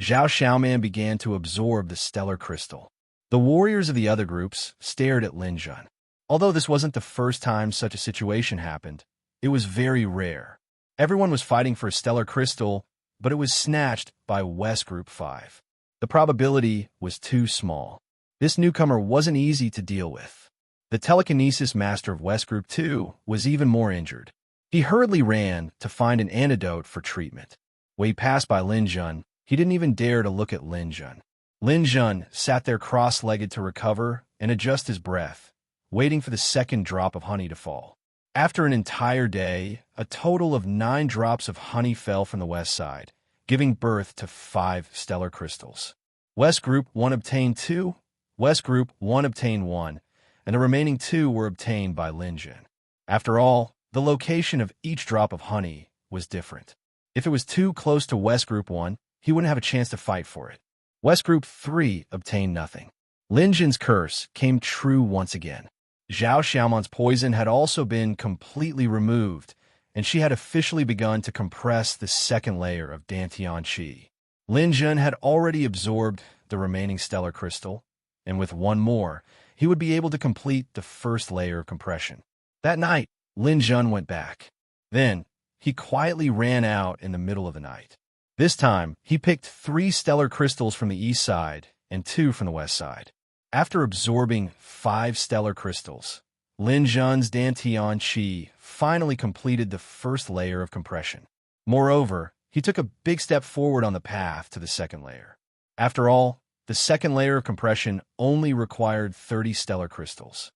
Speaker 1: Zhao Xiaoman began to absorb the stellar crystal. The warriors of the other groups stared at Lin Jun. Although this wasn't the first time such a situation happened, it was very rare. Everyone was fighting for a stellar crystal, but it was snatched by West Group 5. The probability was too small. This newcomer wasn't easy to deal with. The telekinesis master of West Group 2 was even more injured. He hurriedly ran to find an antidote for treatment. When he passed by Lin Jun, he didn't even dare to look at Lin Jun. Lin Jun sat there cross-legged to recover and adjust his breath, waiting for the second drop of honey to fall. After an entire day, a total of 9 drops of honey fell from the west side, giving birth to 5 stellar crystals. West Group 1 obtained 2, West Group 1 obtained 1, and the remaining 2 were obtained by Lin Jun. After all, the location of each drop of honey was different. If it was too close to West Group 1, he wouldn't have a chance to fight for it. West Group 3 obtained nothing. Lin Jun's curse came true once again. Zhao Xiaoman's poison had also been completely removed, and she had officially begun to compress the second layer of Dantian Qi. Lin Jun had already absorbed the remaining stellar crystal, and with one more, he would be able to complete the first layer of compression. That night, Lin Jun went back. Then, he quietly ran out in the middle of the night. This time, he picked 3 stellar crystals from the east side and 2 from the west side. After absorbing 5 stellar crystals, Lin Jun's Dantian Qi finally completed the first layer of compression. Moreover, he took a big step forward on the path to the second layer. After all, the second layer of compression only required 30 stellar crystals.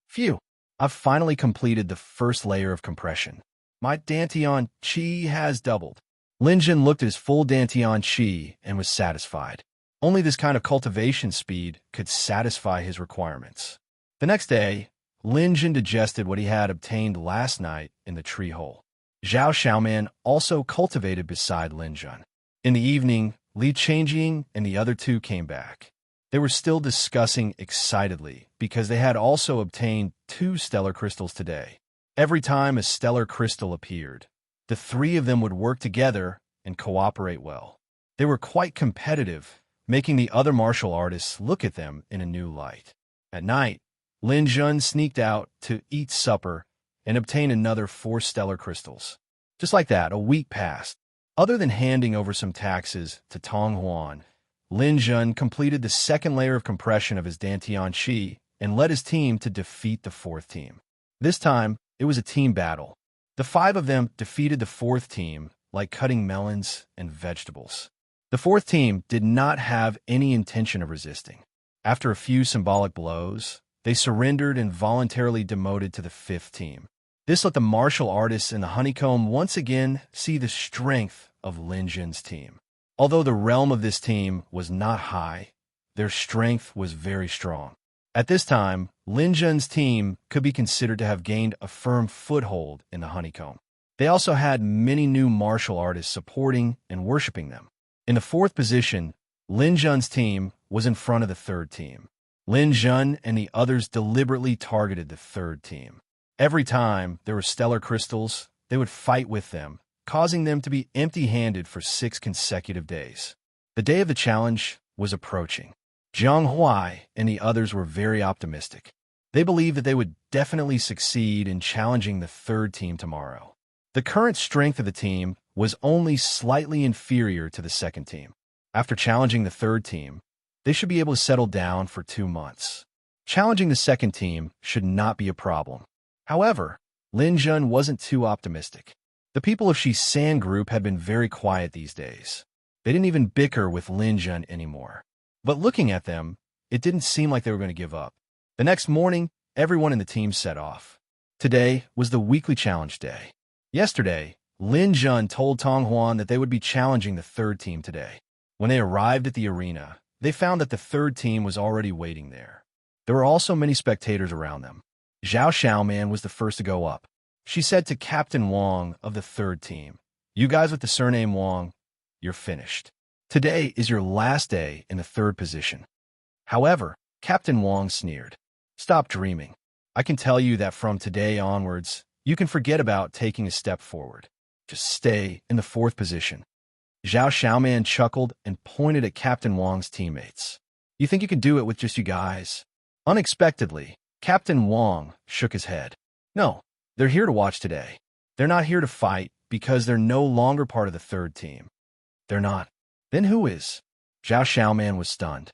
Speaker 1: Phew! I've finally completed the first layer of compression. My Dantian Qi has doubled. Lin Jun looked at his full Dantian Qi and was satisfied. Only this kind of cultivation speed could satisfy his requirements. The next day, Lin Jun digested what he had obtained last night in the tree hole. Zhao Xiaoman also cultivated beside Lin Jun. In the evening, Li Changjing and the other 2 came back. They were still discussing excitedly because they had also obtained 2 stellar crystals today. Every time a stellar crystal appeared, the 3 of them would work together and cooperate well. They were quite competitive, making the other martial artists look at them in a new light. At night, Lin Jun sneaked out to eat supper and obtain another 4 stellar crystals. Just like that, a week passed. Other than handing over some taxes to Tong Huan, Lin Jun completed the second layer of compression of his Dantian Qi and led his team to defeat the 4th team. This time, it was a team battle. The 5 of them defeated the 4th team like cutting melons and vegetables. The 4th team did not have any intention of resisting. After a few symbolic blows, they surrendered and voluntarily demoted to the 5th team. This let the martial artists in the honeycomb once again see the strength of Lin Jun's team. Although the realm of this team was not high, their strength was very strong. At this time, Lin Jun's team could be considered to have gained a firm foothold in the honeycomb. They also had many new martial artists supporting and worshiping them. In the 4th position, Lin Jun's team was in front of the 3rd team. Lin Jun and the others deliberately targeted the 3rd team. Every time there were stellar crystals, they would fight with them, causing them to be empty-handed for 6 consecutive days. The day of the challenge was approaching. Jiang Huai and the others were very optimistic. They believed that they would definitely succeed in challenging the 3rd team tomorrow. The current strength of the team was only slightly inferior to the 2nd team. After challenging the 3rd team, they should be able to settle down for 2 months. Challenging the 2nd team should not be a problem. However, Lin Jun wasn't too optimistic. The people of Shisan group had been very quiet these days. They didn't even bicker with Lin Jun anymore. But looking at them, it didn't seem like they were going to give up. The next morning, everyone in the team set off. Today was the weekly challenge day. Yesterday, Lin Jun told Tong Huan that they would be challenging the 3rd team today. When they arrived at the arena, they found that the 3rd team was already waiting there. There were also many spectators around them. Zhao Xiaoman was the first to go up. She said to Captain Wang of the 3rd team, "You guys with the surname Wang, you're finished. Today is your last day in the 3rd position." However, Captain Wang sneered. "Stop dreaming. I can tell you that from today onwards, you can forget about taking a step forward. Just stay in the 4th position." Zhao Xiaoman chuckled and pointed at Captain Wang's teammates. "You think you can do it with just you guys?" Unexpectedly, Captain Wang shook his head. "No, they're here to watch today. They're not here to fight because they're no longer part of the 3rd team." "They're not? Then who is?" Zhao Xiaoman was stunned.